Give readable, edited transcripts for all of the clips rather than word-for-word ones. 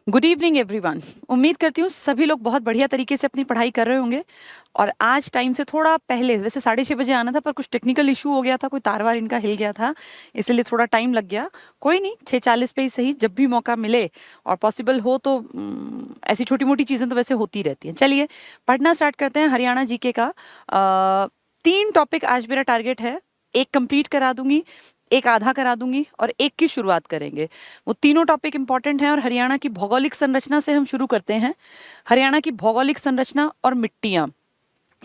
Good evening everyone. उम्मीद करती हूँ सभी लोग बहुत बढ़िया तरीके से अपनी पढ़ाई कर रहे होंगे। और आज टाइम से थोड़ा पहले, वैसे 6:30 बजे आना था पर कुछ टेक्निकल इशू हो गया था, कोई तार वार इनका हिल गया था, इसलिए थोड़ा टाइम लग गया। कोई नहीं, 6:40 पे ही सही, जब भी मौका मिले और पॉसिबल हो तो ऐसी छोटी मोटी चीज़ें तो वैसे होती रहती हैं। चलिए पढ़ना स्टार्ट करते हैं हरियाणा जीके का। 3 टॉपिक आज मेरा टारगेट है, एक कंप्लीट करा दूंगी, एक आधा करा दूंगी और एक की शुरुआत करेंगे। वो तीनों टॉपिक इंपॉर्टेंट हैं और हरियाणा की भौगोलिक संरचना से हम शुरू करते हैं। हरियाणा की भौगोलिक संरचना और मिट्टियां।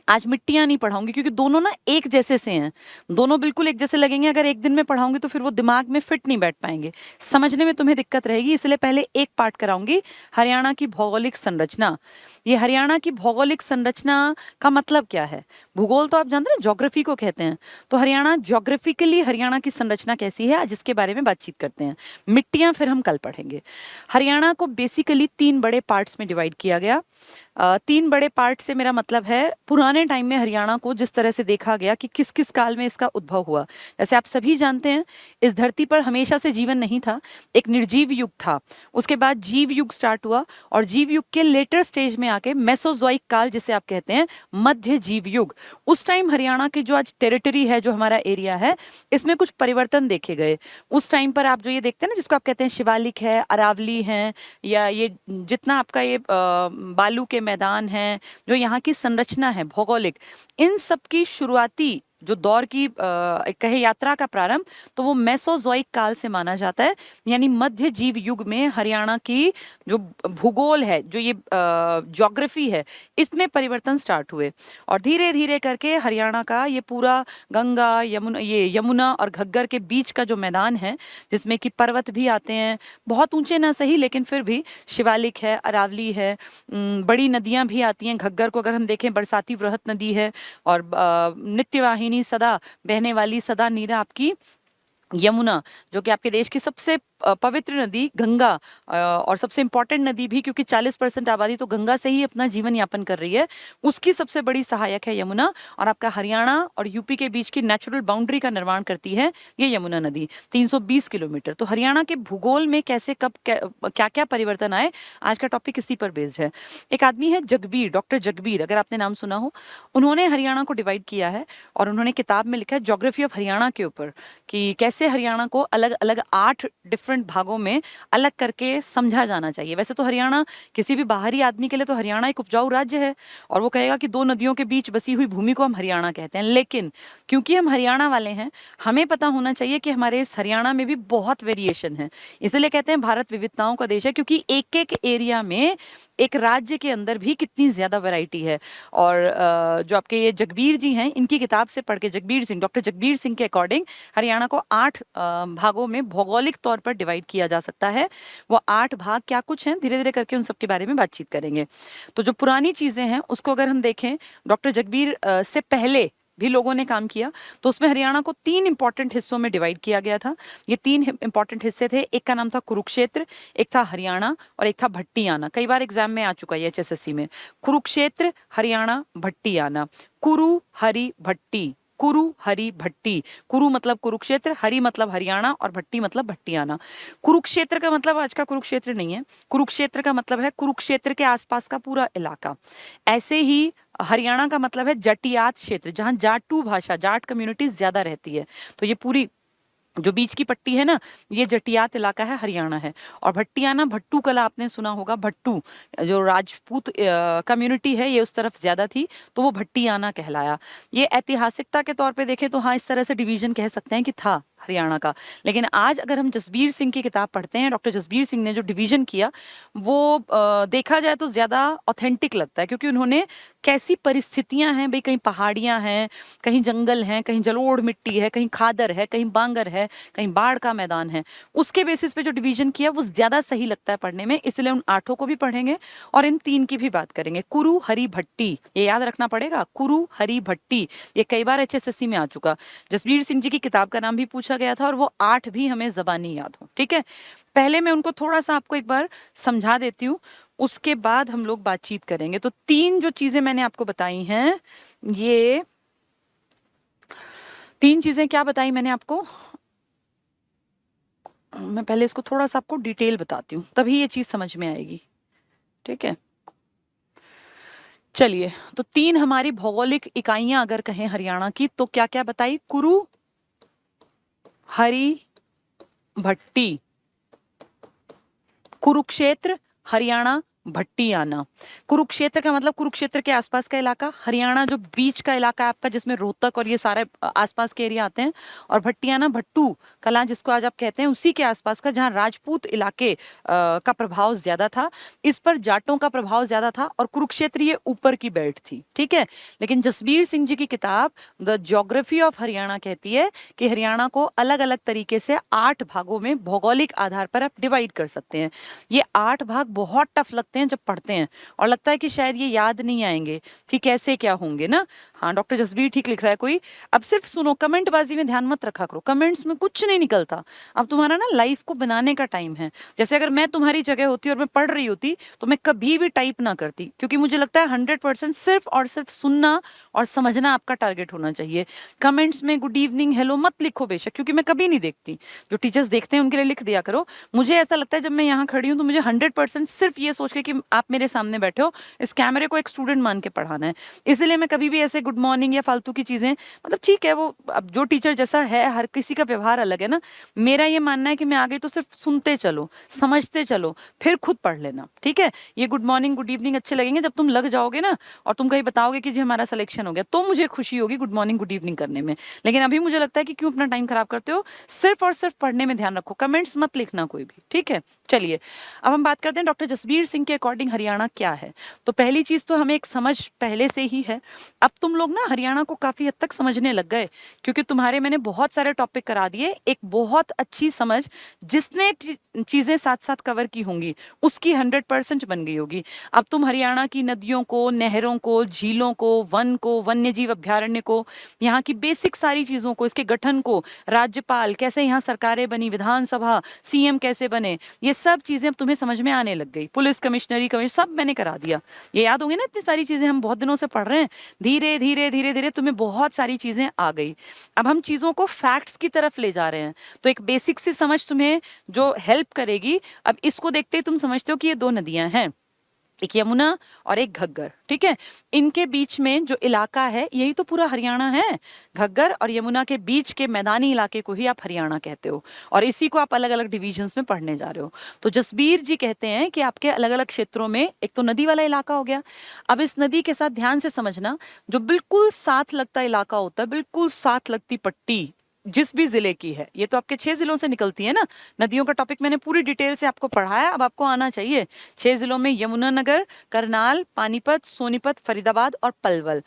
आज मिट्टियां नहीं पढ़ाऊंगी क्योंकि दोनों ना एक जैसे से हैं, दोनों बिल्कुल एक जैसे लगेंगे। अगर एक दिन में पढ़ाऊंगी तो फिर वो दिमाग में फिट नहीं बैठ पाएंगे, समझने में तुम्हें दिक्कत रहेगी, इसलिए पहले एक पार्ट कराऊंगी, हरियाणा की भौगोलिक संरचना। ये हरियाणा की भौगोलिक संरचना का मतलब क्या है? भूगोल तो आप जानते हैं, ज्योग्राफी को कहते हैं। तो हरियाणा ज्योग्राफिकली, हरियाणा की संरचना कैसी है, आज इसके बारे में बातचीत करते हैं। मिट्टियां फिर हम कल पढ़ेंगे। हरियाणा को बेसिकली 3 बड़े पार्ट्स में डिवाइड किया गया। 3 बड़े पार्ट से मेरा मतलब है पुराने टाइम में हरियाणा को जिस तरह से देखा गया कि किस किस काल में इसका उद्भव हुआ। जैसे आप सभी जानते हैं, इस धरती पर हमेशा से जीवन नहीं था, एक निर्जीव युग था। उसके बाद जीव युग स्टार्ट हुआ और जीव युग के लेटर स्टेज में आके मेसोजोइक काल, जिसे आप कहते हैं मध्य जीव युग, उस टाइम हरियाणा की जो आज टेरिटरी है, जो हमारा एरिया है, इसमें कुछ परिवर्तन देखे गए। उस टाइम पर आप जो ये देखते हैं ना, जिसको आप कहते हैं शिवालिक है, अरावली है, या ये जितना आपका ये बालू के मैदान हैं, जो यहाँ की संरचना है भौगोलिक, इन सब की शुरुआती जो दौर की कहे यात्रा का प्रारंभ, तो वो मेसोजोइक काल से माना जाता है। यानी मध्य जीव युग में हरियाणा की जो भूगोल है, जो ये ज्योग्राफी है, इसमें परिवर्तन स्टार्ट हुए। और धीरे धीरे करके हरियाणा का ये पूरा गंगा यमुना, ये यमुना और घग्गर के बीच का जो मैदान है, जिसमें कि पर्वत भी आते हैं, बहुत ऊंचे ना सही लेकिन फिर भी, शिवालिक है, अरावली है, बड़ी नदियां भी आती हैं। घग्गर को अगर हम देखें, बरसाती वृहत नदी है, और नित्यवाहिनी सदा बहने वाली, सदा नीरा आपकी यमुना, जो कि आपके देश की सबसे पवित्र नदी गंगा, और सबसे इंपॉर्टेंट नदी भी, क्योंकि 40% आबादी तो गंगा से ही अपना जीवन यापन कर रही है, उसकी सबसे बड़ी सहायक है यमुना। और आपका हरियाणा और यूपी के बीच की नेचुरल बाउंड्री का निर्माण करती है ये यमुना नदी, 320 किलोमीटर। तो हरियाणा के भूगोल में कैसे कब क्या क्या परिवर्तन आए, आज का टॉपिक इसी पर बेस्ड है। एक आदमी है जगबीर, डॉक्टर जगबीर, अगर आपने नाम सुना हो। उन्होंने हरियाणा को डिवाइड किया है और उन्होंने किताब में लिखा है ज्योग्राफी ऑफ हरियाणा के ऊपर, कि कैसे हरियाणा को अलग अलग 8 डिफरेंट भागों में अलग करके समझा जाना चाहिए। वैसे तो हरियाणा, किसी भी बाहरी आदमी के लिए तो हरियाणा एक उपजाऊ राज्य है, और वो कहेगा कि 2 नदियों के बीच बसी हुई भूमि को हम हरियाणा कहते हैं। लेकिन क्योंकि हम हरियाणा वाले हैं, हमें पता होना चाहिए कि हमारे इस हरियाणा में भी बहुत वेरिएशन है। इसलिए कहते हैं भारत विविधताओं का देश है, क्योंकि एक एक एरिया में, एक राज्य के अंदर भी कितनी ज्यादा वैरायटी है। और जो आपके ये जगबीर जी हैं, इनकी किताब से पढ़ के, जगबीर सिंह, डॉक्टर जगबीर सिंह के अकॉर्डिंग हरियाणा को 8 भागों में भौगोलिक तौर पर डिवाइड किया जा सकता है। वो 8 भाग क्या कुछ हैं, धीरे धीरे करके उन सब के बारे में बातचीत करेंगे। तो जो पुरानी चीजें हैं उसको अगर हम देखें, डॉक्टर जगबीर से पहले भी लोगों ने काम किया, तो उसमें हरियाणा को 3 इंपॉर्टेंट हिस्सों में डिवाइड किया गया था। ये 3 इंपॉर्टेंट हिस्से थे। एक का नाम था कुरुक्षेत्र, एक था हरियाणा, और एक था भट्टियाना। कई बार एग्जाम में आ चुका है एचएसएससी में, कुरुक्षेत्र, हरियाणा, भट्टियाना। कुरु हरि भट्टी, कुरु हरि भट्टी। कुरु मतलब कुरुक्षेत्र, हरि मतलब हरियाणा, और भट्टी मतलब भट्टियाना। कुरुक्षेत्र का मतलब आज का कुरुक्षेत्र नहीं है, कुरुक्षेत्र का मतलब है कुरुक्षेत्र के आसपास का पूरा इलाका। ऐसे ही हरियाणा का मतलब है जटियात क्षेत्र, जहां जाटू भाषा, जाट कम्युनिटी ज्यादा रहती है। तो ये पूरी जो बीच की पट्टी है ना, ये जटियात इलाका है, हरियाणा है। और भट्टियाना, भट्टू कला आपने सुना होगा, भट्टू जो राजपूत कम्युनिटी है, ये उस तरफ ज्यादा थी, तो वो भट्टियाना कहलाया। ये ऐतिहासिकता के तौर पे देखें तो हाँ, इस तरह से डिवीजन कह सकते हैं कि था हरियाणा का। लेकिन आज अगर हम जसबीर सिंह की किताब पढ़ते हैं, डॉक्टर जसबीर सिंह ने जो डिवीजन किया, वो देखा जाए तो ज्यादा ऑथेंटिक लगता है, क्योंकि उन्होंने कैसी परिस्थितियां हैं भाई, कहीं पहाड़ियां हैं, कहीं जंगल हैं, कहीं जलोढ़ मिट्टी है, कहीं खादर है, कहीं बांगर है, कहीं बाढ़ का मैदान है, उसके बेसिस पे जो डिवीजन किया वो ज्यादा सही लगता है पढ़ने में। इसलिए उन 8 को भी पढ़ेंगे और इन 3 की भी बात करेंगे। कुरु हरि भट्टी, ये याद रखना पड़ेगा, कुरु हरि भट्टी। ये कई बार एचएसएससी में आ चुका। जसबीर सिंह जी की किताब का नाम भी पूछा गया था, और वो 8 भी हमें जबानी याद हो। ठीक है, पहले मैं उनको थोड़ा सा आपको एक बार समझा देती हूँ, उसके बाद हम लोग बातचीत करेंगे। तो 3 जो चीजें मैंने आपको बताई हैं, ये 3 चीजें क्या बताई मैंने आपको? मैं पहले इसको थोड़ा सा आपको डिटेल बताती हूँ, तभी ये चीज समझ में आएगी। ठीक है, चलिए, तो 3 हमारी भौगोलिक इकाइयां अगर कहें हरियाणा की, तो क्या क्या बताई? कुरु, हरि, भट्टी। कुरुक्षेत्र, हरियाणा, भट्टियाना। कुरुक्षेत्र का मतलब कुरुक्षेत्र के आसपास का इलाका, हरियाणा जो बीच का इलाका है आपका, जिसमें रोहतक और ये सारे आसपास के एरिया आते हैं, और भट्टियाना भट्टू कला जिसको आज आप कहते हैं, उसी के आसपास का, जहाँ राजपूत इलाके का प्रभाव ज्यादा था, इस पर जाटों का प्रभाव ज्यादा था, और कुरुक्षेत्र ये ऊपर की बेल्ट थी। ठीक है, लेकिन जसबीर सिंह जी की किताब द ज्योग्राफी ऑफ हरियाणा कहती है कि हरियाणा को अलग अलग तरीके से 8 भागों में भौगोलिक आधार पर आप डिवाइड कर सकते हैं। ये 8 भाग बहुत टफ लगते हैं जब पढ़ते हैं, और लगता है कि शायद ये याद नहीं आएंगे कि कैसे क्या होंगे ना। हाँ, डॉक्टर जसबीर ठीक लिख रहा है कोई। अब सिर्फ सुनो, कमेंट बाजी में ध्यान मत रखा करो, कमेंट्स में कुछ नहीं निकलता। अब तुम्हारा ना लाइफ को बनाने का टाइम है। जैसे अगर मैं तुम्हारी जगह होती और मैं पढ़ रही होती, तो मैं कभी भी टाइप ना करती, क्योंकि मुझे लगता है 100% सिर्फ और सिर्फ सुनना और समझना आपका टारगेट होना चाहिए। कमेंट्स में गुड इवनिंग, हेलो मत लिखो बेशक, क्योंकि मैं कभी नहीं देखती। जो टीचर्स देखते हैं उनके लिए लिख दिया करो। मुझे ऐसा लगता है जब मैं यहाँ खड़ी हूँ, तो मुझे 100% सिर्फ ये सोच के कि आप मेरे सामने बैठे हो, इस कैमरे को एक स्टूडेंट मान के पढ़ाना है। इसलिए मैं कभी भी ऐसे गुड मॉर्निंग या फालतू की चीजें, मतलब ठीक है, वो अब जो टीचर जैसा है, हर किसी का व्यवहार अलग है ना। मेरा ये मानना है कि मैं आगे तो सिर्फ सुनते चलो, समझते चलो, फिर खुद पढ़ लेना। ठीक है, ये गुड मॉर्निंग गुड इवनिंग अच्छे लगेंगे जब तुम लग जाओगे ना, और तुम कहीं बताओगे कि जी हमारा सिलेक्शन हो गया, तो मुझे खुशी होगी गुड मॉर्निंग गुड इवनिंग करने में। लेकिन अभी मुझे लगता है कि क्यों अपना टाइम खराब करते हो, सिर्फ और सिर्फ पढ़ने में ध्यान रखो, कमेंट्स मत लिखना कोई भी। ठीक है, चलिए अब हम बात करते हैं डॉक्टर जसबीर सिंह के अकॉर्डिंग हरियाणा क्या है। तो पहली चीज तो हमें एक समझ पहले से ही है। अब तुम लोग ना हरियाणा को काफी हद तक समझने लग गए, क्योंकि तुम्हारे मैंने बहुत सारे टॉपिक करा दिए। एक बहुत अच्छी समझ जिसने चीजें साथ साथ कवर की होंगी, उसकी 100% बन गई होगी। अब तुम हरियाणा की नदियों को, नहरों को, झीलों को, वन को, वन्य जीव अभ्यारण्य को, यहाँ की बेसिक सारी चीजों को, इसके गठन को, राज्यपाल कैसे यहाँ सरकारें बनी, विधानसभा, सीएम कैसे बने, ये सब चीजें अब तुम्हें समझ में आने लग गई। पुलिस कमिश्नरी कमिश्नर सब मैंने करा दिया। ये याद होंगे ना, इतनी सारी चीजें हम बहुत दिनों से पढ़ रहे हैं। धीरे धीरे धीरे धीरे तुम्हें बहुत सारी चीजें आ गई। अब हम चीजों को फैक्ट्स की तरफ ले जा रहे हैं, तो एक बेसिक सी समझ तुम्हें जो हेल्प करेगी। अब इसको देखते ही तुम समझते हो कि ये 2 नदियां हैं, एक यमुना और एक घग्गर। ठीक है, इनके बीच में जो इलाका है, यही तो पूरा हरियाणा है। घग्गर और यमुना के बीच के मैदानी इलाके को ही आप हरियाणा कहते हो, और इसी को आप अलग अलग डिविजन्स में पढ़ने जा रहे हो। तो जसबीर जी कहते हैं कि आपके अलग अलग क्षेत्रों में एक तो नदी वाला इलाका हो गया। अब इस नदी के साथ ध्यान से समझना, जो बिल्कुल साथ लगता इलाका होता है, बिल्कुल साथ लगती पट्टी जिस भी जिले की है, ये तो आपके 6 जिलों से निकलती है ना। नदियों का टॉपिक मैंने पूरी डिटेल से आपको पढ़ाया, अब आपको आना चाहिए। 6 जिलों में यमुनानगर, करनाल, पानीपत, सोनीपत, फरीदाबाद और पलवल।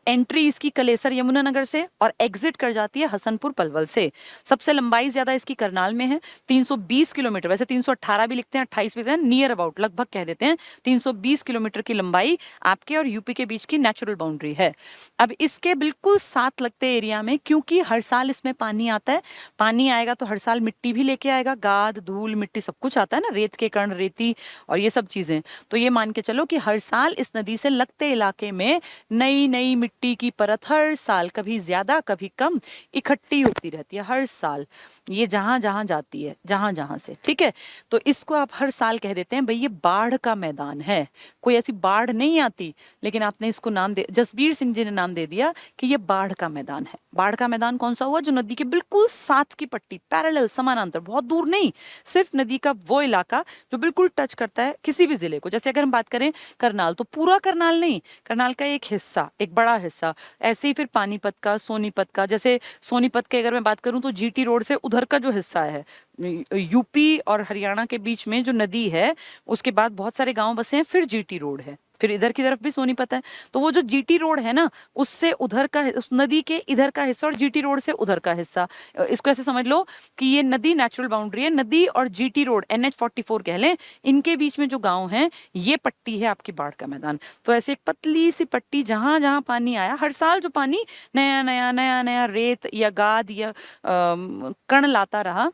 एंट्री इसकी कलेसर यमुनानगर से और एग्जिट कर जाती है हसनपुर पलवल से। सबसे लंबाई ज्यादा इसकी करनाल में है, 320 किलोमीटर, वैसे 318 भी लिखते हैं, 28 भी लिखते हैं, नियर अबाउट लगभग कह देते हैं। 320 किलोमीटर की लंबाई आपके और यूपी के बीच की नेचुरल बाउंड्री है। अब इसके बिल्कुल साथ लगते एरिया में, क्योंकि हर साल इसमें पानी आता है, पानी आएगा तो हर साल मिट्टी भी लेके आएगा, गाद धूल मिट्टी सब कुछ आता है ना, रेत के कण, रेती और ये सब चीजें। तो ये मान के चलो कि हर साल इस नदी से लगते इलाके में नई नई मिट्टी की परत हर साल, कभी ज्यादा कभी कम, इकट्ठी होती रहती है हर साल। ये जहां जहां जाती है, जहां जहां से। ठीक है, तो इसको आप हर साल कह देते हैं भाई ये बाढ़ का मैदान है। कोई ऐसी बाढ़ नहीं आती, लेकिन आपने इसको नाम दे, जसबीर सिंह जी ने नाम दे दिया कि ये बाढ़ का मैदान है। बाढ़ का मैदान कौन सा हुआ? जो नदी के बिल्कुल साथ की पट्टी, पैरेलल, समानांतर, बहुत दूर नहीं, सिर्फ नदी का वो इलाका जो बिल्कुल टच करता है किसी भी जिले को। जैसे अगर हम बात करें करनाल, तो पूरा करनाल नहीं, करनाल का एक हिस्सा, एक बड़ा हिस्सा। ऐसे ही फिर पानीपत का, सोनीपत का, जैसे सोनीपत के अगर मैं बात करूं तो जीटी रोड से उधर का जो हिस्सा है, यूपी और हरियाणा के बीच में जो नदी है, उसके बाद बहुत सारे गांव बसे हैं, फिर जीटी रोड है, फिर इधर की तरफ भी सोनीपत है। तो वो जो जीटी रोड है ना, उससे उधर का, उस नदी के इधर का हिस्सा और जीटी रोड से उधर का हिस्सा, इसको ऐसे समझ लो कि ये नदी नेचुरल बाउंड्री है। नदी और जीटी रोड, NH44 कह लें, इनके बीच में जो गांव हैं, ये पट्टी है आपकी बाढ़ का मैदान। तो ऐसे एक पतली सी पट्टी, जहां जहां पानी आया, हर साल जो पानी नया नया नया नया रेत या गाद या कण लाता रहा,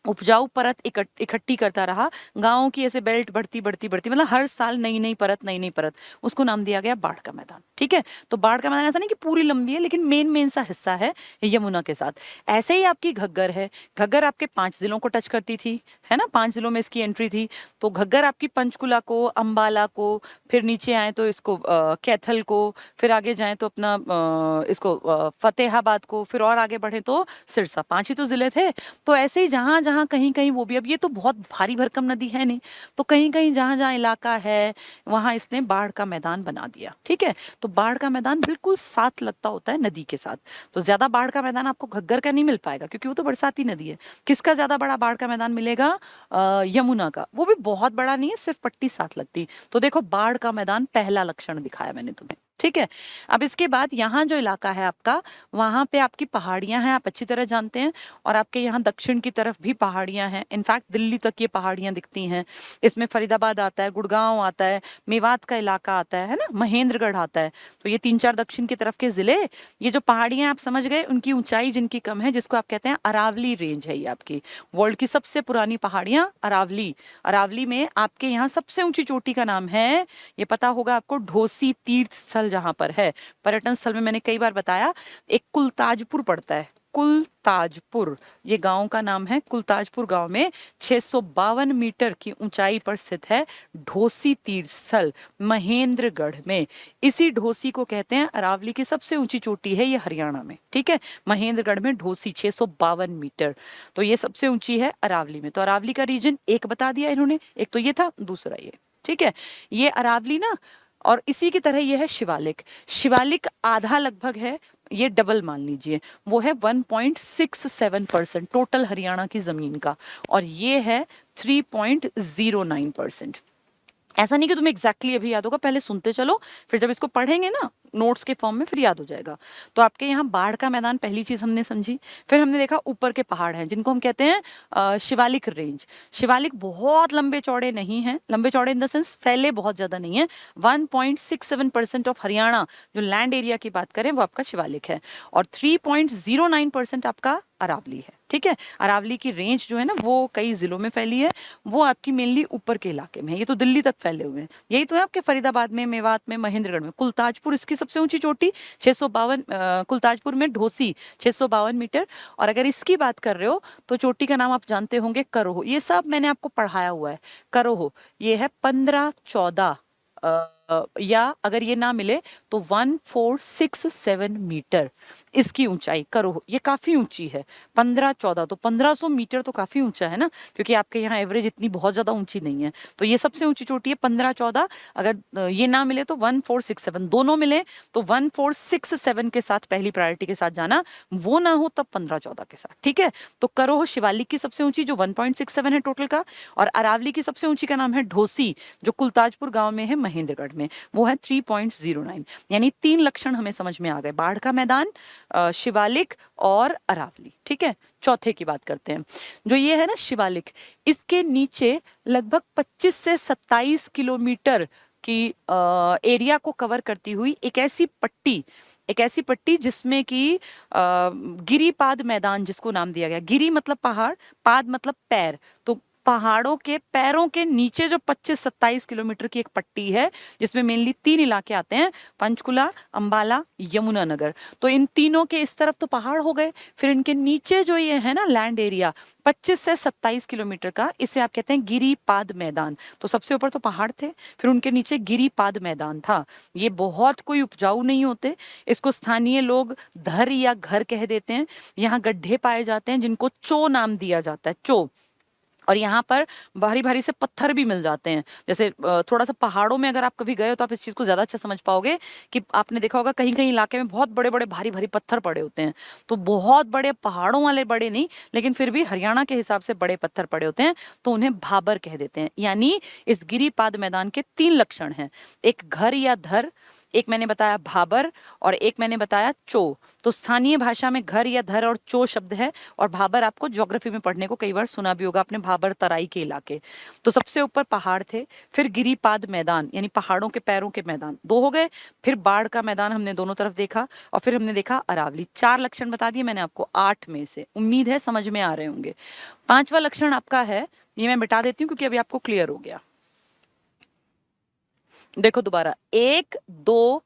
उपजाऊ परत इकट्ठी करता रहा, गांवों की ऐसे बेल्ट बढ़ती बढ़ती बढ़ती, मतलब हर साल नई नई परत, उसको नाम दिया गया बाढ़ का मैदान। ठीक है, तो बाढ़ का मैदान ऐसा नहीं कि पूरी लंबी है, लेकिन मेन मेन सा हिस्सा है यमुना के साथ। ऐसे ही आपकी घग्गर है, घग्गर आपके 5 जिलों को टच करती थी, है ना, 5 जिलों में इसकी एंट्री थी। तो घग्गर आपकी पंचकुला को, अंबाला को, फिर नीचे आए तो इसको कैथल को, फिर आगे जाए तो अपना इसको फतेहाबाद को, फिर और आगे बढ़े तो सिरसा। 5 ही तो जिले थे। तो ऐसे ही जहां जहां कहीं कहीं वो भी, अब ये तो बहुत भारी भरकम नदी है नहीं, तो कहीं कहीं जहां जहां इलाका है वहां इसने बाढ़ का मैदान बना दिया। ठीक है, तो बाढ़ का मैदान बिल्कुल साथ लगता होता है नदी के साथ। तो ज्यादा बाढ़ का मैदान आपको घग्गर का नहीं मिल पाएगा, क्योंकि वो तो बरसाती नदी है। किसका ज्यादा बड़ा बाढ़ का मैदान मिलेगा? यमुना का। वो भी बहुत बड़ा नहीं है, सिर्फ पट्टी साथ लगती। तो देखो, बाढ़ का मैदान पहला लक्षण दिखाया मैंने तुम्हें। ठीक है, अब इसके बाद यहाँ जो इलाका है आपका, वहां पे आपकी पहाड़ियां हैं, आप अच्छी तरह जानते हैं। और आपके यहाँ दक्षिण की तरफ भी पहाड़ियां हैं, इनफैक्ट दिल्ली तक ये पहाड़ियां दिखती हैं। इसमें फरीदाबाद आता है, गुड़गांव आता है, मेवात का इलाका आता है ना, महेंद्रगढ़ आता है। तो ये 3-4 दक्षिण की तरफ के जिले, ये जो पहाड़ियां आप समझ गए, उनकी ऊंचाई जिनकी कम है, जिसको आप कहते हैं अरावली रेंज है। ये आपकी वर्ल्ड की सबसे पुरानी पहाड़ियां अरावली। अरावली में आपके यहाँ सबसे ऊंची चोटी का नाम है, ये पता होगा आपको, ढोसी तीर्थ स्थल जहां पर है, पर्यटन स्थल में मैंने कई बार बताया, एक कुलताजपुर पड़ता है। कुलताजपुर, ये गांव का नाम है। कुलताजपुर गांव में 652 मीटर की ऊंचाई पर स्थित है ढोसी तीर्थ स्थल, महेंद्रगढ़ में। इसी ढोसी को कहते हैं अरावली की सबसे ऊंची चोटी है, ये हरियाणा में। ठीक है, महेंद्रगढ़ में ढोसी 652 मीटर, तो ये सबसे ऊंची है अरावली में। तो अरावली का रीजन एक बता दिया इन्होंने, एक तो ये था, दूसरा ये। ठीक है, ये अरावली ना, और इसी की तरह ये है शिवालिक। शिवालिक आधा लगभग है, ये डबल मान लीजिए, वो है 1.67% टोटल हरियाणा की जमीन का, और ये है 3.09%। ऐसा नहीं कि तुम्हें एग्जैक्टली अभी याद होगा, पहले सुनते चलो, फिर जब इसको पढ़ेंगे ना नोट्स के फॉर्म में, फिर याद हो जाएगा। तो आपके यहाँ बाढ़ का मैदान पहली चीज हमने समझी। फिर हमने देखा ऊपर के पहाड़ हैं, जिनको हम कहते हैं शिवालिक रेंज। शिवालिक बहुत लंबे चौड़े नहीं हैं, लंबे चौड़े इन द सेंस फैले बहुत ज्यादा नहीं है। 1.67% ऑफ हरियाणा जो लैंड एरिया की बात करें, वो आपका शिवालिक है, और 3.09% आपका अरावली है। ठीक है, अरावली की रेंज जो है ना, वो कई जिलों में फैली है, वो आपकी मेनली ऊपर के इलाके में है। ये तो दिल्ली तक फैले हुए हैं। यही तो है आपके फरीदाबाद में, मेवात में, महेंद्रगढ़ में। कुलताजपुर इसकी सबसे ऊंची चोटी 652, कुलताजपुर में ढोसी 652 मीटर। और अगर इसकी बात कर रहे हो तो चोटी का नाम आप जानते होंगे, करोहो। ये सब मैंने आपको पढ़ाया हुआ है। करोहो ये है 15-14, या अगर ये ना मिले तो 1467 मीटर इसकी ऊंचाई। करो, ये काफी ऊंची है। 15-14 तो 1500 मीटर तो काफी ऊंचा है ना, क्योंकि आपके यहाँ एवरेज इतनी बहुत ज्यादा ऊंची नहीं है। तो ये सबसे ऊंची चोटी है 15-14। अगर ये ना मिले तो 1467, दोनों मिले तो 1467 के साथ पहली प्रायोरिटी के साथ जाना, वो ना हो तब 15-14 के साथ। ठीक है, तो करो शिवालिक की सबसे ऊंची जो 1.67 है टोटल का, और अरावली की सबसे ऊंची का नाम है ढोसी, जो कुलताजपुर गांव में है, महेंद्रगढ़ में, वो है 3.09। यानी 3 लक्षण हमें समझ में आ गए, बाढ़ का मैदान, शिवालिक और अरावली। ठीक है, चौथे की बात करते हैं। जो ये है ना शिवालिक, इसके नीचे लगभग 25 से 27 किलोमीटर की एरिया को कवर करती हुई एक ऐसी पट्टी जिसमें कि गिरिपाद मैदान, जिसको नाम दिया गया। गिरी मतलब पहाड़, पाद मतलब पैर, तो पहाड़ों के पैरों के नीचे जो 25-27 किलोमीटर की एक पट्टी है, जिसमें मेनली 3 इलाके आते हैं, पंचकुला, अंबाला, यमुनानगर। तो इन तीनों के इस तरफ तो पहाड़ हो गए, फिर इनके नीचे जो ये है ना लैंड एरिया 25 से 27 किलोमीटर का, इसे आप कहते हैं गिरिपाद मैदान। तो सबसे ऊपर तो पहाड़ थे, फिर उनके नीचे गिरिपाद मैदान था। ये बहुत कोई उपजाऊ नहीं होते, इसको स्थानीय लोग धर या घर कह देते हैं। यहाँ गड्ढे पाए जाते हैं जिनको चो नाम दिया जाता है, चो। और यहाँ पर भारी भारी से पत्थर भी मिल जाते हैं। जैसे थोड़ा सा पहाड़ों में अगर आप कभी गए हो तो आप इस चीज को ज्यादा अच्छा समझ पाओगे कि आपने देखा होगा कहीं कहीं इलाके में बहुत बड़े बड़े भारी भारी पत्थर पड़े होते हैं। तो बहुत बड़े पहाड़ों वाले बड़े नहीं, लेकिन फिर भी हरियाणा के हिसाब से बड़े पत्थर पड़े होते हैं, तो उन्हें भाबर कह देते हैं। यानी इस गिरिपाद मैदान के 3 लक्षण हैं, एक घर या धर, एक मैंने बताया भाबर और एक मैंने बताया चो। तो स्थानीय भाषा में घर या धर और चो शब्द है, और भाबर आपको ज्योग्राफी में पढ़ने को कई बार सुना भी होगा आपने, भाबर तराई के इलाके। तो सबसे ऊपर पहाड़ थे, फिर गिरिपाद मैदान यानी पहाड़ों के पैरों के मैदान, दो हो गए। फिर बाढ़ का मैदान हमने दोनों तरफ देखा, और फिर हमने देखा अरावली। 4 लक्षण बता दिए मैंने आपको 8 में से, उम्मीद है समझ में आ रहे होंगे। 5वां लक्षण आपका है, ये मैं मिटा देती हूँ क्योंकि अभी आपको क्लियर हो गया। देखो दोबारा, 1 2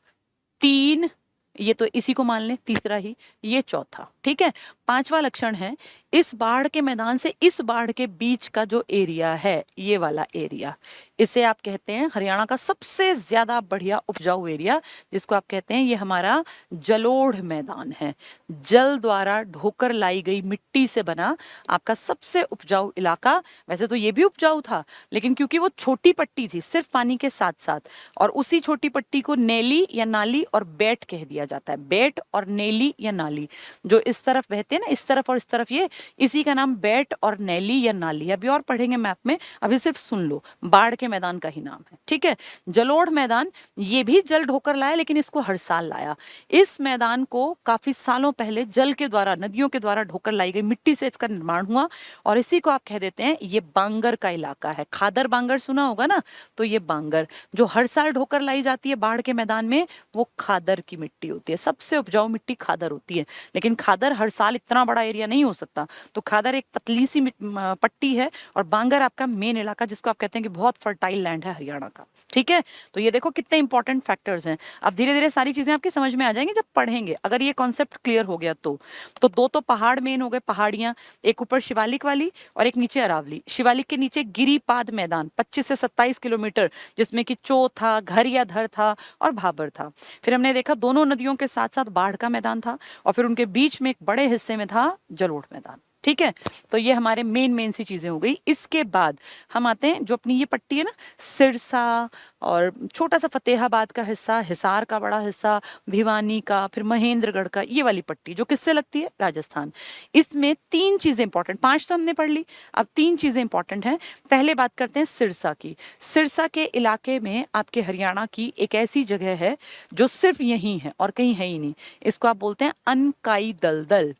3, ये तो इसी को मान लें, तीसरा ही, ये चौथा, ठीक है। 5वां लक्षण है, इस बाढ़ के मैदान से इस बाढ़ के बीच का जो एरिया है, ये वाला एरिया, इसे आप कहते हैं हरियाणा का सबसे ज्यादा बढ़िया उपजाऊ एरिया, जिसको आप कहते हैं ये हमारा जलोढ़ मैदान है। जल द्वारा ढोकर लाई गई मिट्टी से बना आपका सबसे उपजाऊ इलाका। वैसे तो ये भी उपजाऊ था, लेकिन क्योंकि वो छोटी पट्टी थी सिर्फ पानी के साथ साथ, और उसी छोटी पट्टी को नेली या नाली और बेट कह दिया जाता है। बेट और नेली या नाली जो इस तरफ बहते हैं ना, इस तरफ और इस तरफ, ये इसी का नाम बेट और नेली या नाली। अभी और पढ़ेंगे मैप में, अभी सिर्फ सुन लो, बाढ़ के मैदान का ही नाम है, ठीक है। जलोढ़ मैदान ये भी जल ढोकर लाया, लेकिन इसको हर साल लाया। इस मैदान को काफी सालों पहले जल के द्वारा, नदियों के द्वारा ढोकर लाई गई मिट्टी से इसका निर्माण हुआ, और इसी को आप कह देते हैं ये बांगर का इलाका है। खादर बांगर सुना होगा ना, तो ये बांगर जो हर साल ढोकर लाई जाती है बाढ़ के मैदान में, वो खादर की मिट्टी होती है। सबसे उपजाऊ मिट्टी खादर होती है, लेकिन खादर हर साल इतना बड़ा एरिया नहीं हो सकता, तो खादर एक पतली सी पट्टी है, और बांगर आपका मेन इलाका, जिसको आप कहते हैं कि बहुत फर्टाइल लैंड है हरियाणा का, ठीक है। तो ये देखो कितने इंपॉर्टेंट फैक्टर्स हैं। अब धीरे धीरे सारी चीजें आपकी समझ में आ जाएंगी जब पढ़ेंगे, अगर ये कॉन्सेप्ट क्लियर हो गया तो। दो तो पहाड़ मेन हो गए, पहाड़ियां, एक ऊपर शिवालिक वाली और एक नीचे अरावली। शिवालिक के नीचे गिरिपाद मैदान 25 से 27 किलोमीटर, जिसमें कि चो था, घर या धर था और भाबर था। फिर हमने देखा दोनों नदियों के साथ साथ बाढ़ का मैदान था, और फिर उनके बीच में एक बड़े हिस्से में था जलोढ़ मैदान, ठीक है। तो ये हमारे मेन सी चीजें हो गई। इसके बाद हम आते हैं, जो अपनी ये पट्टी है ना, सिरसा और छोटा सा फतेहाबाद का हिस्सा, हिसार का बड़ा हिस्सा, भिवानी का, फिर महेंद्रगढ़ का, ये वाली पट्टी जो किससे लगती है, राजस्थान। इसमें 3 चीजें इंपॉर्टेंट, 5 तो हमने पढ़ ली, अब 3 चीजें इंपॉर्टेंट हैं। पहले बात करते हैं सिरसा की। सिरसा के इलाके में आपके हरियाणा की एक ऐसी जगह है जो सिर्फ यही है और कहीं है ही नहीं, इसको आप बोलते हैं अनकाई दलदल।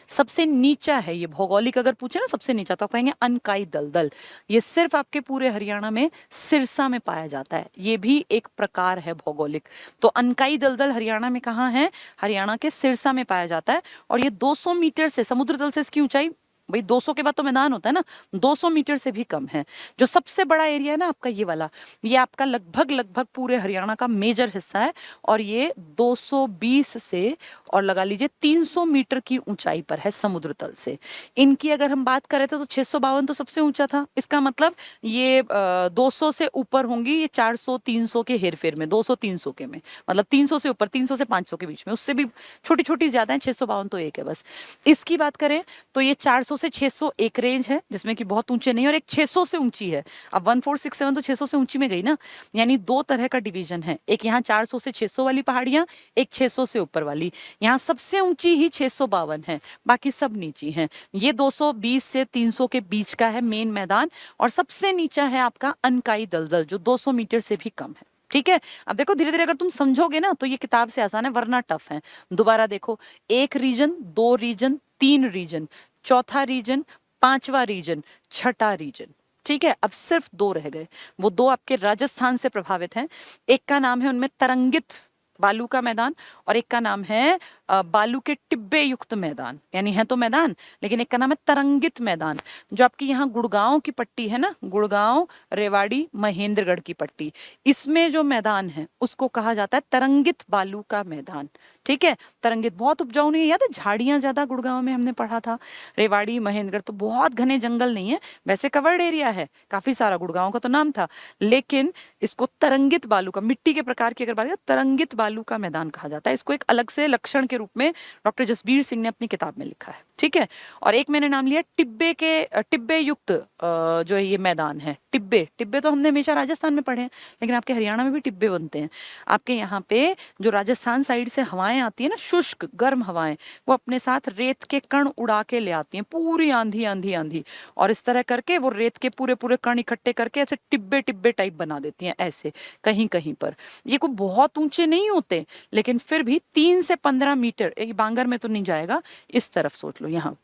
सबसे नीचा है ये, भौगोलिक अगर पूछे ना सबसे नीचा, तो आप कहेंगे अनकाई दलदल। ये सिर्फ आपके पूरे हरियाणा में सिरसा में पाया जाता है, ये भी एक प्रकार है भौगोलिक। तो अनकाई दलदल हरियाणा में कहाँ है, हरियाणा के सिरसा में पाया जाता है, और ये 200 मीटर से, समुद्र तल से इसकी ऊंचाई, भाई 200 के बाद तो मैदान होता है ना, 200 मीटर से भी कम है। जो सबसे बड़ा एरिया है ना आपका ये वाला, ये आपका लगभग पूरे हरियाणा का मेजर हिस्सा है, और ये 220 से और लगा लीजिए 300 मीटर की ऊंचाई पर है समुद्र तल से। इनकी अगर हम बात करें तो 652 तो सबसे ऊंचा था, इसका मतलब ये 200 से ऊपर होंगी ये 400 300 के हेरफेर में, 200 300 के में, मतलब 300 से ऊपर, 300 से 500 के बीच में, उससे भी छोटी छोटी ज्यादा है, 652 तो एक है बस। इसकी बात करें तो ये 400 से 600 एक रेंज है, जिसमें कि बहुत ऊंचे नहीं, और एक 600 से ऊंची है। अब 1467 तो 600 से ऊंची में गई ना, यानी 2 तरह का डिवीजन है, एक यहाँ 400 से 600 वाली पहाड़ियां, एक 600 से ऊपर वाली। यहाँ सबसे ऊंची ही 652 है, बाकी सब नीची हैं। ये 220 से 300 के बीच का है मेन मैदान, और सबसे नीचा है आपका अनकाई दलदल जो 200 मीटर से भी कम है, ठीक है। अब देखो धीरे धीरे अगर तुम समझोगे ना तो ये किताब से आसान है, वरना टफ है। दोबारा देखो, 1 रीजन, 2 रीजन, 3 रीजन, चौथा रीजन, 5वां रीजन, छठा रीजन, ठीक है। अब सिर्फ 2 रह गए, वो 2 आपके राजस्थान से प्रभावित हैं। एक का नाम है उनमें तरंगित बालू का मैदान, और एक का नाम है बालू के टिब्बे युक्त मैदान, यानी है तो मैदान, लेकिन एक का नाम है तरंगित मैदान। जो आपकी यहाँ गुड़गांव की पट्टी है ना, गुड़गांव, रेवाड़ी, महेंद्रगढ़ की पट्टी, इसमें जो मैदान है उसको कहा जाता है तरंगित बालू का मैदान, ठीक है। तरंगित बहुत उपजाऊ नहीं है, याद है झाड़ियां ज्यादा गुड़गांव में हमने पढ़ा था। रेवाड़ी, महेंद्रगढ़ तो बहुत घने जंगल नहीं है, वैसे कवर्ड एरिया है काफी सारा, गुड़गांव का तो नाम था, लेकिन इसको तरंगित बालू का, मिट्टी के प्रकार की अगर बात करें, तरंगित बालू का मैदान कहा जाता है। इसको एक अलग से लक्षण के रूप में डॉक्टर जसबीर सिंह ने अपनी किताब में लिखा है। ठीक है, और एक मैंने नाम लिया टिब्बे युक्त जो है ये मैदान है। टिब्बे तो हमने हमेशा राजस्थान में पढ़े हैं, लेकिन आपके हरियाणा में भी टिब्बे बनते हैं। आपके यहाँ पे जो राजस्थान साइड से हवाएं आती है ना, शुष्क गर्म हवाएं, वो अपने साथ रेत के कण उड़ा के ले आती हैं, पूरी आंधी आंधी आंधी, और इस तरह करके वो रेत के पूरे पूरे कण इकट्ठे करके ऐसे टिब्बे टिब्बे टाइप बना देती हैं ऐसे कहीं कहीं पर। ये कोई बहुत ऊंचे नहीं होते, लेकिन फिर भी 3 से 15 मीटर, एक बांगर में तो नहीं जाएगा, इस तरफ सोच लो, यहाँ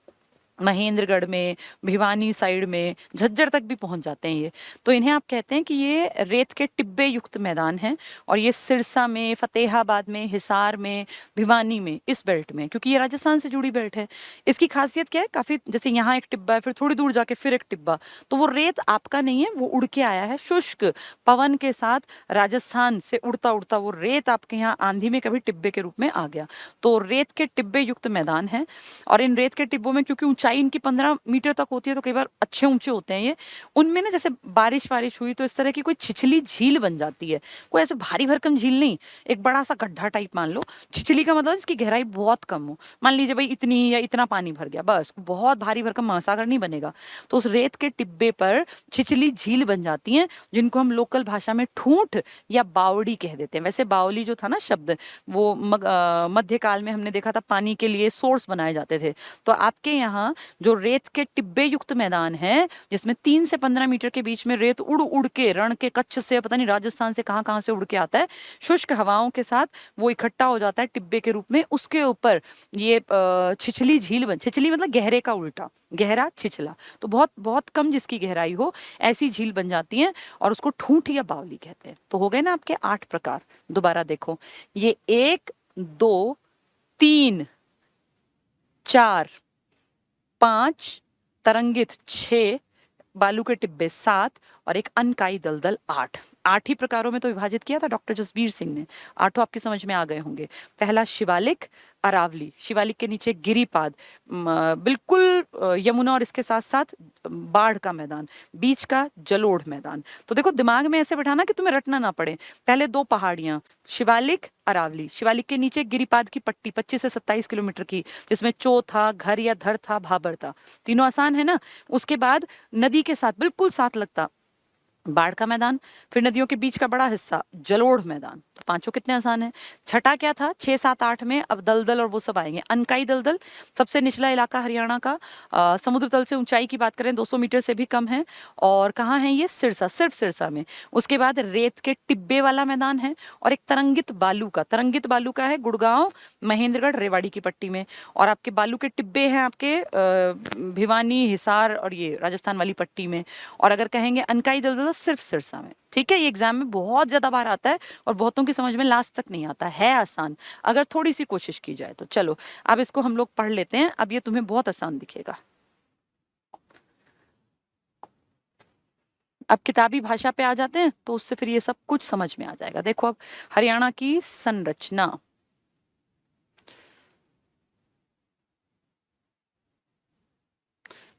महेंद्रगढ़ में, भिवानी साइड में, झज्जर तक भी पहुंच जाते हैं ये। तो इन्हें आप कहते हैं कि ये रेत के टिब्बे युक्त मैदान हैं, और ये सिरसा में, फतेहाबाद में, हिसार में, भिवानी में, इस बेल्ट में, क्योंकि ये राजस्थान से जुड़ी बेल्ट है। इसकी खासियत क्या है, काफी जैसे यहाँ एक टिब्बा है, फिर थोड़ी दूर जाके फिर एक टिब्बा, तो वो रेत आपका नहीं है, वो उड़ के आया है शुष्क पवन के साथ, राजस्थान से उड़ता उड़ता वो रेत आपके यहाँ आंधी में कभी टिब्बे के रूप में आ गया। तो रेत के टिब्बे युक्त मैदान है, और इन रेत के टिब्बों में क्योंकि ऊंचाई इनकी 15 मीटर तक होती है, तो कई बार अच्छे ऊंचे होते हैं ये, उनमें ना जैसे बारिश हुई तो इस तरह की कोई छिछली झील बन जाती है। कोई ऐसे भारी भरकम झील नहीं, एक बड़ा सा गड्ढा टाइप मान लो। छिछली का मतलब इसकी गहराई बहुत कम हो, मान लीजिए भाई इतनी या इतना पानी भर गया, बस, बहुत भारी भरकम महासागर नहीं बनेगा। तो उस रेत के टिब्बे पर छिछली झील बन जाती हैं, जिनको हम लोकल भाषा में ठूंठ या बावड़ी कह देते हैं। वैसे बावली जो था ना शब्द, वो मध्यकाल में हमने देखा था पानी के लिए सोर्स बनाए जाते थे। तो आपके यहाँ जो रेत के टिब्बे युक्त मैदान है, जिसमें 3 से 15 मीटर के बीच में रेत उड़ उड़ के रण के कच्छ से, पता नहीं राजस्थान से कहां कहां से उड़ के आता है, शुष्क हवाओं के साथ वो इकट्ठा हो जाता है टिब्बे के रूप में। उसके ऊपर ये छिछली झील छिछली मतलब गहरे का उल्टा, गहरा छिछला, तो बहुत बहुत कम जिसकी गहराई हो, ऐसी झील बन जाती है, और उसको ठूंठ या बावली कहते हैं। तो हो गए ना आपके 8 प्रकार। दोबारा देखो, ये 1 2 3 4 5 तरंगित 6, बालू के टिब्बे 7, और एक अनकाई दलदल 8। 8 ही प्रकारों में तो विभाजित किया था डॉक्टर जसबीर सिंह ने। 8 आपकी समझ में आ गए होंगे। पहला शिवालिक, अरावली, शिवालिक के नीचे गिरिपाद, बिल्कुल यमुना और इसके साथ साथ बाढ़ का मैदान, बीच का जलोढ़ मैदान। तो देखो दिमाग में ऐसे बैठाना कि तुम्हें रटना ना पड़े। पहले 2 पहाड़ियां, शिवालिक, अरावली, शिवालिक के नीचे गिरिपाद की पट्टी 25 से 27 किलोमीटर की, जिसमें चो था, घर या धर था, भाबर था। तीनों आसान है ना। उसके बाद नदी के साथ बिल्कुल साथ लगता बाढ़ का मैदान, फिर नदियों के बीच का बड़ा हिस्सा जलोढ़ मैदान। तो 5 कितने आसान है। छठा क्या था, 6 7 8 में अब दलदल और वो सब आएंगे। अनकाई दलदल, सबसे निचला इलाका हरियाणा का, समुद्र तल से ऊंचाई की बात करें 200 मीटर से भी कम है, और कहाँ है ये, सिरसा, सिर्फ सिरसा में। उसके बाद रेत के टिब्बे वाला मैदान है, और एक तरंगित बालू का है गुड़गांव, महेंद्रगढ़, रेवाड़ी की पट्टी में। और आपके बालू के टिब्बे हैं आपके भिवानी, हिसार और ये राजस्थान वाली पट्टी में। और अगर कहेंगे अनकाई दलदल, सिर्फ सिरसा में। ठीक है, ये एग्जाम में बहुत ज्यादा बार आता है, और बहुतों की समझ में लास्ट तक नहीं आता है आसान, अगर थोड़ी सी कोशिश की जाए तो। चलो अब इसको हम लोग पढ़ लेते हैं। अब ये तुम्हें बहुत आसान दिखेगा। अब किताबी भाषा पे आ जाते हैं, तो उससे फिर ये सब कुछ समझ में आ जाएगा। देखो अब हरियाणा की संरचना,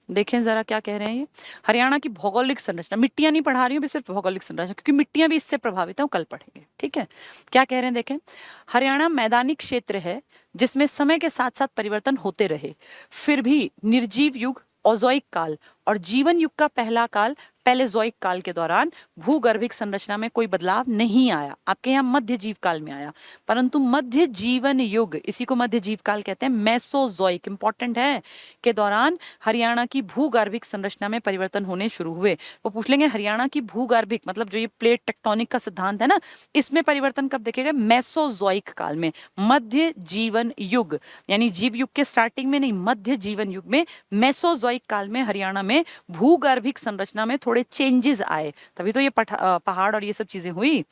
देखें जरा क्या कह रहे हैं ये। हरियाणा की भौगोलिक संरचना, मिट्टियां नहीं पढ़ा रही हूँ, सिर्फ भौगोलिक संरचना, क्योंकि मिट्टियां भी इससे प्रभावित हैं, कल पढ़ेंगे। ठीक है, क्या कह रहे हैं देखें। हरियाणा मैदानी क्षेत्र है जिसमें समय के साथ साथ परिवर्तन होते रहे, फिर भी निर्जीव युग, ओजोइक काल और जीवन युग का पहला काल, पैलेजोइक काल के दौरान भूगर्भिक संरचना में कोई बदलाव नहीं आया। आपके यहाँ मध्य जीव काल में आया, परंतु मध्य जीवन युग, इसी को मध्य जीव काल कहते हैं, मेसोजोइक इंपॉर्टेंट है, के दौरान हरियाणा की भूगर्भिक संरचना में परिवर्तन होने शुरू हुए। वो पूछ लेंगे हरियाणा की भूगर्भिक मतलब जो ये प्लेट टेक्टोनिक का सिद्धांत है ना, इसमें परिवर्तन कब देखेगा, मेसोजोइक काल में, मध्य जीवन युग, यानी जीव युग के स्टार्टिंग में नहीं, मध्य जीवन युग में, मेसोजोइक काल में हरियाणा में भूगर्भिक संरचना में थोड़े चेंजेस आए, तभी तो ये पहाड़ और ये सब चीजें हुई।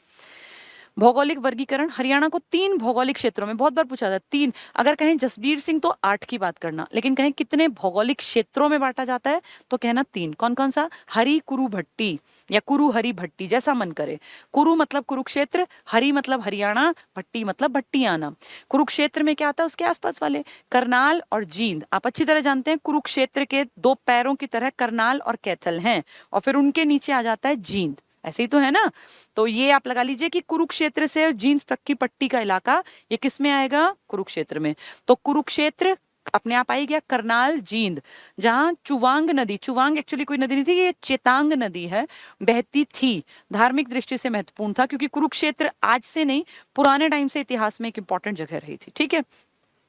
भौगोलिक वर्गीकरण, हरियाणा को 3 भौगोलिक क्षेत्रों में, बहुत बार पूछा था 3, अगर कहें जसबीर सिंह तो 8 की बात करना, लेकिन कहें कितने भौगोलिक क्षेत्रों में बांटा जाता है तो कहना 3। कौन कौन सा, हरी कुरु भट्टी या कुरु हरी भट्टी, जैसा मन करे। कुरु मतलब कुरुक्षेत्र, हरी मतलब हरियाणा, भट्टी मतलब भट्टियाना। कुरुक्षेत्र में क्या आता है, उसके आसपास वाले करनाल और जींद। आप अच्छी तरह जानते हैं कुरुक्षेत्र के 2 पैरों की तरह करनाल और कैथल हैं, और फिर उनके नीचे आ जाता है जींद। ऐसे ही तो है ना। तो ये आप लगा लीजिए कि कुरुक्षेत्र से जींद तक की पट्टी का इलाका ये किस में आएगा, कुरुक्षेत्र में। तो कुरुक्षेत्र अपने आप आई गया। करनाल जींद, जहां चुवांग नदी, चुवांग एक्चुअली कोई नदी नहीं थी, ये चेतांग नदी है, बहती थी, धार्मिक दृष्टि से महत्वपूर्ण था, क्योंकि कुरुक्षेत्र आज से नहीं पुराने टाइम से इतिहास में एक इंपॉर्टेंट जगह रही थी। ठीक है।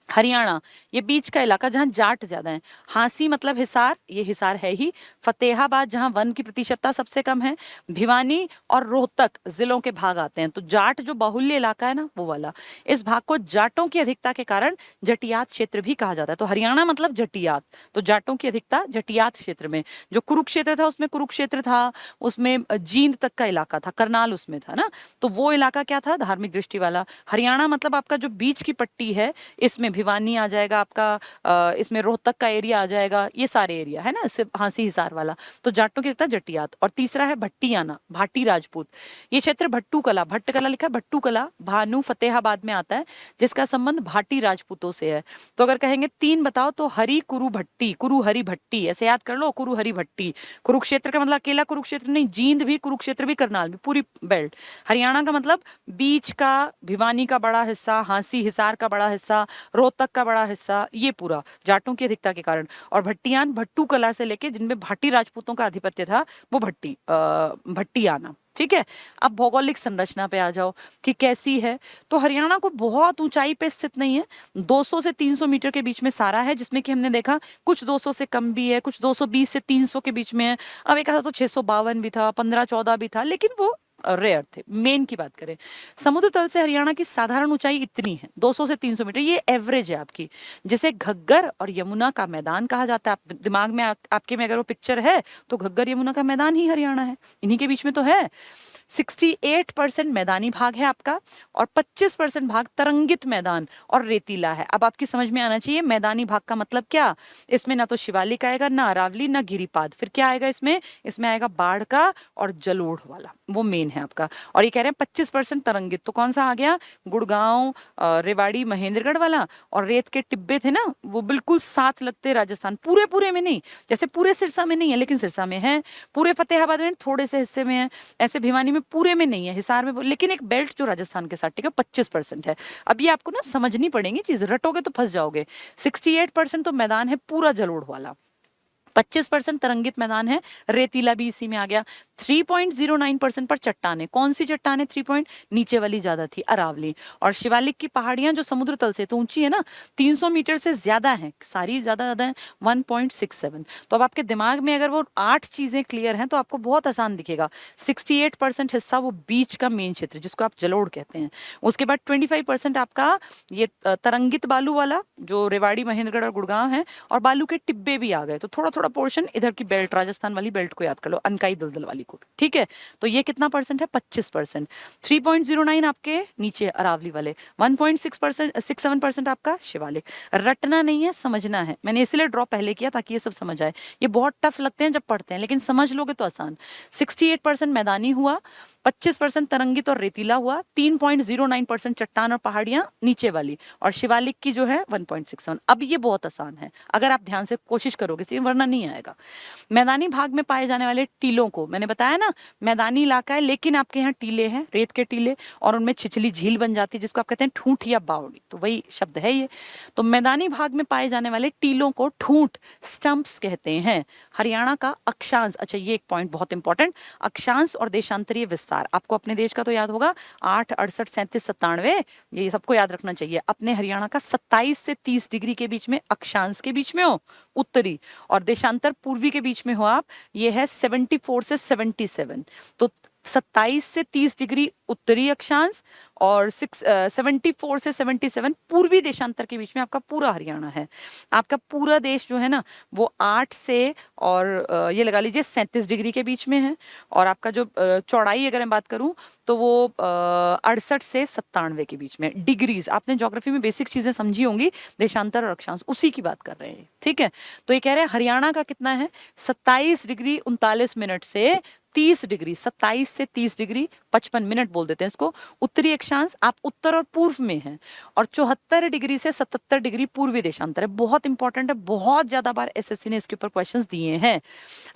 हरियाणा, ये बीच का इलाका जहां जाट ज्यादा है। हांसी मतलब हिसार, ये हिसार है ही। फतेहाबाद, जहां वन की प्रतिशतता सबसे कम है। भिवानी और रोहतक जिलों के भाग आते हैं। तो जाट जो बाहुल्य इलाका है ना, वो वाला, इस भाग को जाटों की अधिकता के कारण जटियात क्षेत्र भी कहा जाता है। तो हरियाणा मतलब जटियात, तो जाटों की अधिकता जटियात क्षेत्र में। जो कुरुक्षेत्र था उसमें कुरुक्षेत्र था, उसमें जींद तक का इलाका था, करनाल उसमें था ना, तो वो इलाका क्या था, धार्मिक दृष्टि वाला। हरियाणा मतलब आपका जो बीच की पट्टी है, इसमें भिवानी आ जाएगा आपका, इसमें रोहतक का एरिया आ जाएगा, ये सारे एरिया है ना, इससे हांसी हिसार वाला। तो जाटों की तरह जटियात। और तीसरा है भट्टियाना, भाटी राजपूत। ये क्षेत्र भट्टू कला, भट्ट कला लिखा है, भट्टू कला भानु फतेहाबाद में आता है, जिसका संबंध भाटी राजपूतों से है। तो अगर कहेंगे तीन बताओ तो हरि कुरु भट्टी, कुरु हरि भट्टी, ऐसे याद कर लो, कुरु हरि भट्टी। कुरुक्षेत्र का मतलब अकेला कुरुक्षेत्र नहीं, जींद भी, कुरुक्षेत्र भी, करनाल भी, पूरी बेल्ट। हरियाणा का मतलब बीच का, भिवानी का बड़ा हिस्सा, हांसी हिसार का बड़ा हिस्सा, रोहतक का बड़ा हिस्सा, ये पूरा जाटों की अधिकता के कारण। और भट्टियान भट्टू कला से लेके जिनमें भाटी राजपूतों का आधिपत्य था, वो भट्टियाना। ठीक है। अब भौगोलिक संरचना पे आ जाओ कि कैसी है। तो हरियाणा को बहुत ऊंचाई पे स्थित नहीं है, 200 से 300 मीटर के बीच में सारा है, जिसमें कि हमने देखा कुछ 200 से कम भी है, कुछ 220 से 300 के बीच में है। अब एक तो 652 भी था, 15-14 भी था, लेकिन वो रेयर थे। मेन की बात करें, समुद्र तल से हरियाणा की साधारण ऊंचाई इतनी है, 200 से 300 मीटर, ये एवरेज है आपकी। जिसे घग्गर और यमुना का मैदान कहा जाता है। आप दिमाग में आपके में अगर वो पिक्चर है, तो घग्गर यमुना का मैदान ही हरियाणा है, इन्हीं के बीच में तो है। 68% मैदानी भाग है आपका, और 25% भाग तरंगित मैदान और रेतीला है। अब आपकी समझ में आना चाहिए मैदानी भाग का मतलब क्या। इसमें ना तो शिवालिक आएगा, ना अरावली, ना गिरिपाद, फिर क्या आएगा इसमें, इसमें आएगा बाढ़ का और जलोढ़ वाला, वो मेन है आपका। और ये कह रहे हैं 25% तरंगित, तो कौन सा आ गया, गुड़गांव, रेवाड़ी, महेंद्रगढ़ वाला। और रेत के टिब्बे थे ना, वो बिल्कुल साथ लगते राजस्थान, पूरे पूरे में नहीं, जैसे पूरे सिरसा में नहीं है लेकिन सिरसा में है, पूरे फतेहाबाद में थोड़े से हिस्से में है, ऐसे भिवानी में पूरे में नहीं है, हिसार में, लेकिन एक बेल्ट जो राजस्थान के साथ, ठीक है, 25% है। अब ये आपको ना समझनी पड़ेगी चीज, रटोगे तो फंस जाओगे। 68% तो मैदान है पूरा जलोढ़ वाला, 25% तरंगित मैदान है, रेतीला भी इसी में आ गया। 3.09% पर चट्टाने, कौन सी चट्टाने, 3 पॉइंट नीचे वाली ज्यादा थी, अरावली। और शिवालिक की पहाड़ियां जो समुद्र तल से तो ऊंची है ना, 300 मीटर से ज्यादा है, सारी ज्यादा है, 1.67। तो अब आपके दिमाग में अगर वो 8 चीजें क्लियर हैं तो आपको बहुत आसान दिखेगा। 68% हिस्सा वो बीच का मेन क्षेत्र, जिसको आप जलोढ़ कहते हैं। उसके बाद 25% आपका ये तरंगित बालू वाला, जो रेवाड़ी, महेंद्रगढ़ और गुड़गांव है, और बालू के टिब्बे भी आ गए। तो थोड़ा थोड़ा पोर्शन इधर की बेल्ट, राजस्थान वाली बेल्ट को याद कर लो, अनकाई दलदल वाली को। ठीक है। तो ये कितना परसेंट है, 25%। 3.09 आपके नीचे अरावली वाले, 1.67% आपका शिवालिक। रटना नहीं है, समझना है। मैंने इसलिए ड्रॉ पहले किया ताकि ये सब समझ आए। ये बहुत टफ लगते हैं जब पढ़ते हैं, लेकिन समझ लोगे तो आसान। 68% मैदानी हुआ, 25% तरंगित और रेतीला हुआ, 3.09% चट्टान और पहाड़ियां नीचे वाली, और शिवालिक की जो है 1.67। अब ये बहुत आसान है अगर आप ध्यान से कोशिश करोगे, वरना नहीं आएगा। मैदानी भाग में पाए जाने वाले टीलों को, मैंने बताया ना मैदानी इलाका है लेकिन आपके यहाँ टीले हैं, रेत के टीले, और उनमें छिछली झील बन जाती है, जिसको आप कहते हैं ठूंठ या बावड़ी, तो वही शब्द है ये। तो मैदानी भाग में पाए जाने वाले टीलों को ठूंठ, स्टंप्स कहते हैं। हरियाणा का अक्षांश, अच्छा ये एक पॉइंट बहुत इंपॉर्टेंट, अक्षांश और देशांतरीय विस्तार, आपको अपने देश का तो याद होगा 8, 68, 37, 97, ये सबको याद रखना चाहिए। अपने हरियाणा का 27 से 30 डिग्री के बीच में अक्षांश के बीच में हो, उत्तरी, और देशांतर पूर्वी के बीच में हो आप, ये है 74 से 77। तो 27 से 30 डिग्री उत्तरी अक्षांश और 74 से 77 पूर्वी देशांतर के बीच में आपका पूरा हरियाणा है। आपका पूरा देश जो है ना, वो 8 से और ये लगा लीजिए 37 डिग्री के बीच में है। और आपका जो चौड़ाई अगर मैं बात करूं तो वो 68 से 97 के बीच में। डिग्रीज आपने ज्योग्राफी में बेसिक चीजें समझी होंगी, देशांतर और अक्षांश, उसी की बात कर रहे हैं। ठीक है। तो ये कह रहे हैं हरियाणा का कितना है, 27 डिग्री 39 मिनट से 30 डिग्री, 27 से 30 डिग्री 55 मिनट बोल देते हैं इसको। उत्तरी अक्षांश आप उत्तर और पूर्व में हैं, और 74 डिग्री से 77 डिग्री पूर्वी देशांतर है। बहुत इंपॉर्टेंट है, बहुत ज्यादा बार एसएससी ने इसके ऊपर क्वेश्चंस दिए हैं।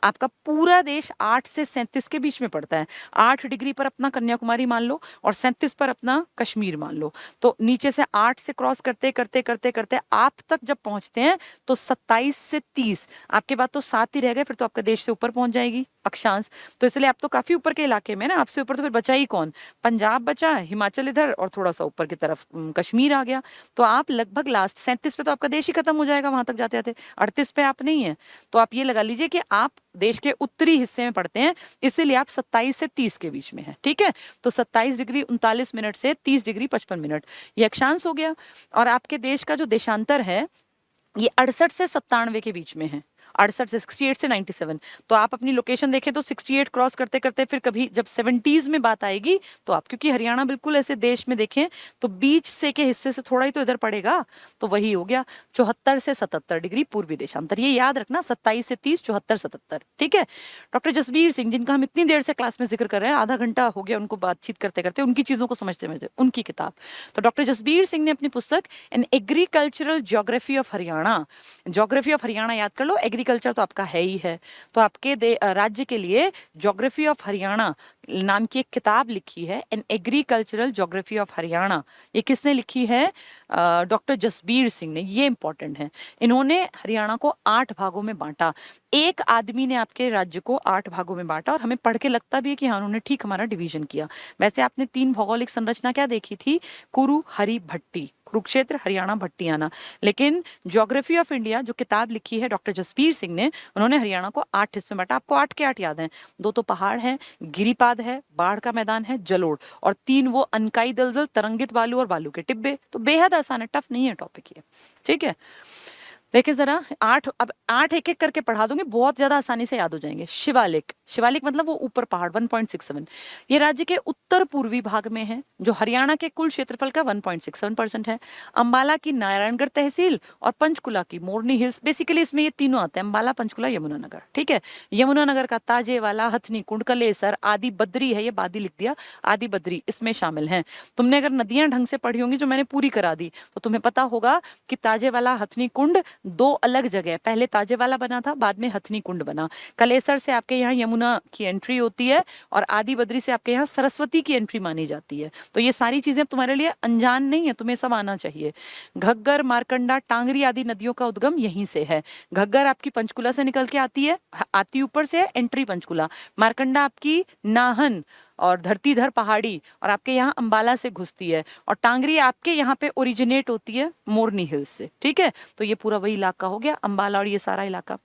आपका पूरा देश 8 से 37 के बीच में पड़ता है। 8 डिग्री पर अपना कन्याकुमारी मान लो और 37 पर अपना कश्मीर मान लो, तो नीचे से 8 से क्रॉस करते करते करते करते आप तक जब पहुंचते हैं तो 27 से 30, आपके बाद तो 7 ही रह गए, फिर तो आपका देश से ऊपर पहुंच जाएगी अक्षांश। तो इसलिए आप तो काफी ऊपर के इलाके में ना, आपसे ऊपर तो फिर बचा ही कौन, पंजाब बचा, हिमाचल इधर, और थोड़ा सा ऊपर की तरफ कश्मीर आ गया। तो आप लगभग लास्ट 37 पे तो आपका देश ही खत्म हो जाएगा वहां तक जाते जाते। 38 पे आप नहीं है, तो आप ये लगा लीजिए कि आप देश के उत्तरी हिस्से में पड़ते हैं, इसीलिए आप 27 से 30 के बीच में है। ठीक है, तो 27 डिग्री 39 मिनट से 30 डिग्री 55 मिनट ये अक्षांश हो गया। और आपके देश का जो देशांतर है ये 68 से 97 के बीच में है। 68 से 68 से 97, तो आप अपनी लोकेशन देखें तो 68 क्रॉस करते करते फिर कभी जब 70s में बात आएगी तो आप, क्योंकि हरियाणा बिल्कुल ऐसे देश में देखें तो बीच से के हिस्से से थोड़ा ही तो इधर पड़ेगा, तो वही हो गया 74 से 77 डिग्री पूर्वी देशांतर। ये याद रखना, 27 से 30, 74, 77। ठीक है। डॉक्टर जसबीर सिंह, जिनका हम इतनी देर से क्लास में जिक्र कर रहे हैं, आधा घंटा हो गया उनको बातचीत करते करते, उनकी चीजों को समझते समझते, उनकी किताब। तो डॉक्टर जसबीर सिंह ने अपनी पुस्तक an agricultural geography of Haryana, geography of Haryana याद कर लो, एग्रीकल्चर तो आपका है ही है, तो आपके राज्य के लिए ज्योग्राफी ऑफ हरियाणा नाम की एक किताब लिखी है, an agricultural geography of Haryana. ये किसने लिखी है? डॉक्टर जसबीर सिंह ने। ये इंपॉर्टेंट है। इन्होंने हरियाणा को 8 भागों में बांटा। एक आदमी ने आपके राज्य को 8 भागों में बांटा, और हमें पढ़ के लगता भी है कि हाँ, उन्होंने ठीक हमारा डिवीजन किया। वैसे आपने 3 भौगोलिक संरचना क्या देखी थी? कुरु, हरि, भट्टी, कुरुक्षेत्र, हरियाणा, भट्टियाना। लेकिन ज्योग्राफी ऑफ इंडिया जो किताब लिखी है डॉक्टर जसबीर सिंह ने, उन्होंने हरियाणा को 8 हिस्सों में बांटा। आपको 8 के 8 याद हैं? 2 तो पहाड़ हैं, गिरिपाद है, बाढ़ का मैदान है, जलोढ़, और 3 वो अनकाई दलदल, तरंगित बालू और बालू के टिब्बे। तो बेहद आसान है, टफ नहीं है टॉपिक ये। ठीक है, देखिए जरा 8, अब 8 एक एक करके पढ़ा दूंगी, बहुत ज्यादा आसानी से याद हो जाएंगे। शिवालिक, शिवालिक मतलब वो ऊपर पहाड़, 1.67। ये राज्य के उत्तर पूर्वी भाग में है, जो हरियाणा के कुल क्षेत्रफल का 1.67% है। अंबाला की नारायणगढ़ तहसील और पंचकुला की मोरनी हिल्स, बेसिकली इसमें ये तीनों आते हैं, अंबाला, पंचकुला, यमुनानगर। ठीक है, यमुनानगर का ताजेवाला, हथनी कुंड, कलेसर, आदि बद्री है, ये बादी लिख दिया, आदि बद्री इसमें शामिल है। तुमने अगर नदियां ढंग से पढ़ी होंगी, जो मैंने पूरी करा दी, तो तुम्हें पता होगा कि ताजेवाला, हथनी कुंड 2 अलग जगह, पहले ताजेवाला बना था, बाद में हथनी कुंड बना। कलेसर से आपके यहाँ यमुना की एंट्री होती है, और आदि बद्री से आपके यहाँ सरस्वती की एंट्री मानी जाती है। तो ये सारी चीजें तुम्हारे लिए अनजान नहीं है, तुम्हें सब आना चाहिए। घग्गर, मारकंडा, टांगरी आदि नदियों का उद्गम यहीं से है। घग्गर आपकी पंचकुला से निकल के आती है, आती ऊपर से, एंट्री पंचकुला। मारकंडा आपकी नाहन और धरतीधर पहाड़ी और आपके यहाँ अंबाला से घुसती है, और टांगरी आपके यहाँ पे ओरिजिनेट होती है मोरनी हिल्स से। ठीक है, तो ये पूरा वही इलाका हो गया, अंबाला और ये सारा इलाका।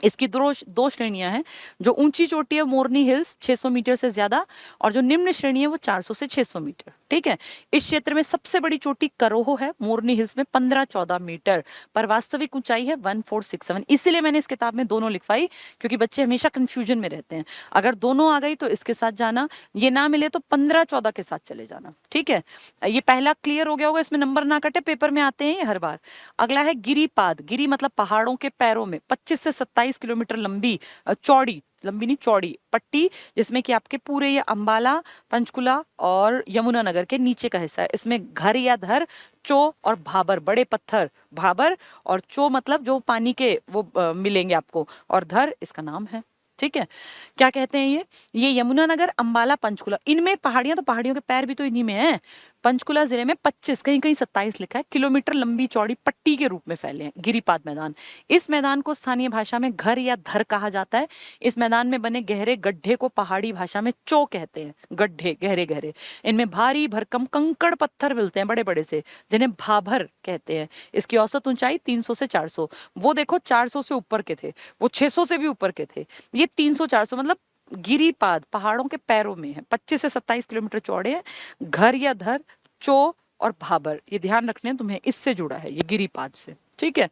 इसकी दो श्रेणियां हैं। जो ऊंची चोटी है मोरनी हिल्स 600 मीटर से ज्यादा, और जो निम्न श्रेणी है वो 400 से 600 मीटर। ठीक है, इस क्षेत्र में सबसे बड़ी चोटी करोहो है मोरनी हिल्स में 15-14 मीटर, पर वास्तविक ऊंचाई है 1467। इसीलिए मैंने इस किताब में दोनों लिखवाई, क्योंकि बच्चे हमेशा कंफ्यूजन में रहते हैं। अगर दोनों आ गई तो इसके साथ जाना, ये ना मिले तो 15-14 के साथ चले जाना। ठीक है, ये पहला क्लियर हो गया होगा, इसमें नंबर ना कटे, पेपर में आते हैं ये हर बार। अगला है गिरिपाद। गिरी मतलब पहाड़ों के पैरों में, 25 से 27 किलोमीटर लंबी, चौड़ी, लंबी नहीं चौड़ी पट्टी, जिसमें कि आपके पूरे ये अंबाला, पंचकुला और यमुनानगर के नीचे का हिस्सा है। इसमें घर या धर, चो और भाबर, बड़े पत्थर, भाबर और चो मतलब जो पानी के वो मिलेंगे आपको, और धर इसका नाम है। ठीक है, क्या कहते हैं ये यमुनानगर, अंबाला, पंचकुला, इनमें पहाड़ियां, तो पहाड़ियों के पैर भी तो इन्हीं में है। पंचकुला जिले में 25, कहीं कहीं 27 लिखा है, किलोमीटर लंबी चौड़ी पट्टी के रूप में फैले हैं गिरिपाद मैदान। इस मैदान को स्थानीय भाषा में घर या धर कहा जाता है। इस मैदान में बने गहरे गड्ढे को पहाड़ी भाषा में चो कहते हैं। गड्ढे गहरे गहरे, इनमें भारी भरकम कंकड़ पत्थर मिलते हैं बड़े बड़े से, जिन्हें भाभर कहते हैं। इसकी औसत ऊंचाई 300 से 400, वो देखो 400 से ऊपर के थे, वो 600 से भी ऊपर के थे, ये 300-400 मतलब गिरिपाद पहाड़ों के पैरों में है, 25 से 27 किलोमीटर चौड़े हैं। घर या धर, चो और भाबर, ये ध्यान रखने तुम्हें, इससे जुड़ा है ये गिरिपाद से। ठीक है,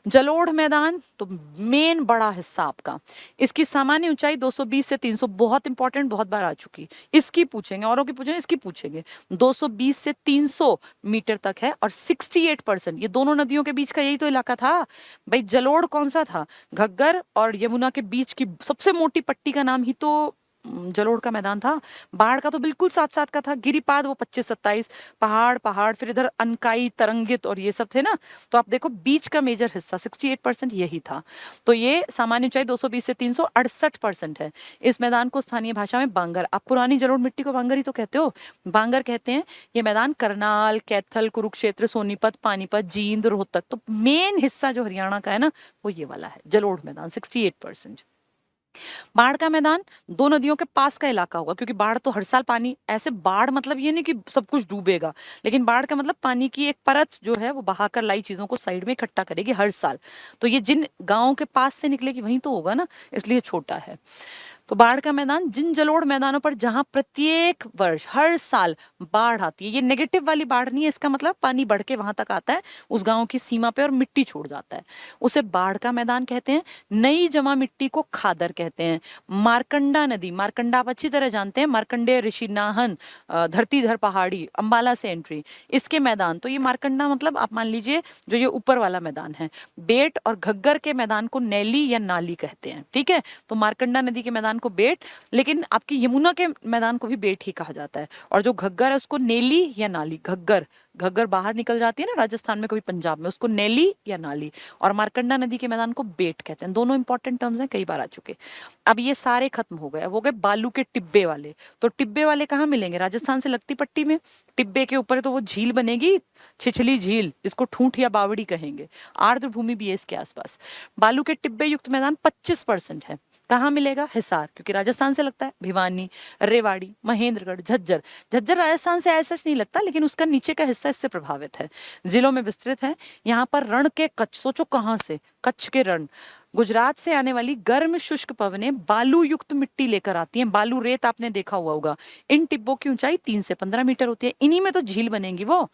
जलोढ़ मैदान तो मेन बड़ा हिस्सा आपका। इसकी सामान्य ऊंचाई 220 से 300, बहुत इंपॉर्टेंट, बहुत बार आ चुकी, इसकी पूछेंगे, औरों की पूछेंगे, इसकी पूछेंगे। 220 से 300 मीटर तक है, और 68%, ये दोनों नदियों के बीच का यही तो इलाका था भाई। जलोढ़ कौन सा था? घग्गर और यमुना के बीच की सबसे मोटी पट्टी का नाम ही तो जलोढ़ का मैदान था। बाढ़ का तो बिल्कुल साथ साथ का था। गिरिपाद वो 25-27, पहाड़ पहाड़, फिर इधर अनकाई, तरंगित और ये सब थे ना। तो आप देखो बीच का मेजर हिस्सा 68% यही था। तो ये सामान्य ऊंचाई 220 से 368% है। इस मैदान को स्थानीय भाषा में बांगर, आप पुरानी जलोढ़ मिट्टी को बांगर ही तो कहते हो, बांगर कहते हैं। ये मैदान करनाल, कैथल, कुरुक्षेत्र, सोनीपत, पानीपत, जींद, रोहतक, तो मेन हिस्सा जो हरियाणा का है ना वो ये वाला है, जलोढ़ मैदान 68%। बाढ़ का मैदान दो नदियों के पास का इलाका होगा, क्योंकि बाढ़ तो हर साल पानी, ऐसे बाढ़ मतलब ये नहीं कि सब कुछ डूबेगा, लेकिन बाढ़ का मतलब पानी की एक परत जो है वो बहाकर लाई चीजों को साइड में इकट्ठा करेगी हर साल। तो ये जिन गांवों के पास से निकलेगी वहीं तो होगा ना, इसलिए छोटा है। तो बाढ़ का मैदान जिन जलोढ़ मैदानों पर जहां प्रत्येक वर्ष हर साल बाढ़ आती है, ये नेगेटिव वाली बाढ़ नहीं है, इसका मतलब पानी बढ़ के वहां तक आता है उस गांव की सीमा पे और मिट्टी छोड़ जाता है, उसे बाढ़ का मैदान कहते हैं। नई जमा मिट्टी को खादर कहते हैं। मारकंडा नदी, मारकंडा आप अच्छी तरह जानते हैं, मारकंडे ऋषि नाहन, धरतीधर पहाड़ी, अंबाला से एंट्री, इसके मैदान। तो ये मारकंडा मतलब आप मान लीजिए जो ये ऊपर वाला मैदान है। बेट और घग्गर के मैदान को नैली या नाली कहते हैं, ठीक है। तो मारकंडा नदी के मैदान को बेट, लेकिन आपकी यमुना के मैदान को भी बेट ही कहा जाता है। और जो घग्गर है उसको नेली या नाली, घग्गर, घग्गर बाहर निकल जाती है ना राजस्थान में कभी पंजाब में, उसको नेली या नाली। और मारकंडा नदी के मैदान को बेट कहते हैं। दोनों इंपॉर्टेंट टर्म्स हैं, कई बार आ चुके। अब ये सारे खत्म हो गए, अब हो गए बालू के टिब्बे वाले। तो टिब्बे वाले कहाँ मिलेंगे? राजस्थान से लगती पट्टी में। टिब्बे के ऊपर तो वो झील बनेगी, छिछली झील, जिसको ठूंठ या बावड़ी कहेंगे। आर्द्र भूमि भी है इसके आसपास। बालू के टिब्बे युक्त मैदान 25% है। कहाँ मिलेगा? हिसार, क्योंकि राजस्थान से लगता है। भिवानी, रेवाड़ी, महेंद्रगढ़, झज्जर। झज्जर राजस्थान से ऐसा नहीं लगता, लेकिन उसका नीचे का हिस्सा इससे प्रभावित है। जिलों में विस्तृत है। यहाँ पर रण के कच्छ, सोचो कहाँ से, कच्छ के रण। गुजरात से आने वाली गर्म शुष्क पवनें बालू युक्त मिट्टी लेकर आती हैं। बालू रेत आपने देखा हुआ होगा। इन टिब्बों की ऊंचाई 3 से 15 मीटर होती है। इन्हीं में तो झील बनेगी वो।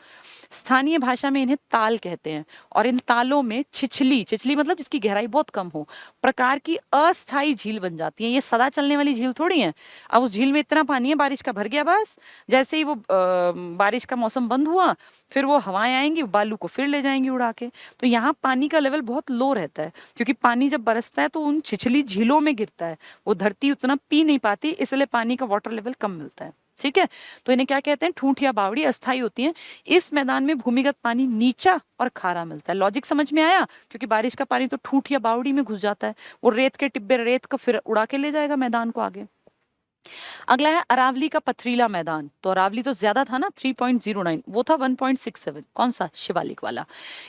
स्थानीय भाषा में इन्हें ताल कहते हैं। और इन तालों में छिछली, छिछली मतलब जिसकी गहराई बहुत कम हो, प्रकार की अस्थायी झील बन जाती है। ये सदा चलने वाली झील थोड़ी है। अब उस झील में इतना पानी है, बारिश का भर गया, बस जैसे ही वो बारिश का मौसम बंद हुआ, फिर वो हवाएं आएंगी, बालू को फिर ले जाएंगी उड़ा के। तो यहाँ पानी का लेवल बहुत लो रहता है, क्योंकि पानी जब बरसता है तो उन छिछली झीलों में गिरता है। वो धरती उतना पी नहीं पाती, इसलिए पानी का वाटर लेवल कम मिलता है, ठीक है। तो इन्हें क्या कहते हैं? ठूंठ या बावड़ी, अस्थायी होती हैं। इस मैदान में भूमिगत पानी नीचा और खारा मिलता है। लॉजिक समझ में आया? क्योंकि बारिश का पानी तो ठूंठ या बावड़ी में घुस जाता है, वो रेत के टिब्बे रेत को फिर उड़ा के ले जाएगा मैदान को आगे। अगला है अरावली का पथरीला मैदान। तो अरावली तो ज्यादा था ना, 3.09, वो था 1.67। कौन सा? शिवालिक वाला।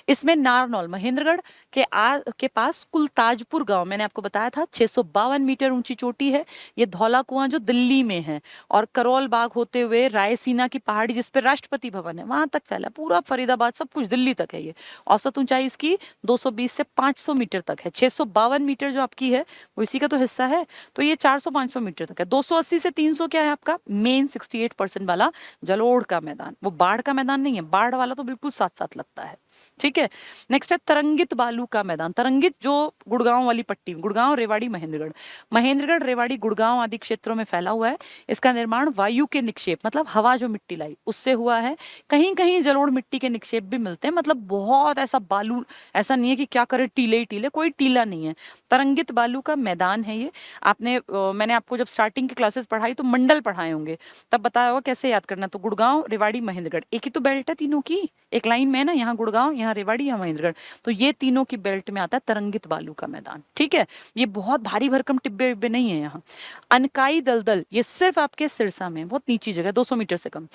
इसमें नारनौल, महेंद्रगढ़ के पास कुलताजपुर गांव, मैंने आपको बताया था 652 मीटर ऊंची चोटी है। ये धौला कुआं जो दिल्ली में है, और करोल बाग होते हुए रायसीना की पहाड़ी जिसपे राष्ट्रपति भवन है वहां तक फैला, पूरा फरीदाबाद सब कुछ दिल्ली तक है ये। औसत ऊंचाई इसकी 220 से 500 मीटर तक है। 652 मीटर जो आपकी है वो इसी का तो हिस्सा है। तो ये 400-500 मीटर तक है। 280 से 300 क्या है आपका? मेन 68% वाला जलोढ़ का मैदान। वो बाढ़ का मैदान नहीं है, बाढ़ वाला तो बिल्कुल साथ साथ लगता है, ठीक है। नेक्स्ट है तरंगित बालू का मैदान। तरंगित जो गुड़गांव वाली पट्टी, गुड़गांव, रेवाड़ी, महेंद्रगढ़, महेंद्रगढ़, रेवाड़ी, गुड़गांव आदि क्षेत्रों में फैला हुआ है। इसका निर्माण वायु के निक्षेप, मतलब हवा जो मिट्टी लाई उससे हुआ है। कहीं कहीं जलोढ़ मिट्टी के निक्षेप भी मिलते हैं, मतलब बहुत ऐसा बालू ऐसा नहीं है कि क्या करे, टीले ही टीले, कोई टीला नहीं है। तरंगित बालू का मैदान है ये। आपने मैंने आपको जब स्टार्टिंग की क्लासेस पढ़ाई तो मंडल पढ़ाए होंगे, तब बताया होगा कैसे याद करना। तो गुड़गांव, रेवाड़ी, महेंद्रगढ़, एक ही तो बेल्ट है तीनों की, एक लाइन में है ना, यहाँ गुड़गांव, यहाँ रेवाड़ी, यहाँ महेंद्रगढ़। तो ये तीनों की बेल्ट में आता है तरंगित बालू का मैदान, ठीक है। ये बहुत भारी भरकम टिब्बे विब्बे नहीं है यहाँ। अनकाई दलदल, ये सिर्फ आपके सिरसा में, बहुत नीची जगह, 200 मीटर से कम।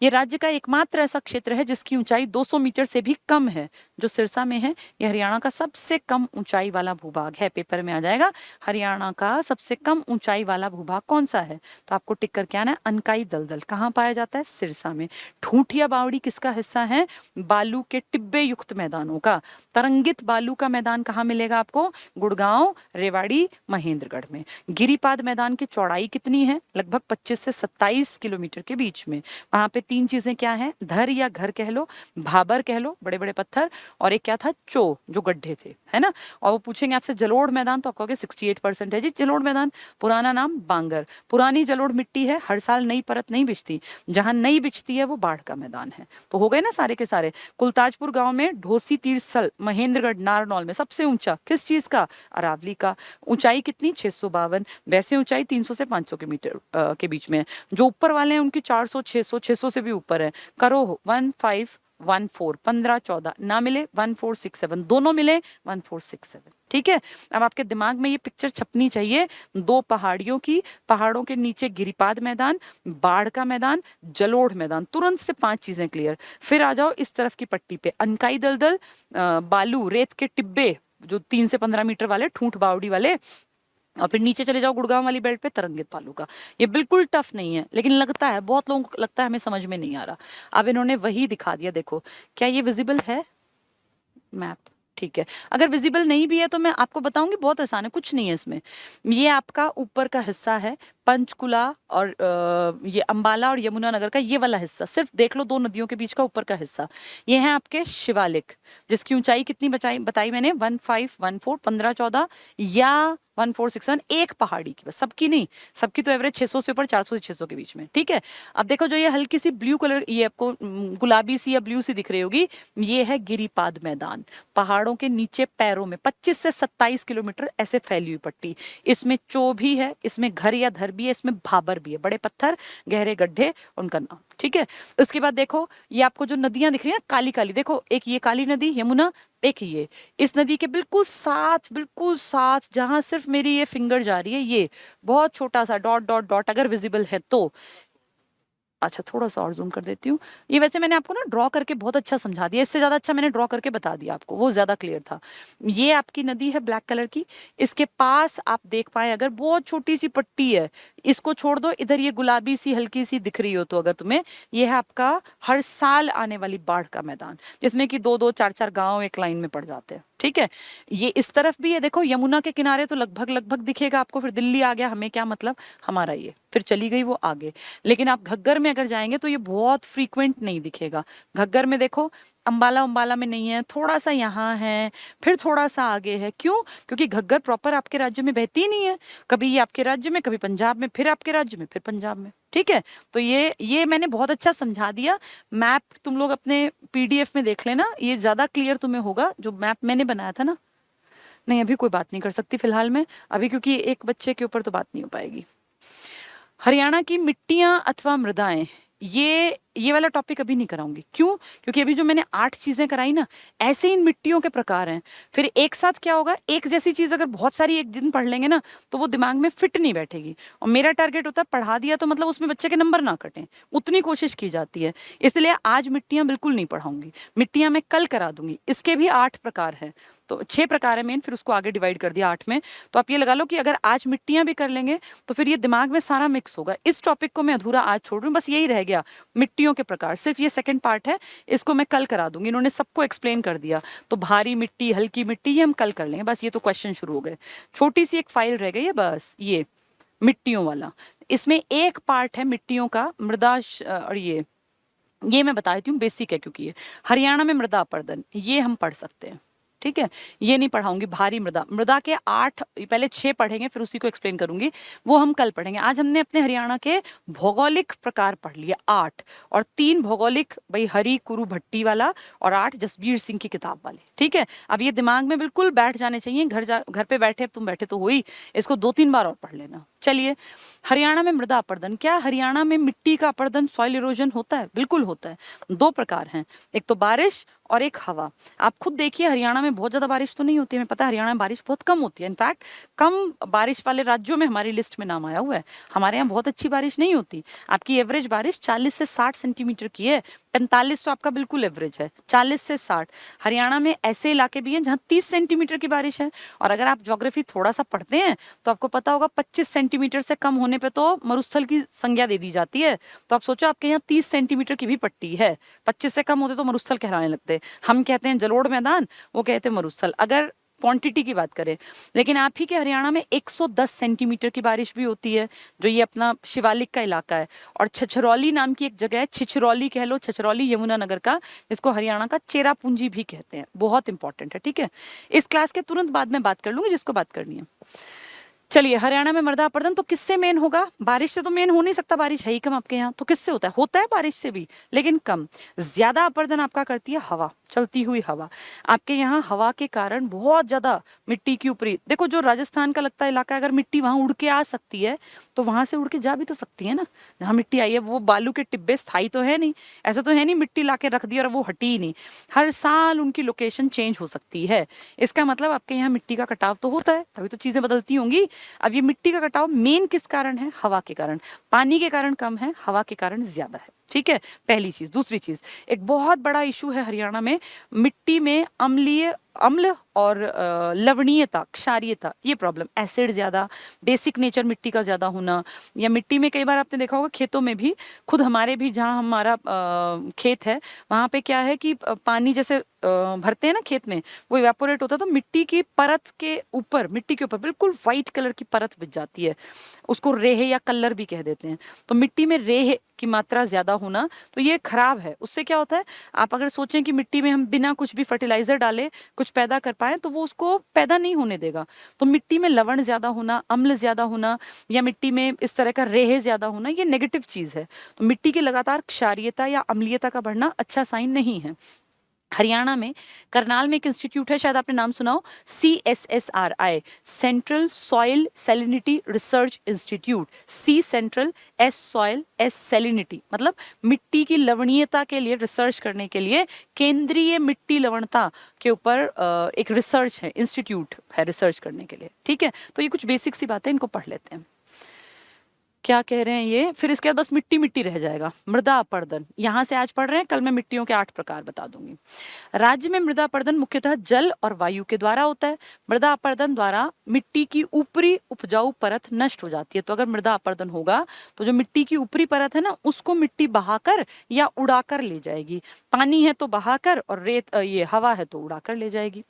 ये राज्य का एकमात्र ऐसा क्षेत्र है जिसकी ऊंचाई 200 मीटर से भी कम है, जो सिरसा में है। यह हरियाणा का सबसे कम ऊंचाई वाला भूभाग है। पेपर में आ जाएगा, हरियाणा का सबसे कम ऊंचाई वाला भूभाग कौन सा है? तो आपको टिक करके आना है अनकाई दलदल। कहाँ पाया जाता है? सिरसा में। ठूंठिया बावड़ी किसका हिस्सा है? बालू के टिब्बे युक्त मैदानों का। तरंगित बालू का मैदान कहाँ मिलेगा आपको? गुड़गांव, रेवाड़ी, महेंद्रगढ़ में। गिरिपाद मैदान की चौड़ाई कितनी है? लगभग 25 से 27 किलोमीटर के बीच में। वहां पे 3 चीजें क्या है? धर या घर कह लो, भाबर कह लो, बड़े बड़े पत्थर, और एक क्या था? चो, जो गड्ढे थे, है ना। और वो पूछेंगे आपसे जलोढ़ मैदान, तो आप कहोगे 68% है जी जलोढ़ मैदान। पुराना नाम बांगर। पुरानी जलोढ़ मिट्टी है, हर साल नई परत नहीं बिछती, जहां नई बिछती है वो बाढ़ का मैदान है। तो हो गए ना सारे के सारे। कुलताजपुर गांव में में ढोसी तीरसल महेंद्रगढ़ नारनौल में सबसे ऊंचा किस चीज का? अरावली का। ऊंचाई कितनी? 652। वैसे ऊंचाई 300 से 500 के मीटर के बीच में है। जो ऊपर वाले हैं उनकी 400 600 600 से भी ऊपर है। करो 1514 15 14 ना मिले 1467 दोनों मिले 1467। ठीक है, अब आपके दिमाग में ये पिक्चर छपनी चाहिए, दो पहाड़ियों की, पहाड़ों के नीचे गिरिपाद मैदान, बाढ़ का मैदान, जलोढ़ मैदान, तुरंत से 5 चीजें क्लियर। फिर आ जाओ इस तरफ की पट्टी पे, अनकाई दलदल, बालू रेत के टिब्बे जो 3 से 15 मीटर वाले, ठूंठ बावड़ी वाले, और फिर नीचे चले जाओ गुड़गांव वाली बेल्ट पे तरंगित बालू का। ये बिल्कुल टफ नहीं है, लेकिन लगता है बहुत लोगों को लगता है हमें समझ में नहीं आ रहा। अब इन्होंने वही दिखा दिया, देखो क्या ये विजिबल है मैप? ठीक है, अगर विजिबल नहीं भी है तो मैं आपको बताऊंगी, बहुत आसान है, कुछ नहीं है इसमें। ये आपका ऊपर का हिस्सा है पंचकुला और ये अंबाला और यमुनानगर का ये वाला हिस्सा, सिर्फ देख लो 2 नदियों के बीच का ऊपर का हिस्सा। ये है आपके शिवालिक, जिसकी ऊंचाई कितनी बताई मैंने? 1514 1514 या 1467, एक पहाड़ी की, बस सबकी नहीं, सबकी तो एवरेज 600 से ऊपर, 400 से 600 के बीच में। ठीक है, अब देखो जो ये हल्की सी ब्लू कलर, ये आपको गुलाबी सी या ब्लू सी दिख रही होगी, ये है गिरिपाद मैदान, पहाड़ों के नीचे पैरों में 25 से 27 किलोमीटर ऐसे फैली हुई पट्टी। इसमें चो भी है, इसमें घर या धर भी है, इसमें भाबर भी है, बड़े पत्थर गहरे गड्ढे, उनका नाम। ठीक है, उसके बाद देखो ये आपको जो नदियां दिख रही है काली काली, देखो एक ये काली नदी यमुना, एक ये, इस नदी के बिल्कुल साथ जहां सिर्फ मेरी ये फिंगर जा रही है, ये बहुत छोटा सा डॉट डॉट डॉट अगर विजिबल है तो, अच्छा थोड़ा सा और जूम कर देती हूँ। ये वैसे मैंने आपको ना ड्रॉ करके बहुत अच्छा समझा दिया, इससे ज्यादा अच्छा मैंने ड्रॉ करके बता दिया आपको, वो ज्यादा क्लियर था। ये आपकी नदी है ब्लैक कलर की, इसके पास आप देख पाए अगर बहुत छोटी सी पट्टी है, इसको छोड़ दो, इधर ये गुलाबी सी हल्की सी दिख रही हो तो अगर तुम्हें, ये है आपका हर साल आने वाली बाढ़ का मैदान, जिसमें कि 2-2 4-4 गांव एक लाइन में पड़ जाते हैं। ठीक है, ये इस तरफ भी है, देखो यमुना के किनारे तो लगभग दिखेगा आपको, फिर दिल्ली आ गया, हमें क्या मतलब, हमारा ये फिर चली गई वो आगे। लेकिन आप घग्गर में अगर जाएंगे तो ये बहुत फ्रीक्वेंट नहीं दिखेगा। घग्गर में देखो अंबाला में नहीं है, थोड़ा सा यहाँ है, फिर थोड़ा सा आगे है। क्यों? क्योंकि घग्गर प्रॉपर आपके राज्य में बहती ही नहीं है, कभी ये आपके राज्य में, कभी पंजाब में, फिर आपके राज्य में, फिर पंजाब में। ठीक है, तो ये मैंने बहुत अच्छा समझा दिया। मैप तुम लोग अपने पीडीएफ में देख लेना, ये ज्यादा क्लियर तुम्हें होगा, जो मैप मैंने बनाया था ना। नहीं अभी कोई बात नहीं कर सकती फिलहाल में, अभी क्योंकि एक बच्चे के ऊपर तो बात नहीं हो पाएगी। हरियाणा की मिट्टियां अथवा मृदाएं, ये वाला टॉपिक अभी नहीं कराऊंगी। क्यों? क्योंकि अभी जो मैंने 8 चीजें कराई ना, ऐसे इन मिट्टियों के प्रकार हैं। फिर एक साथ क्या होगा, एक जैसी चीज अगर बहुत सारी एक दिन पढ़ लेंगे ना तो वो दिमाग में फिट नहीं बैठेगी। और मेरा टारगेट होता है पढ़ा दिया तो मतलब उसमें बच्चे के नंबर ना कटें, उतनी कोशिश की जाती है। इसलिए आज मिट्टियां बिल्कुल नहीं पढ़ाऊंगी, मिट्टियां मैं कल करा दूंगी। इसके भी 8 प्रकार हैं, तो 6 प्रकार है मेन, फिर उसको आगे डिवाइड कर दिया 8 में। तो आप ये लगा लो कि अगर आज मिट्टियां भी कर लेंगे तो फिर ये दिमाग में सारा मिक्स होगा। इस टॉपिक को मैं अधूरा आज छोड़ रही हूँ, बस यही रह गया मिट्टियों के प्रकार, सिर्फ ये सेकंड पार्ट है, इसको मैं कल करा दूंगी। इन्होंने सबको एक्सप्लेन कर दिया, तो भारी मिट्टी हल्की मिट्टी ये हम कल कर लेंगे। बस ये तो क्वेश्चन शुरू हो गए, छोटी सी एक फाइल रह गई है बस, ये मिट्टियों वाला। इसमें एक पार्ट है मिट्टियों का मृदा और ये मैं बता देती हूँ, बेसिक है क्योंकि ये हरियाणा में मृदा अपर्दन ये हम पढ़ सकते हैं। ठीक है, ये नहीं पढ़ाऊंगी। भारी मृदा के 8, पहले 6 पढ़ेंगे फिर उसी को एक्सप्लेन करूंगी, वो हम कल पढ़ेंगे। आज हमने अपने हरियाणा के भौगोलिक प्रकार पढ़ लिए 8, और 3 भौगोलिक भाई हरी कुरु भट्टी वाला, और 8 जसबीर सिंह की किताब वाले। ठीक है, अब ये दिमाग में बिल्कुल बैठ जाने चाहिए। घर पे बैठे, तुम बैठे तो हुई, इसको 2-3 बार और पढ़ लेना। चलिए, हरियाणा में मृदा अपर्दन, क्या हरियाणा में मिट्टी का अपर्दन, सॉइल इरोजन होता है? बिल्कुल होता है। 2 प्रकार हैं, एक तो बारिश और एक हवा। आप खुद देखिए, हरियाणा में बहुत ज्यादा बारिश तो नहीं होती है, हमें पता है हरियाणा में बारिश बहुत कम होती है। इनफैक्ट कम बारिश वाले राज्यों में हमारी लिस्ट में नाम आया हुआ है। हमारे यहाँ बहुत अच्छी बारिश नहीं होती, आपकी एवरेज बारिश 40 से 60 सेंटीमीटर की है, 45 तो आपका बिल्कुल एवरेज है, 40 से 60। हरियाणा में ऐसे इलाके भी हैं जहाँ 30 सेंटीमीटर की बारिश है। और अगर आप ज्योग्राफी थोड़ा सा पढ़ते हैं तो आपको पता होगा 25 सेंटीमीटर से कम होने पे तो मरुस्थल की संज्ञा दे दी जाती है। तो आप सोचो आपके यहाँ 30 सेंटीमीटर की भी पट्टी है, 25 से कम होते तो मरुस्थल कहलाने लगते। हम कहते हैं जलोढ़ मैदान, वो कहते हैं मरुस्थल, अगर क्वांटिटी की बात करें। लेकिन आप ही के हरियाणा में 110 सेंटीमीटर की बारिश भी होती है, जो ये अपना शिवालिक का इलाका है। और छछरौली नाम की एक जगह है, छिछरौली कह लो, छछरौली यमुनानगर का, जिसको हरियाणा का चेरापूंजी भी कहते हैं, बहुत इंपॉर्टेंट है। ठीक है, इस क्लास के तुरंत बाद में बात कर लूंगी जिसको बात करनी है। चलिए, हरियाणा में मृदा अपरदन तो किससे मेन होगा? बारिश से तो मेन हो नहीं सकता, बारिश है ही कम आपके यहाँ, तो किससे होता है बारिश से भी, लेकिन कम। ज्यादा अपरदन आपका करती है हवा, चलती हुई हवा। आपके यहाँ हवा के कारण बहुत ज्यादा मिट्टी की ऊपरी, देखो जो राजस्थान का लगता है इलाका, अगर मिट्टी वहां उड़ के आ सकती है तो वहां से उड़ के जा भी तो सकती है ना। जहाँ मिट्टी आई है वो बालू के टिब्बे स्थायी तो है नहीं, ऐसा तो है नहीं मिट्टी लाके रख दी और वो हटी ही नहीं। हर साल उनकी लोकेशन चेंज हो सकती है। इसका मतलब आपके यहाँ मिट्टी का कटाव तो होता है, तभी तो चीजें बदलती होंगी। अब ये मिट्टी का कटाव मेन किस कारण है? हवा के कारण। पानी के कारण कम है, हवा के कारण ज्यादा है। ठीक है, पहली चीज। दूसरी चीज, एक बहुत बड़ा इशू है हरियाणा में, मिट्टी में अम्ल और लवणीयता, क्षारीयता, ये प्रॉब्लम। एसिड ज्यादा, बेसिक नेचर मिट्टी का ज्यादा होना, या मिट्टी में कई बार आपने देखा होगा खेतों में भी, खुद हमारे भी जहाँ हमारा खेत है वहां पे क्या है कि पानी जैसे भरते हैं ना खेत में, वो इवेपोरेट होता है तो मिट्टी की परत के ऊपर, मिट्टी के ऊपर बिल्कुल व्हाइट कलर की परत बिछ जाती है, उसको रेह या कलर भी कह देते हैं। तो मिट्टी में रेह की मात्रा ज्यादा होना तो ये खराब है। उससे क्या होता है, आप अगर सोचें कि मिट्टी में हम बिना कुछ भी फर्टिलाइजर डाले कुछ पैदा कर पाए तो वो उसको पैदा नहीं होने देगा। तो मिट्टी में लवण ज्यादा होना, अम्ल ज्यादा होना, या मिट्टी में इस तरह का रेह ज्यादा होना, ये नेगेटिव चीज है। तो मिट्टी की लगातार क्षारीयता या अम्लीयता का बढ़ना अच्छा साइन नहीं है। हरियाणा में करनाल में एक इंस्टीट्यूट है, शायद आपने नाम सुना हो, CSSRI, central soil salinity research institute. C central, S soil, S salinity, मतलब मिट्टी की लवणीयता के लिए रिसर्च करने के लिए केंद्रीय मिट्टी लवणता के ऊपर एक रिसर्च है, इंस्टीट्यूट है रिसर्च करने के लिए। ठीक है, तो ये कुछ बेसिक सी बातें, इनको पढ़ लेते हैं। क्या कह रहे हैं ये, फिर इसके बाद बस मिट्टी मिट्टी रह जाएगा। मृदा अपरदन यहां से आज पढ़ रहे हैं, कल मैं मिट्टियों के 8 प्रकार बता दूंगी। राज्य में मृदा अपरदन मुख्यतः जल और वायु के द्वारा होता है। मृदा अपरदन द्वारा मिट्टी की ऊपरी उपजाऊ परत नष्ट हो जाती है। तो अगर मृदा अपरदन होगा तो जो मिट्टी की ऊपरी परत है ना, उसको मिट्टी बहाकर या उड़ाकर ले जाएगी। पानी है तो बहाकर, और रेत ये हवा है तो उड़ाकर ले जाएगी।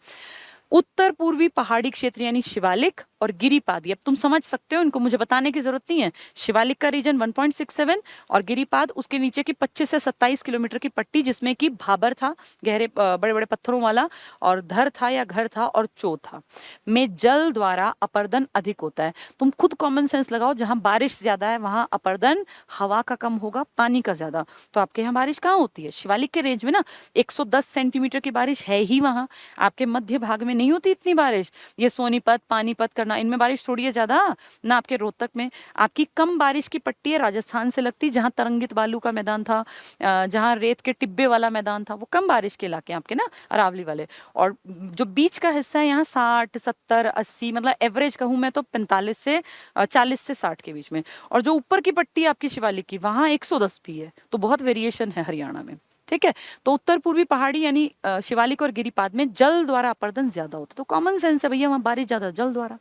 उत्तर पूर्वी पहाड़ी क्षेत्र यानी शिवालिक और गिरिपाद, अब तुम समझ सकते हो, इनको मुझे बताने की जरूरत नहीं है। शिवालिक का रीजन 1.67 और गिरिपाद उसके नीचे की 25 से 27 किलोमीटर की पट्टी, जिसमें कि भाबर था, गहरे बड़े बड़े पत्थरों वाला, और धर था या घर था, और चो था, में जल द्वारा अपरदन अधिक होता है। तुम खुद कॉमन सेंस लगाओ, जहां बारिश ज्यादा है वहां अपरदन हवा का कम होगा, पानी का ज्यादा। तो आपके यहाँ बारिश कहाँ होती है? शिवालिक के रेंज में ना 110 सेंटीमीटर की बारिश है ही वहां। आपके मध्य भाग में नहीं होती इतनी बारिश। ये सोनीपत, पानीपत, करना, इनमें बारिश थोड़ी है ज्यादा ना। आपके रोहतक में आपकी कम बारिश की पट्टी है, राजस्थान से लगती, जहां तरंगित बालू का मैदान था, जहां रेत के टिब्बे वाला मैदान था, वो कम बारिश के इलाके आपके ना, अरावली वाले। और जो बीच का हिस्सा है यहाँ 60, 70, 80, मतलब एवरेज कहूं मैं तो 45 से 40 से 60 के बीच में। और जो ऊपर की पट्टी है आपकी शिवालिक की, वहां 110 भी है। तो बहुत वेरिएशन है हरियाणा में। ठीक है, तो उत्तर पूर्वी पहाड़ी यानी शिवालिक और गिरिपाद में जल द्वारा अपरदन ज्यादा होता है। तो कॉमन सेंस है भैया, वहां बारिश ज्यादा, जल द्वारा।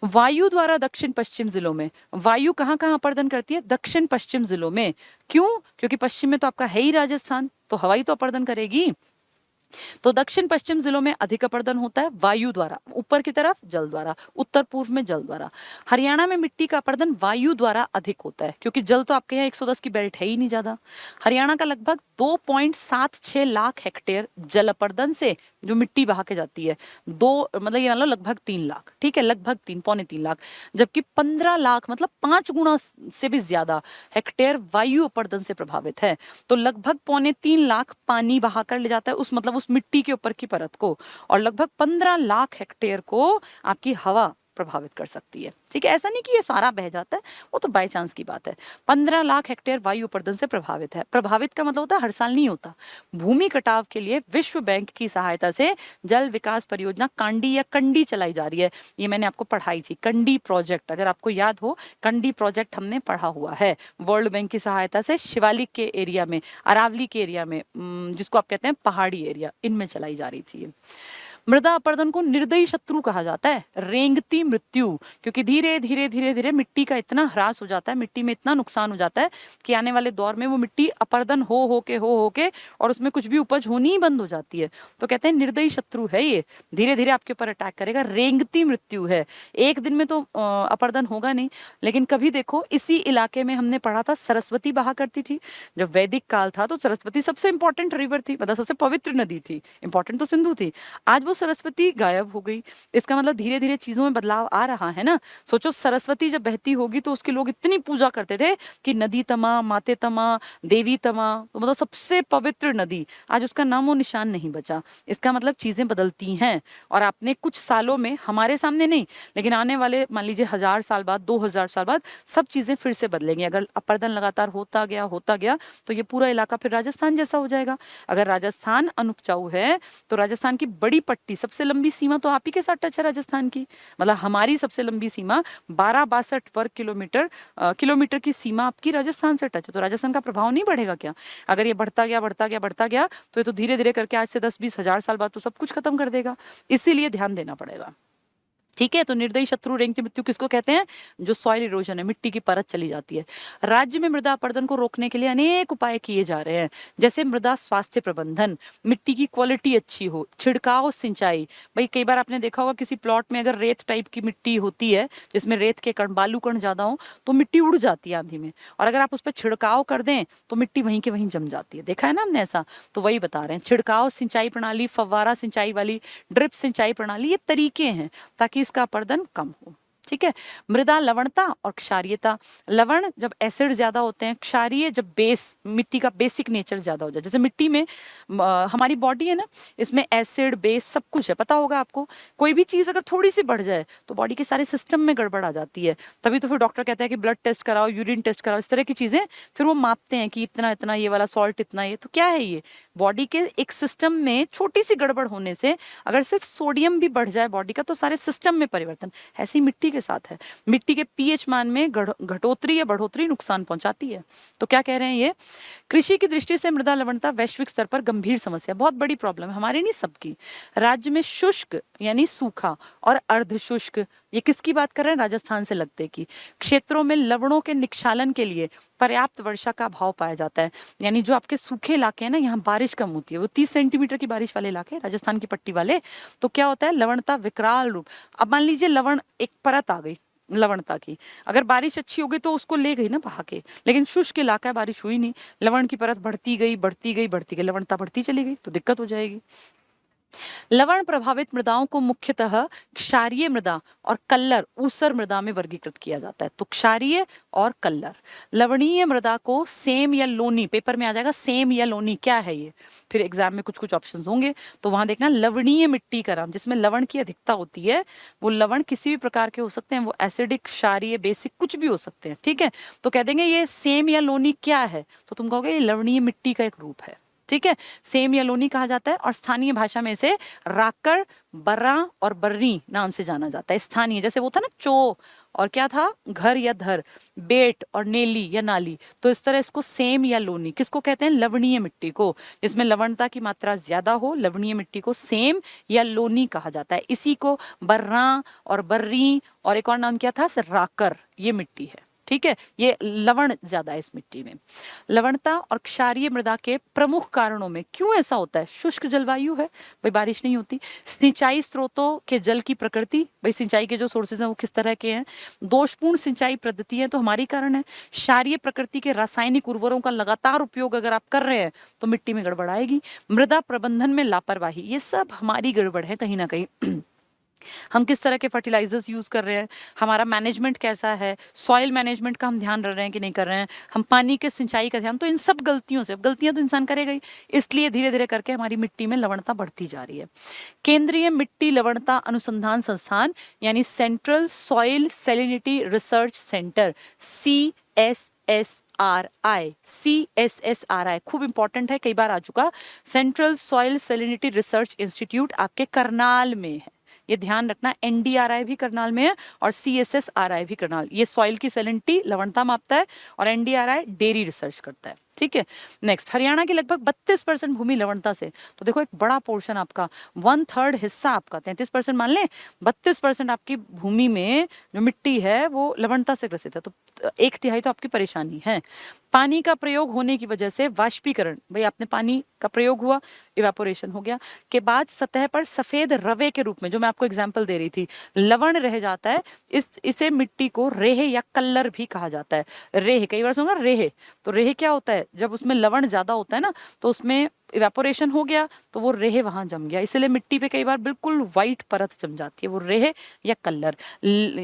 वायु द्वारा दक्षिण पश्चिम जिलों में, वायु कहाँ कहाँ अपरदन करती है? दक्षिण पश्चिम जिलों में। क्यों? क्योंकि पश्चिम में तो आपका है ही राजस्थान, तो हवाई तो अपरदन करेगी। तो दक्षिण पश्चिम जिलों में अधिक अपरदन होता है वायु द्वारा, ऊपर की तरफ जल द्वारा, उत्तर पूर्व में जल द्वारा। हरियाणा में मिट्टी का अपरदन वायु द्वारा अधिक होता है, क्योंकि जल तो आपके यहाँ 110 की बेल्ट है ही नहीं ज्यादा। हरियाणा का लगभग 2.76 लाख हेक्टेयर जल अपरदन से जो मिट्टी बहा के जाती है, मतलब ये मान लो लगभग 3 लाख। ठीक है, लगभग 3, 3.25 लाख, जबकि 15 लाख मतलब 5 गुना से भी ज्यादा हेक्टेयर वायु अपरदन से प्रभावित है। तो लगभग 2.25 लाख पानी बहाकर ले जाता है, उस मतलब उस मिट्टी के ऊपर की परत को, और लगभग 15 लाख हेक्टेयर को आपकी हवा प्रभावित कर सकती है। ठीक है, ऐसा नहीं कि ये सारा बह जाता है, वो तो बाय चांस की बात है। 15 लाख हेक्टेयर वायु अपरदन से प्रभावित है। प्रभावित का मतलब होता है हर साल नहीं होता। भूमि कटाव के लिए विश्व बैंक की सहायता से जल विकास परियोजना कांडी या कंडी चलाई जा रही है। ये मैंने आपको पढ़ाई थी, कंडी प्रोजेक्ट, अगर आपको याद हो, कंडी प्रोजेक्ट हमने पढ़ा हुआ है। वर्ल्ड बैंक की सहायता से शिवालिक के एरिया में, अरावली के एरिया में, जिसको आप कहते हैं पहाड़ी एरिया, इनमें चलाई जा रही थी। मृदा अपरदन को निर्दयी शत्रु कहा जाता है, रेंगती मृत्यु, क्योंकि धीरे धीरे धीरे धीरे मिट्टी का इतना ह्रास हो जाता है, मिट्टी में इतना नुकसान हो जाता है कि आने वाले दौर में वो मिट्टी अपरदन हो के और उसमें कुछ भी उपज होनी ही बंद हो जाती है। तो कहते हैं निर्दयी शत्रु है ये, धीरे धीरे आपके ऊपर अटैक करेगा, रेंगती मृत्यु है। एक दिन में तो अपरदन होगा नहीं, लेकिन कभी देखो इसी इलाके में हमने पढ़ा था सरस्वती बहा करती थी। जब वैदिक काल था तो सरस्वती सबसे इंपॉर्टेंट रिवर थी, मतलब सबसे पवित्र नदी थी। इंपॉर्टेंट तो सिंधु थी। आज वो वो सरस्वती गायब हो गई। इसका मतलब धीरे धीरे चीजों में बदलाव आ रहा है ना। सोचो सरस्वती जब बहती होगी तो उसके लोग इतनी पूजा करते थे कि नदी तमा, माते तमा, देवी तमा, तो मतलब सबसे पवित्र नदी, आज उसका नामो निशान नहीं बचा। इसका मतलब चीजें बदलती हैं, और आपने कुछ सालों में, हमारे सामने नहीं लेकिन आने वाले मान लीजिए 1000 साल बाद, 2000 साल बाद सब चीजें फिर से बदलेंगी। अगर अपर्दन लगातार होता गया तो ये पूरा इलाका फिर राजस्थान जैसा हो जाएगा। अगर राजस्थान अनुपजाऊ है तो राजस्थान की बड़ी पट्टी, सबसे लंबी सीमा तो आप ही के साथ टच है राजस्थान की। मतलब हमारी सबसे लंबी सीमा 1262 वर्ग किलोमीटर, किलोमीटर की सीमा आपकी राजस्थान से टच है। तो राजस्थान का प्रभाव नहीं बढ़ेगा क्या? अगर ये बढ़ता गया तो ये तो धीरे धीरे करके आज से 10-20 हजार साल बाद तो सब कुछ खत्म कर देगा। इसीलिए ध्यान देना पड़ेगा। ठीक है, तो निर्दयी शत्रु रेंगती मृत्यु किसको कहते हैं? जो सॉइल इरोजन है, मिट्टी की परत चली जाती है। राज्य में मृदा अपरदन को रोकने के लिए अनेक उपाय किए जा रहे हैं, जैसे मृदा स्वास्थ्य प्रबंधन, मिट्टी की क्वालिटी अच्छी हो, छिड़काव सिंचाई। भाई कई बार आपने देखा होगा किसी प्लॉट में अगर रेत टाइप की मिट्टी होती है, जिसमें रेत के कण, बालू कण ज्यादा हो, तो मिट्टी उड़ जाती है आंधी में, और अगर आप उस पर छिड़काव कर दें तो मिट्टी वहीं के वहीं जम जाती है। देखा है ना हमने ऐसा? तो वही बता रहे हैं, छिड़काव सिंचाई प्रणाली, फव्वारा सिंचाई वाली, ड्रिप सिंचाई प्रणाली, ये तरीके हैं ताकि इसका अपरदन कम हो। ठीक है। मृदा लवणता और क्षारीयता। लवण जब एसिड ज्यादा होते हैं, क्षारीय जब बेस, मिट्टी का बेसिक नेचर ज्यादा हो जाए। जैसे मिट्टी में हमारी बॉडी है ना, इसमें एसिड बेस सब कुछ है, पता होगा आपको। कोई भी चीज अगर थोड़ी सी बढ़ जाए तो बॉडी के सारे सिस्टम में गड़बड़ आ जाती है। तभी तो फिर डॉक्टर कहता है कि ब्लड टेस्ट कराओ, यूरिन टेस्ट कराओ, इस तरह की चीजें। फिर वो मापते हैं कि इतना इतना ये वाला सॉल्ट, इतना ये। तो क्या है ये? बॉडी के एक सिस्टम में छोटी सी गड़बड़ होने से अगर सिर्फ सोडियम भी बढ़ जाए बॉडी का, तो सारे सिस्टम में परिवर्तन। ऐसे ही मिट्टी के साथ है, मिट्टी के पीएच मान में घटोतरी या बढ़ोतरी नुकसान पहुंचाती है। तो क्या कह रहे हैं ये? कृषि की दृष्टि से मृदा लवणता वैश्विक स्तर पर गंभीर समस्या, बहुत बड़ी प्रॉब्लम है, हमारी नहीं सबकी। राज्य में शुष्क यानी सूखा और अर्ध शुष्क, ये किसकी बात कर रहे हैं? राजस्थान से लगते की क्षेत्रों में लवणों के निक्षालन के लिए पर्याप्त वर्षा का अभाव पाया जाता है। यानी जो आपके सूखे इलाके हैं ना, यहाँ बारिश कम होती है, वो 30 सेंटीमीटर की बारिश वाले इलाके, राजस्थान की पट्टी वाले। तो क्या होता है? लवणता विकराल रूप। अब मान लीजिए लवण एक परत आ गई लवणता की, अगर बारिश अच्छी हो गई तो उसको ले गई ना बहा के, लेकिन शुष्क इलाका है, बारिश हुई नहीं, लवण की परत बढ़ती गई बढ़ती गई बढ़ती गई, लवणता बढ़ती चली गई, तो दिक्कत हो जाएगी। लवण प्रभावित मृदाओं को मुख्यतः क्षारीय मृदा और कल्लर ऊसर मृदा में वर्गीकृत किया जाता है। तो क्षारीय और कल्लर। लवणीय मृदा को सेम या लोनी, पेपर में आ जाएगा सेम या लोनी, क्या है ये? फिर एग्जाम में कुछ कुछ ऑप्शंस होंगे, तो वहां देखना लवणीय मिट्टी का नाम, जिसमें लवण की अधिकता होती है। वो लवण किसी भी प्रकार के हो सकते हैं, वो एसिडिक, क्षारीय, बेसिक, कुछ भी हो सकते हैं। ठीक है, तो कह देंगे ये सेम या लोनी क्या है, तो तुम कहोगे ये लवणीय मिट्टी का एक रूप है। ठीक है, सेम या लोनी कहा जाता है, और स्थानीय भाषा में इसे राकर, बर्रा और बर्री नाम से जाना जाता है। स्थानीय, जैसे वो था ना चो, और क्या था? घर या धर, बेट और नेली या नाली। तो इस तरह इसको सेम या लोनी किसको कहते हैं? लवणीय मिट्टी को, जिसमें लवणता की मात्रा ज्यादा हो, लवणीय मिट्टी को सेम या लोनी कहा जाता है। इसी को बर्रा और बर्री, और एक और नाम क्या था? राकर, ये मिट्टी है। ठीक है, ये लवण ज्यादा है इस मिट्टी में। लवणता और क्षारीय मृदा के प्रमुख कारणों में क्यों ऐसा होता है? शुष्क जलवायु है, भाई बारिश नहीं होती। सिंचाई स्रोतों के जल की प्रकृति, भाई सिंचाई के जो सोर्सेज हैं वो किस तरह के हैं। दोषपूर्ण सिंचाई पद्धतियां तो हमारी कारण है। क्षारीय प्रकृति के रासायनिक उर्वरों का लगातार उपयोग अगर आप कर रहे हैं तो मिट्टी में गड़बड़ आएगी। मृदा प्रबंधन में लापरवाही, ये सब हमारी गड़बड़ है कहीं ना कहीं। हम किस तरह के फर्टिलाइजर्स यूज कर रहे हैं, हमारा मैनेजमेंट कैसा है, सॉइल मैनेजमेंट का हम ध्यान रख रहे हैं कि नहीं कर रहे हैं, हम पानी के सिंचाई का ध्यान, तो इन सब गलतियों से, अब गलतियां तो इंसान करेगा ही, इसलिए धीरे धीरे करके हमारी मिट्टी में लवणता बढ़ती जा रही है। केंद्रीय मिट्टी लवणता अनुसंधान संस्थान यानी central soil salinity research centre, CSSRI, खूब इंपॉर्टेंट है, कई बार आ चुका। Central soil salinity research institute आपके करनाल में है, ये ध्यान रखना। NDRI भी करनाल में है और CSSRI भी करनाल। ये सॉइल की सैलिनिटी, लवणता मापता है, और NDRI डेयरी रिसर्च करता है। ठीक है, नेक्स्ट, हरियाणा की लगभग 32% भूमि लवणता से, तो देखो एक बड़ा पोर्शन आपका, 1/3 हिस्सा आपका, 33% मान लें, 32% आपकी भूमि में जो मिट्टी है वो लवणता से ग्रसित है, तो 1/3 तो आपकी परेशानी है। पानी का प्रयोग होने की वजह से वाष्पीकरण, भाई आपने पानी का प्रयोग हुआ, इवेपोरेशन हो गया, के बाद सतह पर सफेद रवे के रूप में, जो मैं आपको एग्जांपल दे रही थी, लवण रह जाता है। इसे मिट्टी को रेह या कल्लर भी कहा जाता है। रेह, कई बार सुना रेह, तो रेह क्या होता है? जब उसमें लवण ज्यादा होता है ना, तो उसमें इवेपोरेशन हो गया तो वो रेह वहां जम गया, इसलिए मिट्टी पे कई बार बिल्कुल व्हाइट परत जम जाती है, वो रेह या कलर।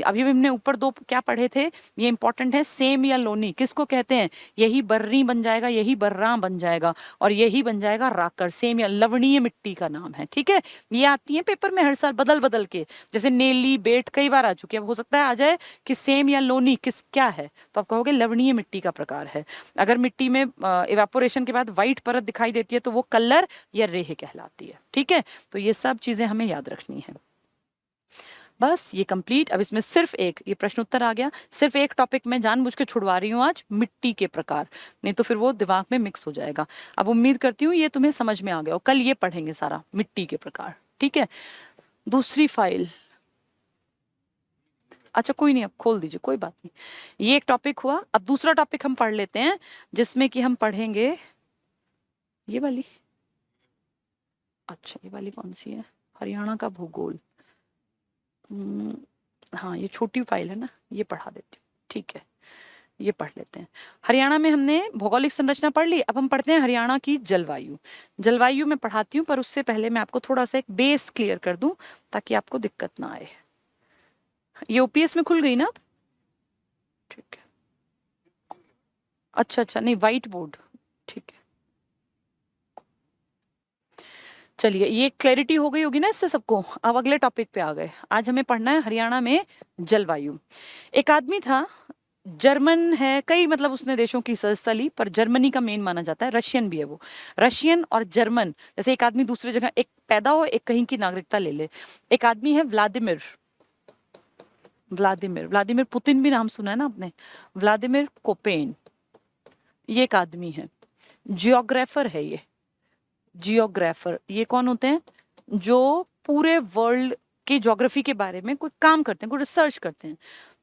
अभी भी हमने ऊपर दो क्या पढ़े थे, ये इंपॉर्टेंट है, सेम या लोनी किसको कहते हैं, यही बर्री बन जाएगा, यही बर्रा बन जाएगा, और यही बन जाएगा राकर। सेम या लवणीय मिट्टी का नाम है, ठीक है। ये आती है पेपर में हर साल बदल बदल के, जैसे नेली बेट कई बार आ चुकी है, अब हो सकता है आ जाए कि सेम या लोनी किस क्या है, तो आप कहोगे लवणीय मिट्टी का प्रकार है। अगर मिट्टी में इवेपोरेशन के बाद व्हाइट परत दिखाई देती है तो वो कलर या रेह कहलाती है, ठीक है। तो ये सब चीजें हमें याद रखनी है। बस ये कंप्लीट। अब इसमें सिर्फ एक ये प्रश्न उत्तर आ गया, सिर्फ एक टॉपिक मैं जानबूझ के छुड़वा रही हूँ आज, मिट्टी के प्रकार, नहीं तो फिर वो दिमाग में मिक्स हो जाएगा। अब उम्मीद करती हूँ ये तुम्हें समझ में आ गया, और कल ये पढ़ेंगे सारा मिट्टी के प्रकार, ठीक है। दूसरी फाइल, अच्छा कोई नहीं, अब खोल दीजिए, कोई बात नहीं। ये एक टॉपिक हुआ। अब दूसरा टॉपिक हम पढ़ लेते हैं, जिसमें कि हम पढ़ेंगे ये वाली, अच्छा ये वाली कौन सी है, हरियाणा का भूगोल। हाँ ये छोटी फाइल है ना, ये पढ़ा देती हूँ, ठीक है, ये पढ़ लेते हैं। हरियाणा में हमने भौगोलिक संरचना पढ़ ली, अब हम पढ़ते हैं हरियाणा की जलवायु। जलवायु में पढ़ाती हूँ, पर उससे पहले मैं आपको थोड़ा सा एक बेस क्लियर कर दूं ताकि आपको दिक्कत ना आए। ये ओपीएस में खुल गई ना, ठीक है। अच्छा अच्छा, नहीं व्हाइट बोर्ड, ठीक है। चलिए ये क्लैरिटी हो गई होगी ना इससे सबको। अब अगले टॉपिक पे आ गए। आज हमें पढ़ना है हरियाणा में जलवायु। एक आदमी था, जर्मन है, कई मतलब उसने देशों की सदस्यता ली, पर जर्मनी का मेन माना जाता है, रशियन भी है वो। रशियन और जर्मन, जैसे एक आदमी दूसरी जगह एक पैदा हो, एक कहीं की नागरिकता ले ले। एक आदमी है व्लादिमीर, व्लादिमीर, व्लादिमीर पुतिन भी नाम सुना है ना आपने, व्लादिमीर कोपेन, ये एक आदमी है। जियोग्राफर है ये, जियोग्राफर, ये कौन होते हैं, जो पूरे वर्ल्ड के ज्योग्राफी के बारे में कोई काम करते हैं, कोई रिसर्च करते हैं।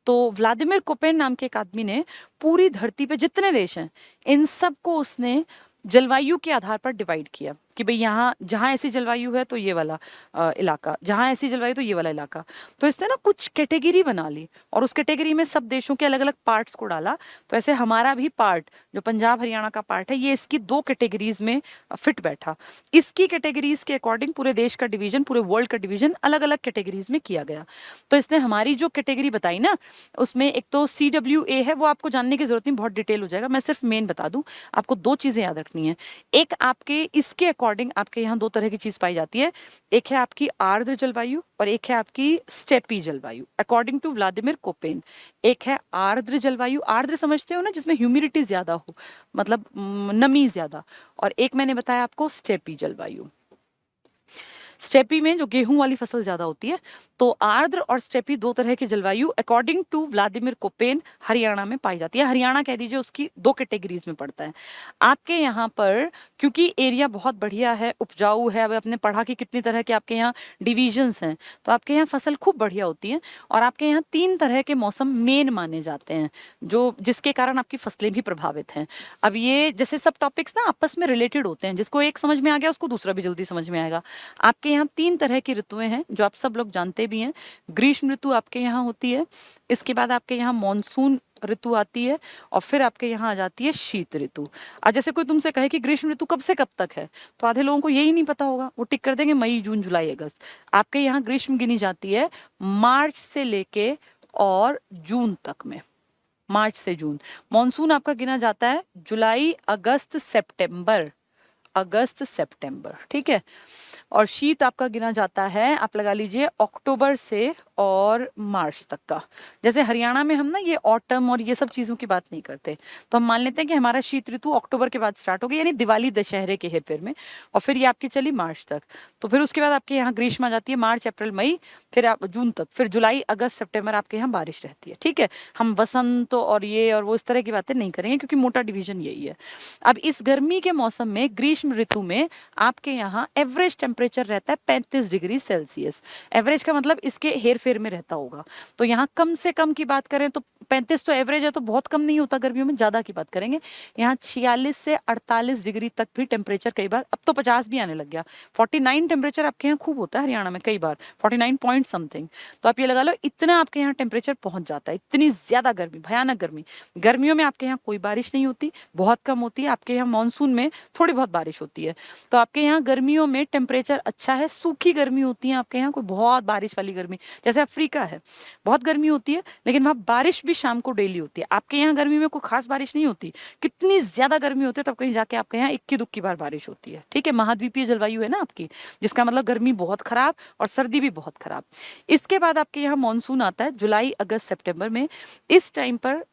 तो व्लादिमीर कोपेन नाम के एक आदमी ने पूरी धरती पे जितने देश हैं इन सबको उसने जलवायु के आधार पर डिवाइड किया कि भाई यहाँ जहाँ ऐसी जलवायु है तो ये वाला इलाका, जहाँ ऐसी जलवायु तो ये वाला इलाका। तो इसने ना कुछ कैटेगरी बना ली और उस कैटेगरी में सब देशों के अलग अलग पार्ट्स को डाला। तो ऐसे हमारा भी पार्ट जो पंजाब हरियाणा का पार्ट है, ये इसकी दो कैटेगरीज में फिट बैठा। इसकी कैटेगरीज के अकॉर्डिंग पूरे देश का डिवीजन, पूरे वर्ल्ड का डिवीजन अलग अलग कैटेगरीज में किया गया। तो इसने हमारी जो कैटेगरी बताई ना, उसमें एक तो CWA है, वो आपको जानने की जरूरत नहीं, बहुत डिटेल हो जाएगा, मैं सिर्फ मेन बता दूं। आपको दो चीजें याद रखनी है। एक आपके इसके अकॉर्डिंग आपके यहाँ दो तरह की चीज पाई जाती है, एक है आपकी आर्द्र जलवायु और एक है आपकी स्टेपी जलवायु, अकॉर्डिंग टू व्लादिमीर कोपेन। एक है आर्द्र जलवायु, आर्द्र समझते हो ना, जिसमें ह्यूमिडिटी ज्यादा हो, मतलब नमी ज्यादा, और एक मैंने बताया आपको स्टेपी जलवायु। स्टेपी में जो गेहूं वाली फसल ज्यादा होती है। तो आर्द्र और स्टेपी दो तरह की जलवायु according to Vladimir Koppen Haryana में पाई जाती है। हरियाणा कह दीजिए उसकी दो कैटेगरीज में पड़ता है। आपके यहाँ पर क्योंकि एरिया बहुत बढ़िया है, उपजाऊ है, अब आपने पढ़ा कि कितनी तरह के आपके यहाँ डिविजन्स हैं, तो आपके यहाँ फसल खूब बढ़िया होती है। और आपके यहाँ 3 तरह के मौसम मेन माने जाते हैं, जो जिसके कारण आपकी फसलें भी प्रभावित हैं। अब ये जैसे सब टॉपिक्स ना आपस में रिलेटेड होते हैं, जिसको एक समझ में आ गया उसको दूसरा भी जल्दी समझ में आएगा। आपके यहाँ 3 तरह की ऋतुएं हैं जो आप सब लोग जानते भी हैं। ग्रीष्म ऋतु आपके यहाँ होती है, इसके बाद आपके यहाँ मॉनसून ऋतु आती है, और फिर आपके यहाँ आ जाती है शीत ऋतु। आज जैसे कोई तुमसे कहे कि ग्रीष्म ऋतु कब से कब तक है, तो आधे लोगों को यही नहीं पता होगा, वो टिक कर देंगे मई जून जुलाई अगस्त। आपके यहाँ ग्रीष्म गिनी जाती है मार्च से लेके और जून तक में, मार्च से जून। मॉनसून आपका गिना जाता है जुलाई अगस्त सितंबर, अगस्त सितंबर, ठीक है। और शीत आपका गिना जाता है, आप लगा लीजिए अक्टूबर से और मार्च तक का। जैसे हरियाणा में हम ना ये ऑटम और ये सब चीजों की बात नहीं करते, तो हम मान लेते हैं कि हमारा शीत ऋतु अक्टूबर के बाद स्टार्ट हो गई, यानी दिवाली दशहरे के हेरफेर में, और फिर ये आपकी चली मार्च तक। तो फिर उसके बाद आपके यहाँ ग्रीष्म आ जाती है मार्च अप्रैल मई, फिर आप जून तक, फिर जुलाई अगस्त सितंबर आपके यहाँ बारिश रहती है, ठीक है। हम वसंत और ये और वो इस तरह की बातें नहीं करेंगे क्योंकि मोटा डिवीजन यही है। अब इस गर्मी के मौसम में, ग्रीष्म ऋतु में, आपके यहाँ एवरेज टेम्परेचर रहता है 35 डिग्री सेल्सियस। एवरेज का मतलब इसके हेर हेरफेर में रहता होगा। तो यहाँ कम से कम की बात करें तो 35 तो एवरेज है, तो बहुत कम नहीं होता गर्मियों में। ज्यादा की बात करेंगे यहाँ 46 से 48 डिग्री तक भी टेम्परेचर, कई बार अब तो 50 भी आने लग गया। 49 टेम्परेचर आपके यहाँ खूब होता है हरियाणा में, कई बार 49 पॉइंट समथिंग। तो आप ये लगा लो इतना आपके यहाँ टेम्परेचर पहुंच जाता है। इतनी ज्यादा गर्मी, भयानक गर्मी। गर्मियों में आपके यहाँ कोई बारिश नहीं होती, बहुत कम होती है। आपके यहाँ मानसून में थोड़ी बहुत बारिश होती है। तो आपके यहाँ गर्मियों में टेम्परेचर अच्छा है, सूखी गर्मी होती है आपके यहाँ, कोई बहुत बारिश वाली गर्मी। जैसे अफ्रीका है, बहुत गर्मी होती है लेकिन वहां बारिश भी शाम को डेली होती है। आपके यहाँ गर्मी में कोई खास बारिश नहीं होती, कितनी ज्यादा गर्मी होती है तब कहीं जाके आपके यहाँ इक्की दुक्की बार बारिश होती है। ठीक है, महाद्वीपीय जलवायु है ना आपकी, जिसका मतलब गर्मी बहुत खराब और सर्दी भी बहुत खराब। इसके बाद आपके यहाँ मानसून आता है जुलाई अगस्त सितंबर में। इस टाइम पर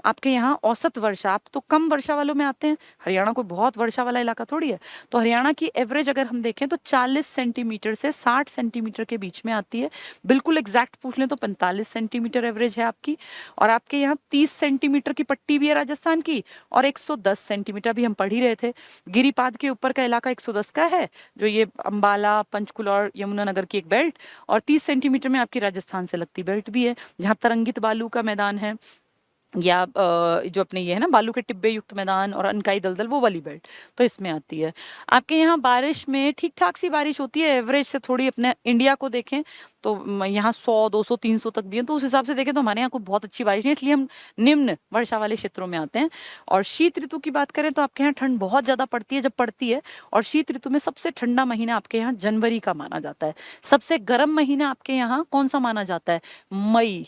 आपके यहाँ औसत वर्षा, आप तो कम वर्षा वालों में आते हैं, हरियाणा कोई बहुत वर्षा वाला इलाका थोड़ी है। तो हरियाणा की एवरेज अगर हम देखें तो 40 सेंटीमीटर से 60 सेंटीमीटर के बीच में आती है। बिल्कुल एग्जैक्ट पूछ लें तो 45 सेंटीमीटर एवरेज है आपकी। और आपके यहाँ 30 सेंटीमीटर की पट्टी भी है राजस्थान की, और 110 सेंटीमीटर भी हम पढ़ ही रहे थे। गिरिपाद के ऊपर का इलाका 110 का है, जो ये अंबाला, पंचकुला और यमुनानगर की एक बेल्ट, और 30 सेंटीमीटर में आपकी राजस्थान से लगती बेल्ट भी है, जहाँ तरंगित बालू का मैदान है, या जो अपने ये है ना बालू के टिब्बे युक्त मैदान और अनकाई दलदल, वो वाली बेल्ट, तो इसमें आती है। आपके यहाँ बारिश में ठीक ठाक सी बारिश होती है, एवरेज से थोड़ी। अपने इंडिया को देखें तो यहाँ 100, 200, 300 तक भी है, तो उस हिसाब से देखें तो हमारे यहाँ कोई बहुत अच्छी बारिश नहीं, इसलिए हम निम्न वर्षा वाले क्षेत्रों में आते हैं। और शीत ऋतु की बात करें तो आपके यहाँ ठंड बहुत ज्यादा पड़ती है जब पड़ती है। और शीत ऋतु में सबसे ठंडा महीना आपके यहाँ जनवरी का माना जाता है। सबसे गर्म महीना आपके यहाँ कौन सा माना जाता है? मई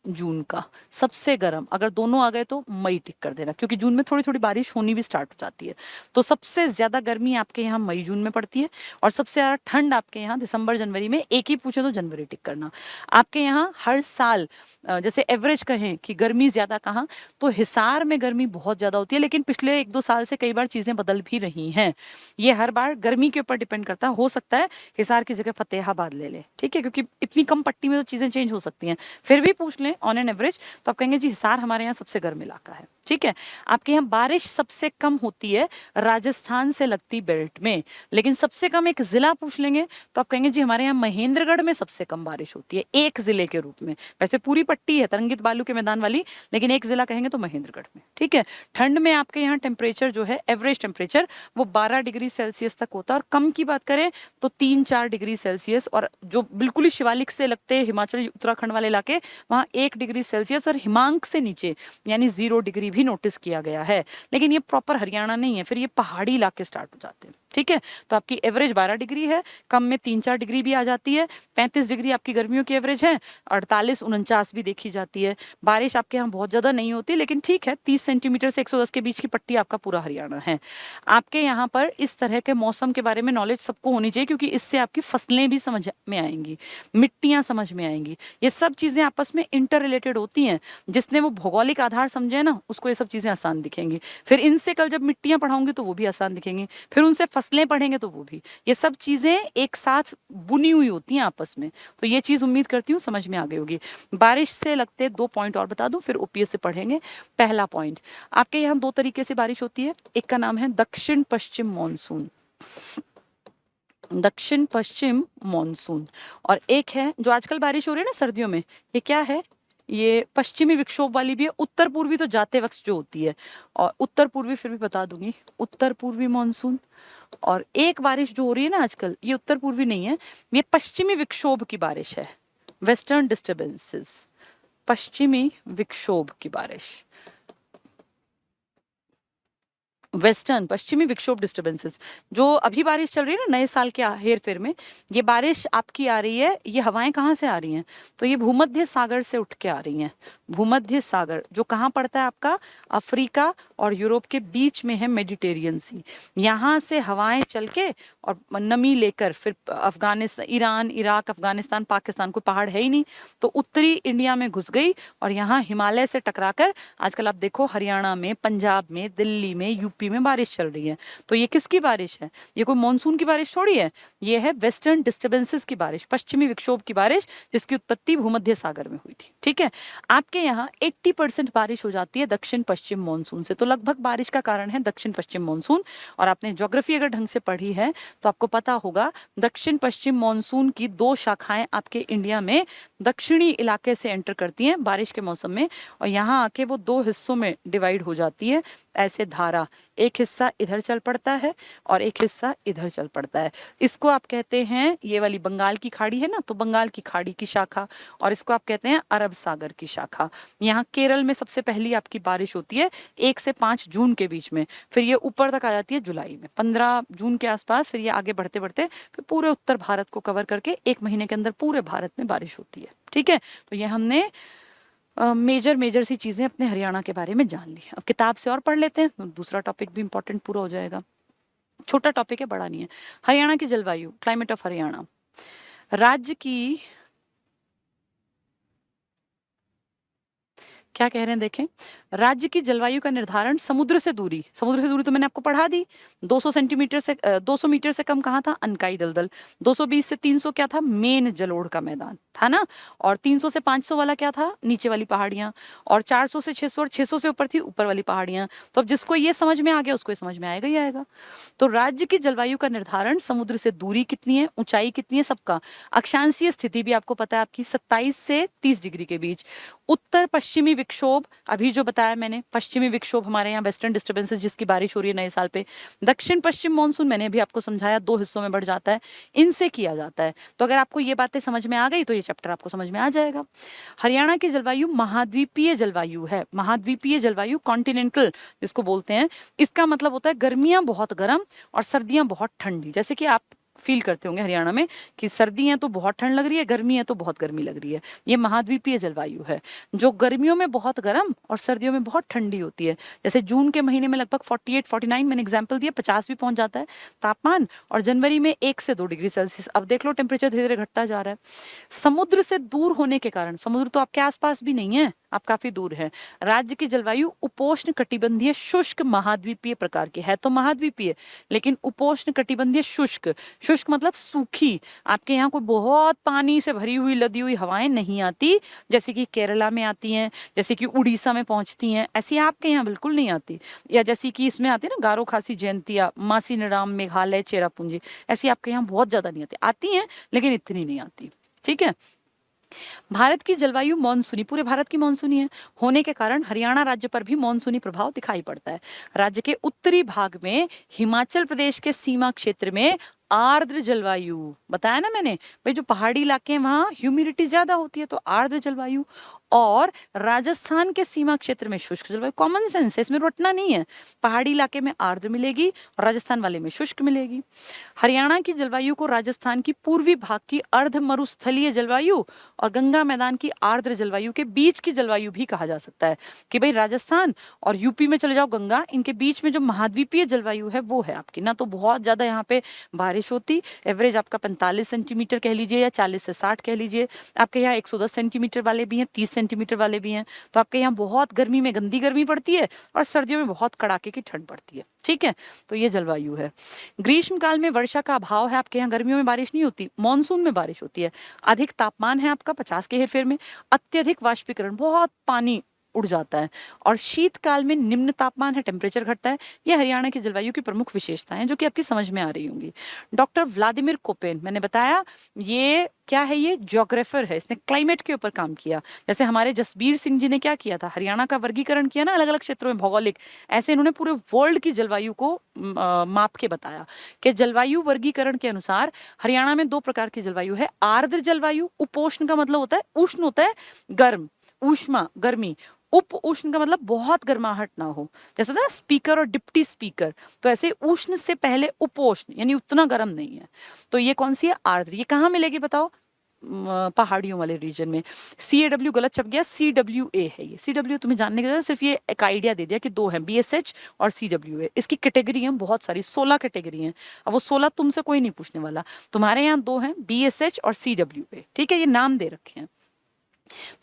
जून का सबसे गर्म। अगर दोनों आ गए तो मई टिक कर देना, क्योंकि जून में थोड़ी थोड़ी बारिश होनी भी स्टार्ट हो जाती है। तो सबसे ज्यादा गर्मी आपके यहाँ मई जून में पड़ती है, और सबसे ज्यादा ठंड आपके यहाँ दिसंबर जनवरी में। एक ही पूछे तो जनवरी टिक करना। आपके यहाँ हर साल जैसे एवरेज कहें कि गर्मी ज्यादा कहाँ, तो हिसार में गर्मी बहुत ज्यादा होती है, लेकिन पिछले 1-2 साल से कई बार चीजें बदल भी रही हैं। ये हर बार गर्मी के ऊपर डिपेंड करता है। हो सकता है हिसार की जगह फतेहाबाद ले ले, ठीक है, क्योंकि इतनी कम पट्टी में तो चीजें चेंज हो सकती हैं। फिर भी पूछ लें ऑन एन एवरेज तो आप कहेंगे जी हिसार हमारे यहाँ सबसे गर्म इलाका है। ठीक है, आपके यहाँ बारिश सबसे कम होती है राजस्थान से लगती बेल्ट में, लेकिन सबसे कम एक जिला पूछ लेंगे तो आप कहेंगे जी हमारे यहाँ महेंद्रगढ़ में सबसे कम बारिश होती है, एक जिले के रूप में। वैसे पूरी पट्टी है तरंगित बालू के मैदान वाली, लेकिन एक जिला कहेंगे तो महेंद्रगढ़ में। ठीक है, ठंड में आपके यहाँ टेम्परेचर जो है एवरेज टेम्परेचर वो 12 डिग्री सेल्सियस तक होता है, और कम की बात करें तो 3-4 डिग्री सेल्सियस। और जो बिल्कुल ही शिवालिक से लगते हिमाचल उत्तराखंड वाले इलाके, वहाँ 1 डिग्री सेल्सियस, और हिमांक से नीचे यानी 0 डिग्री भी नोटिस किया गया है। लेकिन ये प्रॉपर हरियाणा नहीं है, फिर ये पहाड़ी इलाके स्टार्ट हो जाते हैं। ठीक है, तो आपकी एवरेज 12 डिग्री है, कम में 3-4 डिग्री भी आ जाती है। 35 डिग्री आपकी गर्मियों की एवरेज है, 48-49 भी देखी जाती है। बारिश आपके यहाँ बहुत ज्यादा नहीं होती, लेकिन ठीक है 30 सेंटीमीटर से 110 के बीच की पट्टी आपका पूरा हरियाणा है। आपके यहाँ पर इस तरह के मौसम के बारे में नॉलेज सबको होनी चाहिए, क्योंकि इससे आपकी फसलें भी समझ में आएंगी, मिट्टियां समझ में आएंगी। ये सब चीजें आपस में इंटर रिलेटेड होती हैं। जिसने वो भौगोलिक आधार समझे ना, उसको ये सब चीजें आसान दिखेंगी। फिर इनसे कल जब मिट्टियां पढ़ाऊंगी तो वो भी आसान दिखेंगी, फिर उनसे फसलें पढ़ेंगे तो वो भी। ये सब चीजें एक साथ बुनी हुई होती हैं आपस में। तो ये चीज उम्मीद करती हूँ समझ में आ गई होगी। बारिश से लगते 2 पॉइंट और बता दूं, फिर ओपीएस से पढ़ेंगे। पहला पॉइंट, आपके यहाँ 2 तरीके से बारिश होती है। एक का नाम है दक्षिण पश्चिम मानसून, दक्षिण पश्चिम मानसून, और एक है जो आजकल बारिश हो रही है ना सर्दियों में, ये क्या है? ये पश्चिमी विक्षोभ वाली भी है। उत्तर पूर्वी तो जाते वक्त जो होती है, और उत्तर पूर्वी फिर भी बता दूंगी, उत्तर पूर्वी मानसून। और एक बारिश जो हो रही है ना आजकल, ये उत्तर पूर्वी नहीं है, ये पश्चिमी विक्षोभ की बारिश है, वेस्टर्न डिस्टर्बेंसेस, पश्चिमी विक्षोभ की बारिश, वेस्टर्न पश्चिमी विक्षोभ डिस्टर्बेंसेस। जो अभी बारिश चल रही है ना नए साल के हेर फेर में, ये बारिश आपकी आ रही है। ये हवाएं कहाँ से आ रही हैं? तो ये भूमध्य सागर से उठ के आ रही हैं। भूमध्य सागर जो कहाँ पड़ता है आपका? अफ्रीका और यूरोप के बीच में है, मेडिटेरियन सी। यहाँ से हवाएं चल के और नमी लेकर फिर अफगानिस्तान, ईरान, इराक, अफगानिस्तान, पाकिस्तान, को पहाड़ है ही नहीं, तो उत्तरी इंडिया में घुस गई और यहाँ हिमालय से टकराकर आजकल आप देखो हरियाणा में, पंजाब में, दिल्ली में, यूपी यूपी में बारिश चल रही है। तो ये किसकी बारिश है? ये कोई मानसून की बारिश थोड़ी है, ये है वेस्टर्न डिस्टर्बेंसेस की बारिश, पश्चिमी विक्षोभ की बारिश, जिसकी उत्पत्ति भूमध्य सागर में हुई थी। ठीक है, आपके यहाँ 80% बारिश हो जाती है दक्षिण पश्चिम मानसून से। तो लगभग बारिश का कारण है दक्षिण पश्चिम मानसून। और आपने ज्योग्राफी अगर ढंग से पढ़ी है तो आपको पता होगा दक्षिण पश्चिम मानसून की 2 शाखाएं आपके इंडिया में दक्षिणी इलाके से एंटर करती हैं बारिश के मौसम में, और यहाँ आके वो 2 हिस्सों में डिवाइड हो जाती है ऐसे धारा। एक हिस्सा इधर चल पड़ता है और एक हिस्सा इधर चल पड़ता है। इसको आप कहते हैं, ये वाली बंगाल की खाड़ी है ना, तो बंगाल की खाड़ी की शाखा, और इसको आप कहते हैं अरब सागर की शाखा। यहाँ केरल में सबसे पहली आपकी बारिश होती है 1 से 5 जून के बीच में, फिर ये ऊपर तक आ जाती है जुलाई में, 15 जून के आसपास। फिर ये आगे बढ़ते बढ़ते फिर पूरे उत्तर भारत को कवर करके 1 महीने के अंदर पूरे भारत में बारिश होती है। ठीक है, तो ये हमने मेजर सी चीजें अपने हरियाणा के बारे में जान ली। अब किताब से और पढ़ लेते हैं, तो दूसरा टॉपिक भी इंपॉर्टेंट पूरा हो जाएगा। छोटा टॉपिक है, बड़ा नहीं है। हरियाणा की जलवायु, क्लाइमेट ऑफ हरियाणा। राज्य की, क्या कह रहे हैं देखें, राज्य की जलवायु का निर्धारण समुद्र से दूरी, समुद्र से दूरी तो मैंने आपको पढ़ा दी, 200 सेंटीमीटर से 200 मीटर से कम कहाँ था? अनकाई दलदल। 220 से 300 क्या था? मेन जलोढ़ का मैदान था ना। और 300 से 500 वाला क्या था? नीचे वाली पहाड़ियां। और 400 से 600 और 600 से ऊपर थी ऊपर वाली पहाड़ियां। तो अब जिसको ये समझ में आ गया उसको ये समझ में आएगा ही आएगा। तो राज्य की जलवायु का निर्धारण समुद्र से दूरी कितनी है, ऊंचाई कितनी है, सबका। अक्षांशीय स्थिति भी आपको पता है आपकी 27 से 30 डिग्री के बीच। उत्तर पश्चिमी विक्षोभ, अभी जो बताया मैंने, पश्चिमी विक्षोभ हमारे यहाँ वेस्टर्न डिस्टर्बेंसेस जिसकी बारिश हो रही है नए साल पे। दक्षिण पश्चिम मानसून मैंने अभी आपको समझाया 2 हिस्सों में बढ़ जाता है, इनसे किया जाता है। तो अगर आपको ये बातें समझ में आ गई तो ये चैप्टर आपको समझ में आ जाएगा। हरियाणा की जलवायु महाद्वीपीय जलवायु है। महाद्वीपीय जलवायु, कॉन्टिनेंटल जिसको बोलते हैं, इसका मतलब होता है गर्मियां बहुत गर्म और सर्दियां बहुत ठंडी। जैसे कि आप फील करते होंगे हरियाणा में कि सर्दी है तो बहुत ठंड लग रही है, गर्मी है तो बहुत गर्मी लग रही है। ये महाद्वीपीय जलवायु है, जो गर्मियों में बहुत गर्म और सर्दियों में बहुत ठंडी होती है। जैसे जून के महीने में लगभग 48-49, मैंने एग्जाम्पल दिया, 50 भी पहुंच जाता है तापमान, और जनवरी में 1 से 2 डिग्री सेल्सियस। अब देख लो टेम्परेचर धीरे धीरे घटता जा रहा है। समुद्र से दूर होने के कारण, समुद्र तो आपके आसपास भी नहीं है, आप काफी दूर है। राज्य की जलवायु उपोष्ण कटिबंधीय शुष्क महाद्वीपीय प्रकार की है। तो महाद्वीपीय लेकिन उपोष्ण कटिबंधीय शुष्क, शुष्क मतलब सूखी। आपके यहाँ कोई बहुत पानी से भरी हुई लदी हुई हवाएं नहीं आती, जैसे कि केरला में आती हैं, जैसे कि उड़ीसा में पहुंचती हैं, ऐसी आपके यहाँ बिल्कुल नहीं आती। या जैसे कि इसमें आती है ना गारो खासी जयंतिया, मासीनराम, मेघालय, चेरापूंजी, ऐसी आपके यहाँ बहुत ज्यादा नहीं आती। आती हैं लेकिन इतनी नहीं आती। ठीक है, भारत की जलवायु मानसूनी, पूरे भारत की मानसूनी है होने के कारण हरियाणा राज्य पर भी मानसूनी प्रभाव दिखाई पड़ता है। राज्य के उत्तरी भाग में हिमाचल प्रदेश के सीमा क्षेत्र में आर्द्र जलवायु, बताया ना मैंने भाई, जो पहाड़ी इलाके हैं वहां ह्यूमिडिटी ज्यादा होती है तो आर्द्र जलवायु। और राजस्थान के सीमा क्षेत्र में शुष्क जलवायु। कॉमन सेंस है, इसमें रटना नहीं है। पहाड़ी इलाके में आर्द्र मिलेगी और राजस्थान वाले में शुष्क मिलेगी। हरियाणा की जलवायु को राजस्थान की पूर्वी भाग की अर्ध मरुस्थलीय जलवायु और गंगा मैदान की आर्द्र जलवायु के बीच की जलवायु भी कहा जा सकता है। कि भाई राजस्थान और यूपी में चले जाओ गंगा, इनके बीच में जो महाद्वीपीय जलवायु है वो है आपकी। ना तो बहुत ज्यादा यहाँ पे बारिश होती, एवरेज आपका 45 सेंटीमीटर कह लीजिए या 40 से 60 कह लीजिए। आपके यहाँ 110 सेंटीमीटर वाले भी हैं, 30 सेंटीमीटर वाले भी हैं। तो आपके यहाँ बहुत गर्मी में गंदी गर्मी पड़ती है और सर्दियों में बहुत कड़ाके की ठंड पड़ती है। ठीक है, तो ये जलवायु है। ग्रीष्म काल में वर्षा का अभाव है, आपके यहाँ गर्मियों में बारिश नहीं होती, मानसून में बारिश होती है। अधिक तापमान है आपका 50 के हेरफेर में, अत्यधिक वाष्पीकरण, बहुत पानी उड़ जाता है। और शीतकाल में निम्न तापमान है, टेम्परेचर घटता है। ये हरियाणा की जलवायु की प्रमुख विशेषताएं जो कि आपकी समझ में आ रही होंगी। डॉक्टर व्लादिमीर कोपेन, मैंने बताया ये क्या है, ये ज्योग्राफर है, इसने क्लाइमेट के ऊपर काम किया। जैसे हमारे जसबीर सिंह जी ने क्या किया था, हरियाणा का वर्गीकरण किया ना अलग अलग क्षेत्रों में भौगोलिक, ऐसे इन्होंने पूरे वर्ल्ड की जलवायु को माप के बताया कि जलवायु वर्गीकरण के अनुसार हरियाणा में 2 प्रकार की जलवायु है। आर्द्र जलवायु, उपोष्ण का मतलब होता है, उष्ण होता है गर्म, ऊष्मा गर्मी। उप उष्ण का मतलब बहुत गर्माहट ना हो, जैसे ना स्पीकर और डिप्टी स्पीकर, तो ऐसे उष्ण से पहले उपोष्ण यानी उतना गर्म नहीं है। तो ये कौन सी है, आर्द्र। ये कहाँ मिलेगी बताओ, पहाड़ियों वाले रीजन में। CAW गलत छप गया, CWA है ये। CW तुम्हें जानने के लिए सिर्फ ये एक आइडिया दे दिया कि 2 है, BSH और CWA। इसकी कैटेगरी है बहुत सारी, 16 कैटेगरी हैं। अब वो 16 तुमसे कोई नहीं पूछने वाला, तुम्हारे यहाँ 2 हैं, BSH और CWA। ठीक है, ये नाम दे रखे हैं।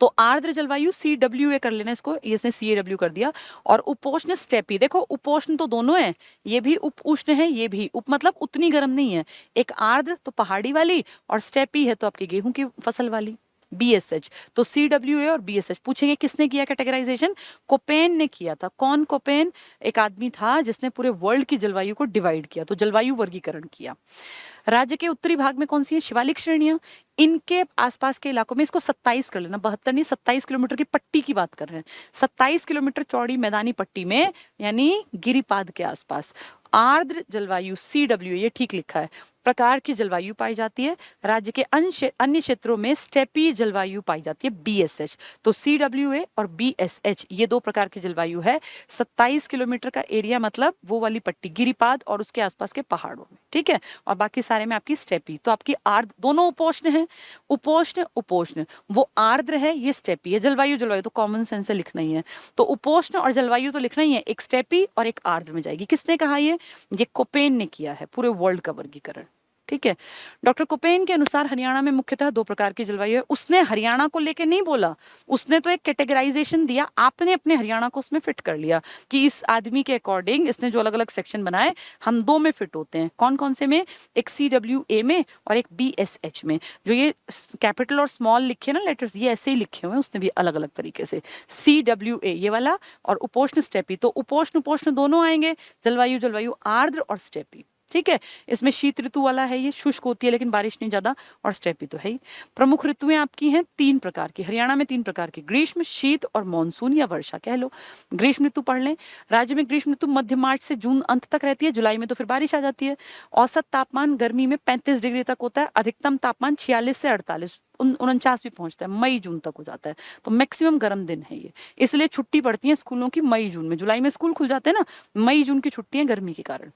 तो आर्द्र जलवायु CWA कर लेना इसको, इसने CAW कर दिया। और उपोष्ण स्टेपी, देखो उपोष्ण तो दोनों है, ये भी उप उष्ण है, ये भी उप मतलब उतनी गर्म नहीं है। एक आर्द्र तो पहाड़ी वाली, और स्टेपी है तो आपकी गेहूं की फसल वाली, BSH। तो CWA और BSH पूछेंगे किसने किया कैटेगराइजेशन, कोपेन ने किया था। कौन कोपेन, एक आदमी था जिसने पूरे वर्ल्ड की जलवायु को डिवाइड किया, तो जलवायु वर्गीकरण किया। राज्य के उत्तरी भाग में कौन सी है, शिवालिक श्रेणियां, इनके आसपास के इलाकों में, इसको 27 कर लेना, 72 नहीं 27 किलोमीटर की पट्टी की बात कर रहे हैं, 27 किलोमीटर चौड़ी मैदानी पट्टी में, यानी गिरिपाद के आसपास आर्द्र जलवायु CWA, ये ठीक लिखा है, प्रकार की जलवायु पाई जाती है। राज्य के अन्य क्षेत्रों में स्टेपी जलवायु पाई जाती है, BSH। तो CWA और BSH ये दो प्रकार की जलवायु है। 27 किलोमीटर का एरिया मतलब वो वाली पट्टी गिरिपाद और उसके आसपास के पहाड़ों में, ठीक है। और बाकी सारे में आपकी स्टेपी। तो आपकी आर्द्र दोनों उपोष्ण है, उपोष्ण उपोष्ण, वो आर्द्र है, ये स्टेपी है। जलवायु जलवायु तो कॉमन सेंस से लिखना ही है, तो उपोष्ण और जलवायु तो लिखना ही है, एक स्टेपी और एक आर्द्र में जाएगी। किसने कहा ये कोपेन ने किया है, पूरे वर्ल्ड का वर्गीकरण, ठीक है। डॉक्टर कोपेन के अनुसार हरियाणा में मुख्यतः दो प्रकार की जलवायु है। उसने हरियाणा को लेके नहीं बोला, उसने तो एक कैटेगराइजेशन दिया, आपने अपने हरियाणा को उसमें फिट कर लिया कि इस आदमी के अकॉर्डिंग इसने जो अलग अलग सेक्शन बनाए हम दो में फिट होते हैं। कौन कौन से में, एक CWA में और एक BSH में। जो ये कैपिटल और स्मॉल लिखे ना लेटर्स, ये ऐसे ही लिखे हुए हैं उसने भी अलग अलग तरीके से, CWA ये वाला और उपोष्ण स्टेपी। तो उपोष्ण उपोष्ण दोनों आएंगे, जलवायु जलवायु आर्द्र और स्टेपी, ठीक है। इसमें शीत ऋतु वाला है, ये शुष्क होती है लेकिन बारिश नहीं ज्यादा, और स्टेपी तो है ही। प्रमुख ऋतुएं आपकी हैं 3 प्रकार की, हरियाणा में 3 प्रकार की, ग्रीष्म, शीत और मानसून या वर्षा कह लो। ग्रीष्म ऋतु पढ़ लें। राज्य में ग्रीष्म ऋतु मध्य मार्च से जून अंत तक रहती है, जुलाई में तो फिर बारिश आ जाती है। औसत तापमान गर्मी में 35 डिग्री तक होता है, अधिकतम तापमान 46 से 48 49 भी पहुंचता है, मई जून तक हो जाता है। तो मैक्सिमम गर्म दिन है ये, इसलिए छुट्टी पड़ती है स्कूलों की मई जून में। जुलाई में स्कूल खुल जाते हैं ना, मई जून की छुट्टियां गर्मी के कारण।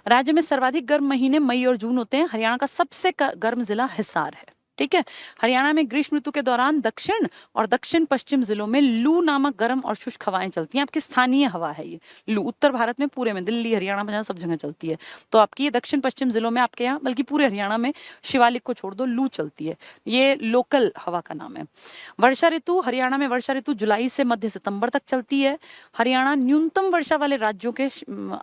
राज्य में सर्वाधिक गर्म महीने मई और जून होते हैं। हरियाणा का सबसे गर्म जिला हिसार है, ठीक है। हरियाणा में ग्रीष्म ऋतु के दौरान दक्षिण और दक्षिण पश्चिम जिलों में लू नामक गर्म और शुष्क हवाएं चलती हैं। आपकी स्थानीय हवा है ये लू, उत्तर भारत में पूरे में, दिल्ली हरियाणा पंजाब सब जगह चलती है। तो आपकी ये दक्षिण पश्चिम जिलों में आपके यहाँ, बल्कि पूरे हरियाणा में, शिवालिक को छोड़ दो, लू चलती है, ये लोकल हवा का नाम है। वर्षा ऋतु, हरियाणा में वर्षा ऋतु जुलाई से मध्य सितंबर तक चलती है। हरियाणा न्यूनतम वर्षा वाले राज्यों के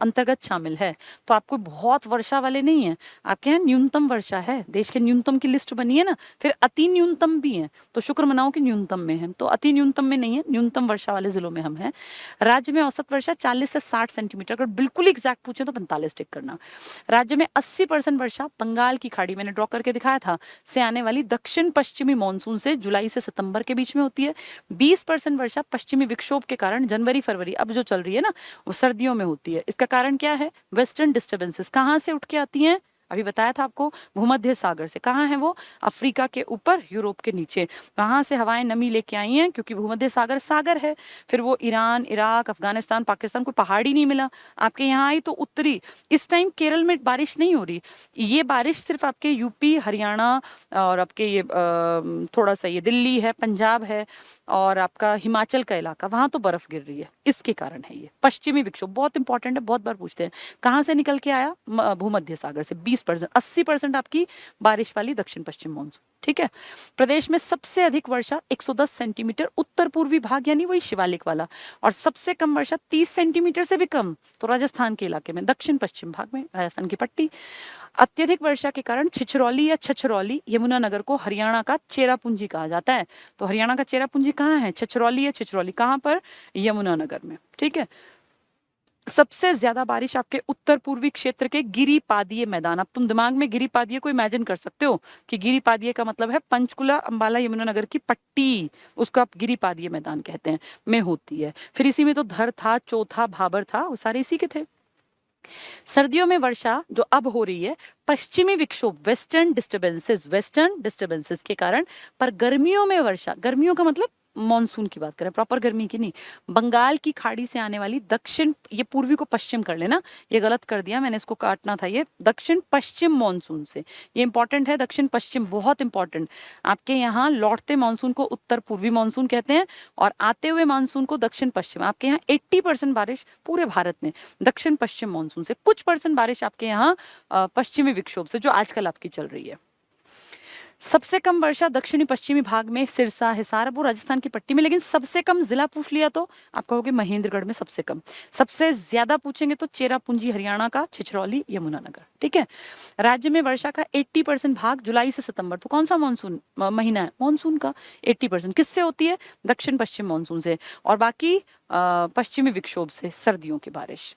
अंतर्गत शामिल है। तो आपको बहुत वर्षा वाले नहीं है, आपके यहाँ न्यूनतम वर्षा है। देश के न्यूनतम की लिस्ट बनी है ना, फिर अति न्यूनतम भी है, तो शुक्र मनाओ कि न्यूनतम में है, तो अति न्यूनतम में नहीं है, न्यूनतम वर्षा वाले जिलों में हम हैं। राज्य में औसत वर्षा 40 से 60 सेंटीमीटर, अगर बिल्कुल एग्जैक्ट पूछे तो 45 टिक करना। राज्य में 80% वर्षा बंगाल की खाड़ी, मैंने ड्रॉ करके दिखाया था, से आने वाली दक्षिण पश्चिमी मानसून से जुलाई से सितंबर के बीच में होती है। 20% वर्षा पश्चिमी विक्षोभ के कारण जनवरी फरवरी अब जो चल रही है ना, वो सर्दियों में होती है। इसका कारण क्या है, वेस्टर्न डिस्टर्बेंसेस कहाँ से उठ के आती हैं, अभी बताया था आपको, भूमध्य सागर से। कहाँ है वो, अफ्रीका के ऊपर, यूरोप के नीचे, वहां से हवाएं नमी लेके आई हैं, क्योंकि भूमध्य सागर सागर है। फिर वो ईरान, इराक, अफगानिस्तान, पाकिस्तान, कोई पहाड़ी नहीं मिला, आपके यहाँ आई तो उत्तरी। इस टाइम केरल में बारिश नहीं हो रही, ये बारिश सिर्फ आपके यूपी, हरियाणा और आपके ये थोड़ा सा ये दिल्ली है, पंजाब है और आपका हिमाचल का इलाका, वहां तो बर्फ गिर रही है, इसके कारण है ये पश्चिमी विक्षोभ। बहुत इंपॉर्टेंट है, बहुत बार पूछते हैं कहाँ से निकल के आया, भूमध्य सागर से। 20%, 80% आपकी बारिश वाली दक्षिण पश्चिम मानसून, ठीक है। प्रदेश में सबसे अधिक वर्षा 110 सेंटीमीटर उत्तर पूर्वी भाग, यानी वही शिवालिक वाला, और सबसे कम वर्षा 30 सेंटीमीटर से भी कम तो राजस्थान के इलाके में, दक्षिण पश्चिम भाग में, राजस्थान की पट्टी। अत्यधिक वर्षा के कारण छिछरौली या छछरौली यमुनानगर को हरियाणा का चेरापूंजी कहा जाता है। तो हरियाणा का चेरापूंजी कहाँ है, छछरौली या छिछरौली, कहाँ पर, यमुनानगर में, ठीक है। सबसे ज्यादा बारिश आपके उत्तर पूर्वी क्षेत्र के गिरिपादीय मैदान, अब तुम दिमाग में गिरिपादीय को इमेजिन कर सकते हो कि गिरिपादीय का मतलब है पंचकुला, अंबाला, यमुनानगर की पट्टी, उसको आप गिरिपादीय मैदान कहते हैं, में होती है। फिर इसी में तो धर था, चौथा, भाबर था, वो सारे इसी के थे। सर्दियों में वर्षा जो अब हो रही है पश्चिमी विक्षोभ, वेस्टर्न डिस्टर्बेंसेस के कारण, पर गर्मियों में वर्षा, गर्मियों का मतलब मॉनसून की बात करें, प्रॉपर गर्मी की नहीं, बंगाल की खाड़ी से आने वाली दक्षिण, ये पूर्वी को पश्चिम कर लेना, ये गलत कर दिया मैंने, इसको काटना था, ये दक्षिण पश्चिम मानसून से, ये इंपॉर्टेंट है, दक्षिण पश्चिम बहुत इंपॉर्टेंट। आपके यहाँ लौटते मानसून को उत्तर पूर्वी मानसून कहते हैं और आते हुए मानसून को दक्षिण पश्चिम। आपके यहाँ 80% बारिश पूरे भारत में दक्षिण पश्चिम मानसून से, कुछ % बारिश आपके यहाँ पश्चिमी विक्षोभ से, जो आजकल आपकी चल रही है। सबसे कम वर्षा दक्षिणी पश्चिमी भाग में सिरसा, हिसार, वो राजस्थान की पट्टी में, लेकिन सबसे कम जिला पूछ लिया तो आप कहोगे महेंद्रगढ़ में सबसे कम। सबसे ज्यादा पूछेंगे तो चेरापूंजी हरियाणा का, छिछरौली यमुनानगर। ठीक है। राज्य में वर्षा का 80% भाग जुलाई से सितंबर, तो कौन सा मानसून महीना है? मानसून का 80% किससे होती है? दक्षिण पश्चिम मानसून से, और बाकी पश्चिमी विक्षोभ से, सर्दियों की बारिश।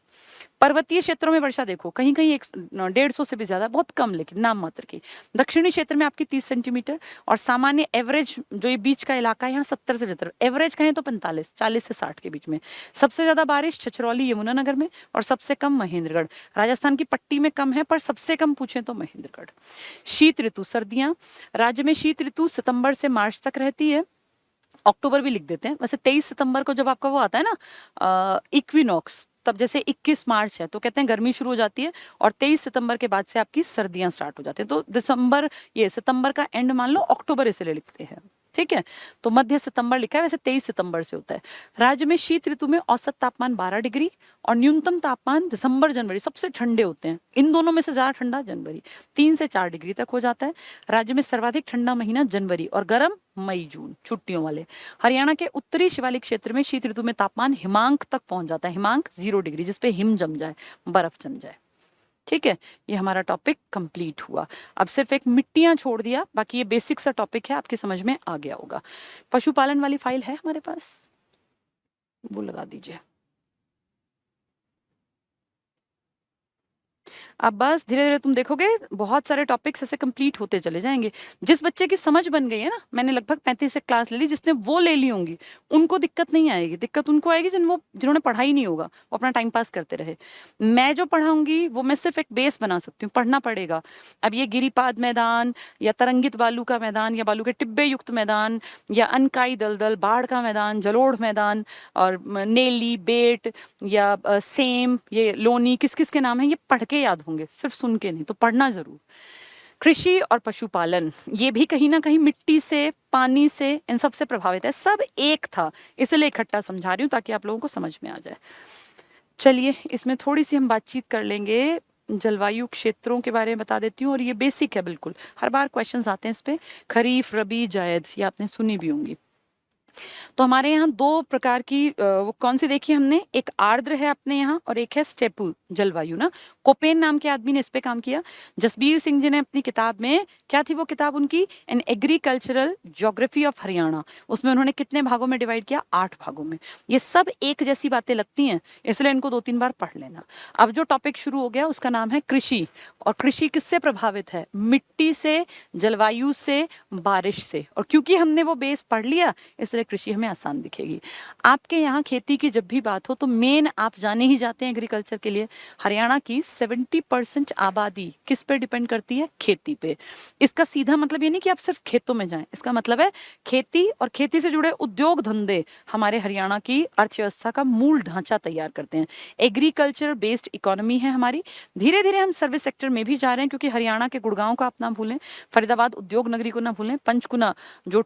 पर्वतीय क्षेत्रों में वर्षा देखो, कहीं कहीं 150 से भी ज्यादा, बहुत कम लेकिन नाम मात्र की। दक्षिणी क्षेत्र में आपकी 30 सेंटीमीटर, और सामान्य एवरेज जो ये बीच का इलाका है यहाँ 70 से 75, एवरेज कहें तो 45, 40 से 60 के बीच में। सबसे ज्यादा बारिश छिछरौली यमुनानगर में, और सबसे कम महेंद्रगढ़। राजस्थान की पट्टी में कम है, पर सबसे कम पूछे तो महेंद्रगढ़। शीत ऋतु, सर्दियां। राज्य में शीत ऋतु सितंबर से मार्च तक रहती है, अक्टूबर भी लिख देते हैं वैसे। 23 सितंबर को जब आपका वो आता है ना इक्विनॉक्स, तब जैसे 21 मार्च है तो कहते हैं गर्मी शुरू हो जाती है, और 23 सितंबर के बाद से आपकी सर्दियां स्टार्ट हो जाती हैं। तो दिसंबर, ये सितंबर का एंड मान लो, अक्टूबर इसलिए लिखते हैं। ठीक है, तो मध्य सितंबर लिखा है, वैसे 23 सितंबर से होता है। राज्य में शीत ऋतु में औसत तापमान 12 डिग्री, और न्यूनतम तापमान दिसंबर जनवरी सबसे ठंडे होते हैं। इन दोनों में से ज्यादा ठंडा जनवरी, 3 से 4 डिग्री तक हो जाता है। राज्य में सर्वाधिक ठंडा महीना जनवरी, और गर्म मई जून, छुट्टियों वाले। हरियाणा के उत्तरी शिवालिक क्षेत्र में शीत ऋतु में तापमान हिमांक तक पहुंच जाता है, हिमांक 0 डिग्री, जिसपे हिम जम जाए, बर्फ जम जाए। ठीक है, ये हमारा टॉपिक कंप्लीट हुआ। अब सिर्फ एक मिट्टियां छोड़ दिया, बाकी ये बेसिक सा टॉपिक है, आपकी समझ में आ गया होगा। पशुपालन वाली फाइल है हमारे पास, वो लगा दीजिए। अब बस धीरे धीरे तुम देखोगे बहुत सारे टॉपिक्स ऐसे कंप्लीट होते चले जाएंगे। जिस बच्चे की समझ बन गई है ना, मैंने लगभग 35 से क्लास ले ली, जिसने वो ले ली होंगी उनको दिक्कत नहीं आएगी। दिक्कत उनको आएगी जिन्होंने पढ़ा ही नहीं होगा, वो अपना टाइम पास करते रहे। मैं जो पढ़ाऊंगी वो मैं सिर्फ एक बेस बना सकती हूँ, पढ़ना पड़ेगा। अब ये गिरिपाद मैदान, या तरंगित बालू का मैदान, या बालू के टिब्बे युक्त मैदान, या अनकाई दलदल, बाढ़ का मैदान, जलोढ़ मैदान, और नेली, बेट, या सेम, ये लोनी, किस किस के नाम है ये पढ़ के याद होंगे, सिर्फ सुन के नहीं, तो पढ़ना जरूर। कृषि और पशुपालन ये भी कहीं ना कहीं मिट्टी से, पानी से, इन सब से प्रभावित है। सब एक था, इसलिए इकट्ठा समझा रही हूँ ताकि आप लोगों को समझ में आ जाए। चलिए इसमें थोड़ी सी हम बातचीत कर लेंगे, जलवायु क्षेत्रों के बारे में बता देती हूँ, और ये बेसिक है बिल्कुल, हर बार क्वेश्चंस आते हैं इस पे। खरीफ, रबी, जायद, ये आपने सुनी भी होंगी। तो हमारे यहाँ दो प्रकार की वो कौन सी देखी हमने, एक आर्द्र है अपने यहाँ, और एक है स्टेपू जलवायु ना। कोपेन नाम के आदमी ने इस पे काम किया। जसबीर सिंह जी ने अपनी किताब में, क्या थी वो किताब उनकी, an agricultural geography of Haryana, उसमें उन्होंने कितने भागों में डिवाइड किया, 8 भागों में। ये सब एक जैसी बातें लगती हैं, इसलिए इनको 2-3 बार पढ़ लेना। अब जो टॉपिक शुरू हो गया उसका नाम है कृषि, और कृषि किससे प्रभावित है, मिट्टी से, जलवायु से, बारिश से। और क्योंकि हमने वो बेस पढ़ लिया इसलिए कृषि हमें आसान दिखेगी। आपके यहाँ खेती की जब भी बात हो तो मेन आप जाने ही जाते हैं एग्रीकल्चर के लिए। हरियाणा की 70% आबादी किस पे डिपेंड करती है, खेती पे। इसका सीधा मतलब ये नहीं कि आप सिर्फ खेतों में जाएं, इसका मतलब है खेती और खेती से जुड़े उद्योग धंधे हमारे हरियाणा की अर्थव्यवस्था का मूल ढांचा तैयार करते हैं। एग्रीकल्चर बेस्ड इकोनॉमी है हमारी। धीरे धीरे हम सर्विस सेक्टर में भी जा रहे हैं, क्योंकि हरियाणा के गुड़गांव को आप ना भूलें, फरीदाबाद उद्योग नगरी को ना भूलें, पंचकुला जो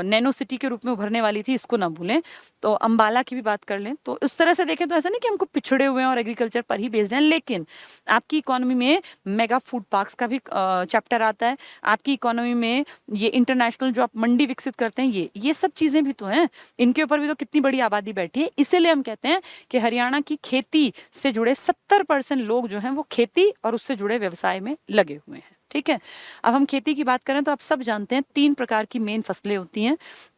नैनो सिटी के रूप में उभरने वाली थी इसको ना भूलें, तो अंबाला की भी बात कर लें। तो इस तरह से देखें तो ऐसा नहीं कि हमको पिछड़े हुए हैं और एग्रीकल्चर पर ही बेस्ड हैं, लेकिन आपकी इकोनॉमी में मेगा फूड पार्क्स का भी चैप्टर आता है। आपकी इकोनॉमी में ये इंटरनेशनल जो आप मंडी विकसित करते हैं, ये सब चीजें भी तो हैं, इनके ऊपर भी तो कितनी बड़ी आबादी बैठी है। इसीलिए हम कहते हैं कि हरियाणा की खेती से जुड़े 70% लोग जो हैं वो खेती और उससे जुड़े व्यवसाय में लगे हुए हैं। ठीक है, अब हम खेती की बात करें तो आप सब जानते हैं 3 प्रकार की मेन फसलें होती हैं।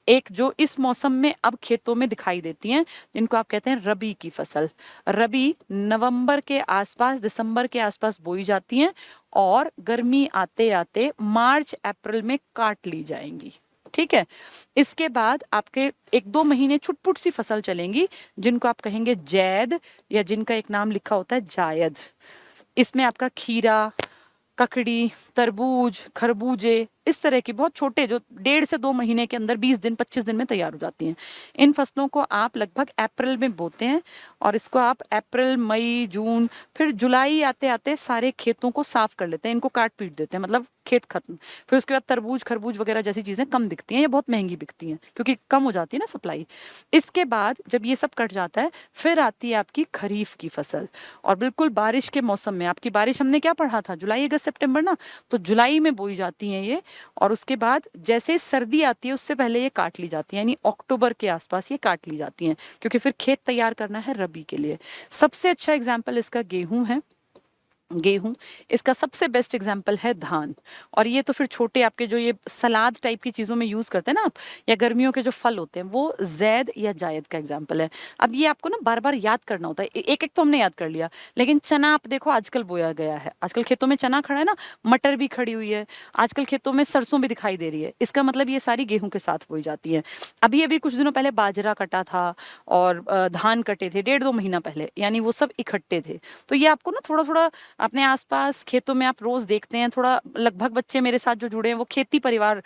एक जो इस मौसम में अब खेतों में दिखाई देती हैं, जिनको आप कहते हैं रबी की फसल। रबी नवंबर के आसपास, दिसंबर के आसपास बोई जाती हैं, और गर्मी आते आते मार्च अप्रैल में काट ली जाएंगी। ठीक है, इसके बाद आपके 1-2 महीने छुटपुट सी फसल चलेंगी, जिनको आप कहेंगे जैद, या जिनका एक नाम लिखा होता है जायद। इसमें आपका खीरा, ककड़ी, तरबूज, खरबूजे, इस तरह की बहुत छोटे, जो 1.5 से 2 महीने के अंदर 20 दिन 25 दिन में तैयार हो जाती हैं। इन फसलों को आप लगभग अप्रैल में बोते हैं, और इसको आप अप्रैल, मई, जून, फिर जुलाई आते आते सारे खेतों को साफ कर लेते हैं, इनको काट पीट देते हैं, मतलब खेत खत्म। फिर उसके बाद तरबूज, खरबूज वगैरह जैसी चीजें कम दिखती हैं, ये बहुत महंगी बिकती हैं क्योंकि कम हो जाती है ना सप्लाई। इसके बाद जब ये सब कट जाता है, फिर आती है आपकी खरीफ की फसल। और बिल्कुल बारिश के मौसम में, आपकी बारिश हमने क्या पढ़ा था, जुलाई, अगस्त, सितंबर ना, तो जुलाई में बोई जाती हैं ये। और उसके बाद जैसे सर्दी आती है उससे पहले ये काट ली जाती है, यानी अक्टूबर के आसपास ये काट ली जाती हैं, क्योंकि फिर खेत तैयार करना है रबी के लिए। सबसे अच्छा एग्जाम्पल इसका गेहूं है। गेहूं, इसका सबसे बेस्ट एग्जाम्पल है धान। और ये तो फिर छोटे आपके जो ये सलाद टाइप की चीजों में यूज करते हैं ना आप, या गर्मियों के जो फल होते हैं, वो जैद या जायद का एग्जाम्पल है। अब ये आपको ना बार बार याद करना होता है, एक एक तो हमने याद कर लिया, लेकिन चना आप देखो आजकल बोया गया है, आजकल खेतों में चना खड़ा है ना, मटर भी खड़ी हुई है, आजकल खेतों में सरसों भी दिखाई दे रही है। इसका मतलब ये सारी गेहूं के साथ बोई जाती है। अभी अभी कुछ दिनों पहले बाजरा कटा था और धान कटे थे 1.5-2 महीना पहले, यानी वो सब इकट्ठे थे। तो ये आपको ना थोड़ा थोड़ा अपने आसपास खेतों में आप रोज देखते हैं, थोड़ा लगभग बच्चे मेरे साथ जो जुड़े हैं वो खेती परिवार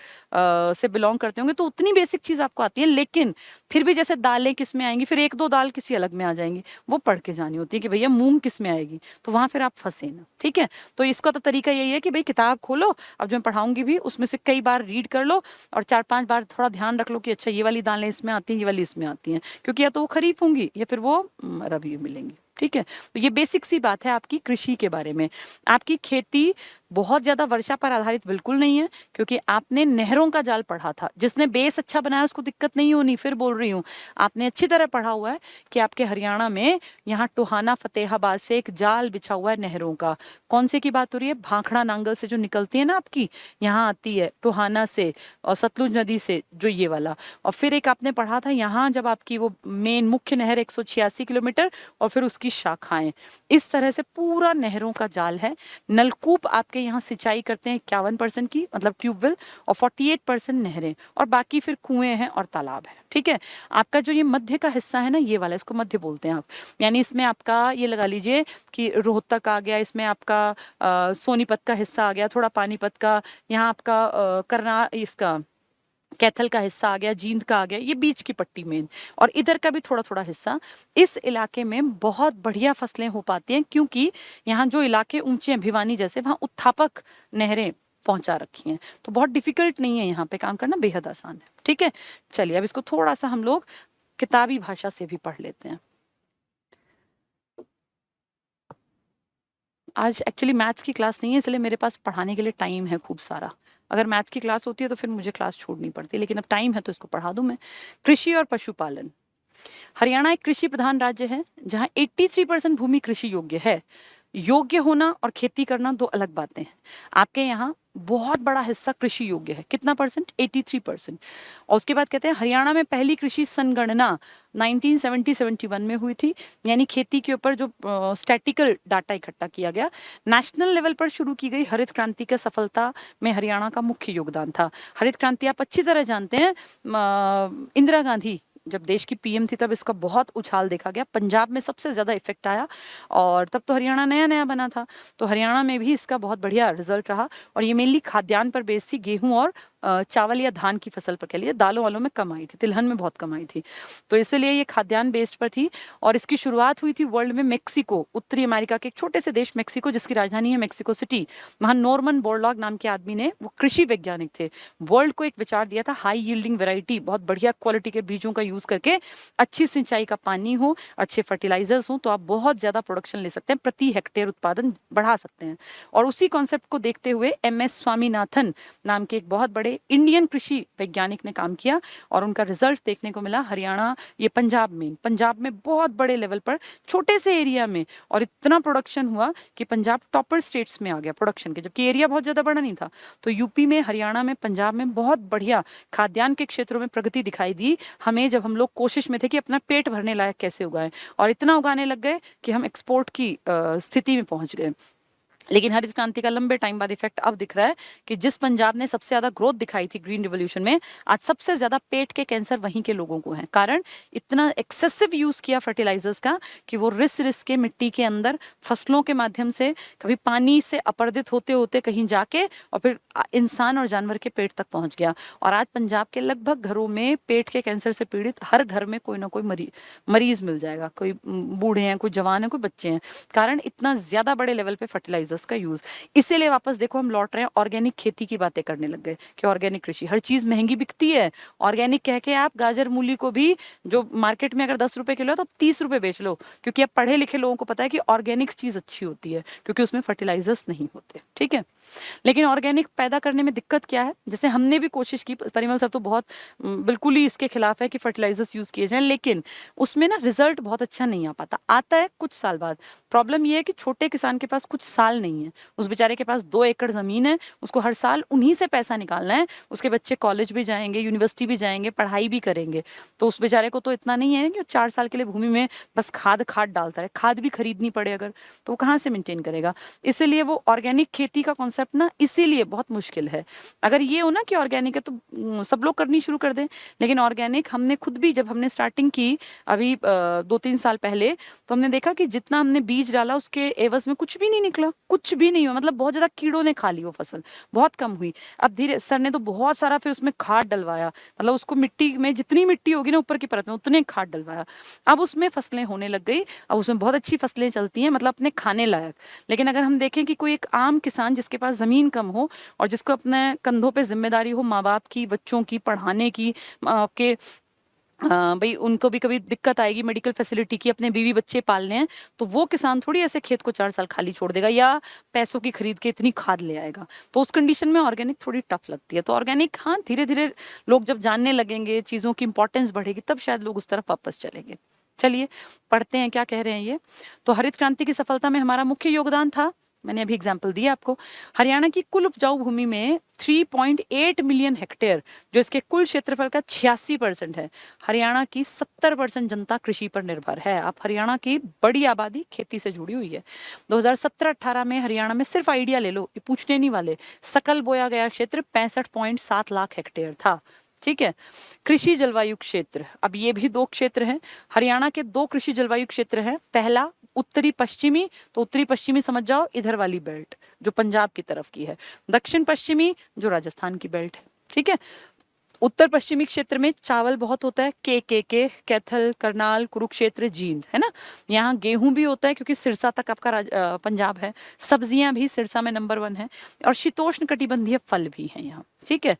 से बिलोंग करते होंगे, तो उतनी बेसिक चीज आपको आती है। लेकिन फिर भी जैसे दालें किस में आएंगी, फिर एक दो दाल किसी अलग में आ जाएंगी, वो पढ़ के जानी होती है कि भैया मूंग किस में आएगी, तो वहां फिर आप फंसे ना। ठीक है, तो इसका तो तरीका यही है कि भाई किताब खोलो, अब जो मैं पढ़ाऊंगी भी उसमें से कई बार रीड कर लो, और 4-5 बार थोड़ा ध्यान रख लो कि अच्छा ये वाली दालें इसमें आती हैं, ये वाली इसमें आती हैं, क्योंकि या तो वो खरीफ होंगी या फिर वो रबी में मिलेंगी। ठीक है, तो ये बेसिक सी बात है आपकी कृषि के बारे में। आपकी खेती बहुत ज्यादा वर्षा पर आधारित बिल्कुल नहीं है, क्योंकि आपने नहरों का जाल पढ़ा था। जिसने बेस अच्छा बनाया उसको दिक्कत नहीं होनी, फिर बोल रही हूँ, आपने अच्छी तरह पढ़ा हुआ है कि आपके हरियाणा में यहाँ टोहाना फतेहाबाद से एक जाल बिछा हुआ है नहरों का। कौन से की बात हो रही है? भाखड़ा नांगल से जो निकलती है ना आपकी, यहाँ आती है टोहाना से और सतलुज नदी से, जो ये वाला। और फिर एक आपने पढ़ा था यहाँ जब आपकी वो मेन मुख्य नहर 186 किलोमीटर और फिर उसकी शाखाएं, इस तरह से पूरा नहरों का जाल है। नलकूप आपके यहाँ सिंचाई करते हैं 51% की, मतलब ट्यूबवेल, और 48% नहरें, और बाकी फिर कुएं हैं और तालाब है। ठीक है, आपका जो ये मध्य का हिस्सा है ना, ये वाला, इसको मध्य बोलते हैं आप, यानी इसमें आपका ये लगा लीजिए कि रोहतक आ गया, इसमें आपका सोनीपत का हिस्सा आ गया, थोड़ा पानीपत का, यहाँ आपका करना इसका कैथल का हिस्सा आ गया, जींद का आ गया, ये बीच की पट्टी मेन, और इधर का भी थोड़ा थोड़ा हिस्सा। इस इलाके में बहुत बढ़िया फसलें हो पाती हैं, क्योंकि यहाँ जो इलाके ऊंचे हैं, भिवानी जैसे, वहाँ उत्थापक नहरें पहुंचा रखी हैं, तो बहुत डिफिकल्ट नहीं है, यहाँ पे काम करना बेहद आसान है। ठीक है, चलिए अब इसको थोड़ा सा हम लोग किताबी भाषा से भी पढ़ लेते हैं। आज एक्चुअली मैथ्स की क्लास नहीं है, इसलिए मेरे पास पढ़ाने के लिए टाइम है खूब सारा। अगर मैथ्स की क्लास होती है तो फिर मुझे क्लास छोड़नी पड़ती, लेकिन अब टाइम है तो इसको पढ़ा दूं मैं। कृषि और पशुपालन। हरियाणा एक कृषि प्रधान राज्य है, जहां 83% भूमि कृषि योग्य है। योग्य होना और खेती करना दो अलग बातें हैं। आपके यहाँ बहुत बड़ा हिस्सा कृषि योग्य है, कितना परसेंट? 83%। और उसके बाद कहते हैं हरियाणा में पहली कृषि संगणना 1970-71 में हुई थी, यानी खेती के ऊपर जो स्टैटिकल डाटा इकट्ठा किया गया। नेशनल लेवल पर शुरू की गई हरित क्रांति का सफलता में हरियाणा का मुख्य योगदान था। हरित क्रांति आप अच्छी तरह जानते हैं, इंदिरा गांधी जब देश की पीएम थी तब इसका बहुत उछाल देखा गया, पंजाब में सबसे ज्यादा इफेक्ट आया, और तब तो हरियाणा नया नया बना था, तो हरियाणा में भी इसका बहुत बढ़िया रिजल्ट रहा। और ये मेनली खाद्यान्न पर बेस्ड थी, गेहूं और चावल या धान की फसल पर कह लीजिए, दालों वालों में कम आई थी, तिलहन में बहुत कम आई थी, तो इसलिए ये खाद्यान्न बेस्ड पर थी। और इसकी शुरुआत हुई थी वर्ल्ड में मेक्सिको, उत्तरी अमेरिका के एक छोटे से देश मेक्सिको, जिसकी राजधानी है मेक्सिको सिटी। वहां नॉर्मन बोरलॉग नाम के आदमी ने, वो कृषि वैज्ञानिक थे, वर्ल्ड को एक विचार दिया था, हाई यील्डिंग वेराइटी, बहुत बढ़िया क्वालिटी के बीजों का यूज करके, अच्छी सिंचाई का पानी हो, अच्छे फर्टिलाइजर्स हो, तो आप बहुत ज्यादा प्रोडक्शन ले सकते हैं, प्रति हेक्टेयर उत्पादन बढ़ा सकते हैं। और उसी कॉन्सेप्ट को देखते हुए MS स्वामीनाथन नाम के एक बहुत बड़े इंडियन कृषि वैज्ञानिक ने काम किया, और उनका रिजल्ट देखने को मिला हरियाणा, ये पंजाब में बहुत बड़े लेवल पर, छोटे से एरिया में, और इतना प्रोडक्शन हुआ कि पंजाब टॉपर स्टेट्स में आ गया प्रोडक्शन के, जबकि एरिया बहुत ज्यादा बड़ा नहीं था। तो यूपी में, हरियाणा में, पंजाब में बहुत बढ़िया खाद्यान्न के क्षेत्रों में प्रगति दिखाई दी हमें, जब हम लोग कोशिश में थे कि अपना पेट भरने लायक कैसे उगाएं, और इतना उगाने लग गए कि हम एक्सपोर्ट की स्थिति में पहुंच गए। लेकिन हरित क्रांति का लंबे टाइम बाद इफेक्ट अब दिख रहा है कि जिस पंजाब ने सबसे ज्यादा ग्रोथ दिखाई थी ग्रीन रिवॉल्यूशन में, आज सबसे ज्यादा पेट के कैंसर वहीं के लोगों को है। कारण इतना एक्सेसिव यूज किया फर्टिलाइजर्स का कि वो रिस के मिट्टी के अंदर फसलों के माध्यम से कभी पानी से अपरदित होते होते कहीं जाके और फिर इंसान और जानवर के पेट तक पहुंच गया। और आज पंजाब के लगभग घरों में पेट के कैंसर से पीड़ित हर घर में कोई ना कोई मरीज मिल जाएगा, कोई बूढ़े हैं, कोई जवान है, कोई बच्चे हैं, कारण इतना ज्यादा बड़े लेवल पे फर्टिलाइजर फर्टिलाइजर्स का यूज। इसीलिए वापस देखो हम लौट रहे हैं, ऑर्गेनिक खेती की बातें करने लग गए कि ऑर्गेनिक कृषि, हर चीज महंगी बिकती है, ऑर्गेनिक कह के आप गाजर मूली को भी जो मार्केट में अगर 10 रुपए किलो है तो 30 रुपए बेच लो, क्योंकि अब पढ़े लिखे लोगों को पता है कि ऑर्गेनिक चीज अच्छी होती है क्योंकि उसमें फर्टिलाइजर्स नहीं होते। ठीक है, लेकिन ऑर्गेनिक पैदा करने में दिक्कत क्या है, जैसे हमने भी कोशिश की, परिमल सर तो बहुत बिल्कुल ही इसके खिलाफ है कि फर्टिलाइजर्स यूज किए जाएं, लेकिन उसमें ना रिजल्ट बहुत अच्छा नहीं आ पाता, आता है कुछ साल बाद। प्रॉब्लम ये है कि छोटे किसान के पास कुछ साल नहीं है, उस बेचारे के पास 2 एकड़ जमीन है, उसको हर साल उन्हीं से पैसा निकालना है, उसके बच्चे कॉलेज भी जाएंगे, यूनिवर्सिटी भी जाएंगे, पढ़ाई भी करेंगे, तो उस बेचारे को तो इतना नहीं है कि 4 साल के लिए भूमि में बस खाद खाद डालता है, खाद भी खरीदनी पड़े अगर, तो वो कहाँ से मेंटेन करेगा। इसीलिए वो ऑर्गेनिक खेती का कॉन्सेप्ट ना इसीलिए बहुत मुश्किल है। अगर ये हो ना कि ऑर्गेनिक है तो सब लोग करनी शुरू कर दें, लेकिन ऑर्गेनिक हमने खुद भी जब हमने स्टार्टिंग की अभी 2-3 साल पहले, तो हमने देखा कि जितना हमने बीज डाला उसके एवज में कुछ भी नहीं निकला, कुछ भी नहीं हुआ, मतलब बहुत ज्यादा कीड़ों ने खा ली वो फसल, बहुत कम हुई। अब धीरे सर ने तो बहुत सारा फिर उसमें खाद डलवाया, मतलब उसको मिट्टी में जितनी मिट्टी होगी ना ऊपर की परत में उतने खाद डलवाया, अब उसमें फसलें होने लग गई, अब उसमें बहुत अच्छी फसलें चलती हैं, मतलब अपने खाने लायक। लेकिन अगर हम देखें कि कोई एक आम किसान जिसके पास जमीन कम हो और जिसको अपने कंधों पे जिम्मेदारी हो माँ बाप की, बच्चों की पढ़ाने की, आपके भाई उनको भी कभी दिक्कत आएगी मेडिकल फैसिलिटी की, अपने बीवी बच्चे पालने हैं, तो वो किसान थोड़ी ऐसे खेत को 4 साल खाली छोड़ देगा या पैसों की खरीद के इतनी खाद ले आएगा, तो उस कंडीशन में ऑर्गेनिक थोड़ी टफ लगती है। तो ऑर्गेनिक हाँ धीरे धीरे लोग जब जानने लगेंगे, चीजों की इंपॉर्टेंस बढ़ेगी, तब शायद लोग उस तरफ वापस चलेंगे। चलिए पढ़ते हैं क्या कह रहे हैं ये। तो हरित क्रांति की सफलता में हमारा मुख्य योगदान था, मैंने अभी एग्जाम्पल दिया आपको, हरियाणा की कुल उपजाऊ भूमि में 3.8 मिलियन हेक्टेयर, जो इसके कुल क्षेत्रफल का 86% है, हरियाणा की 70% जनता कृषि पर निर्भर है। आप हरियाणा की बड़ी आबादी खेती से जुड़ी हुई है। 2017-18 में हरियाणा में, सिर्फ आइडिया ले लो, ये पूछने नहीं वाले, सकल बोया गया क्षेत्र 65.7 लाख हेक्टेयर था। ठीक है, कृषि जलवायु क्षेत्र, अब ये भी 2 क्षेत्र हैं, हरियाणा के 2 कृषि जलवायु क्षेत्र हैं। पहला उत्तरी पश्चिमी, तो उत्तरी पश्चिमी समझ जाओ इधर वाली बेल्ट जो पंजाब की तरफ की है, दक्षिण पश्चिमी जो राजस्थान की बेल्ट है। ठीक है, उत्तर पश्चिमी क्षेत्र में चावल बहुत होता है, के कैथल, करनाल, कुरुक्षेत्र, जींद, है ना। यहाँ गेहूं भी होता है क्योंकि सिरसा तक आपका पंजाब है, सब्जियां भी सिरसा में नंबर 1 है, और शीतोष्ण कटिबंधीय फल भी हैं यहाँ। ठीक है,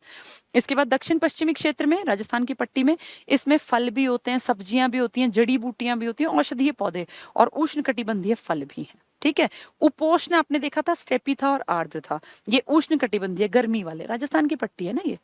इसके बाद दक्षिण पश्चिमी क्षेत्र में, राजस्थान की पट्टी में, इसमें फल भी होते हैं, सब्जियां भी होती हैं, जड़ी बूटियां भी होती हैं, औषधीय पौधे और उष्ण कटिबंधीय फल भी हैं। ठीक है, उपोष्ण आपने देखा था स्टेपी था और आर्द्र था, ये उष्ण कटिबंधीय गर्मी वाले राजस्थान की पट्टी है ना ये।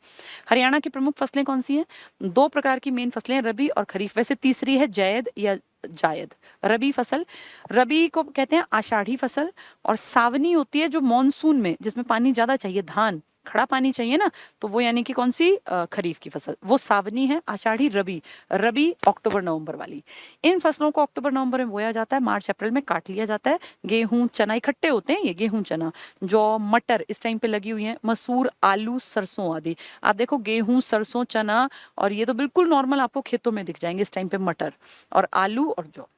हरियाणा की प्रमुख फसलें कौन सी हैं? 2 प्रकार की मेन फसलें, रबी और खरीफ, वैसे तीसरी है जैद या जायद। रबी फसल, रबी को कहते हैं आषाढ़ी फसल, और सावनी होती है जो मॉनसून में, जिसमें पानी ज्यादा चाहिए, धान खड़ा पानी चाहिए ना, तो वो यानी कि कौन सी खरीफ की फसल, वो सावनी है। आषाढ़ी रबी, रबी अक्टूबर नवंबर वाली। इन फसलों को अक्टूबर नवंबर में बोया जाता है, मार्च अप्रैल में काट लिया जाता है। गेहूं चना इकट्ठे होते हैं, ये गेहूं चना, जौ मटर इस टाइम पे लगी हुई है, मसूर आलू सरसों आदि। आप देखो गेहूं सरसों चना, और ये तो बिल्कुल नॉर्मल आपको खेतों में दिख जाएंगे इस टाइम पे, मटर और आलू और जौ।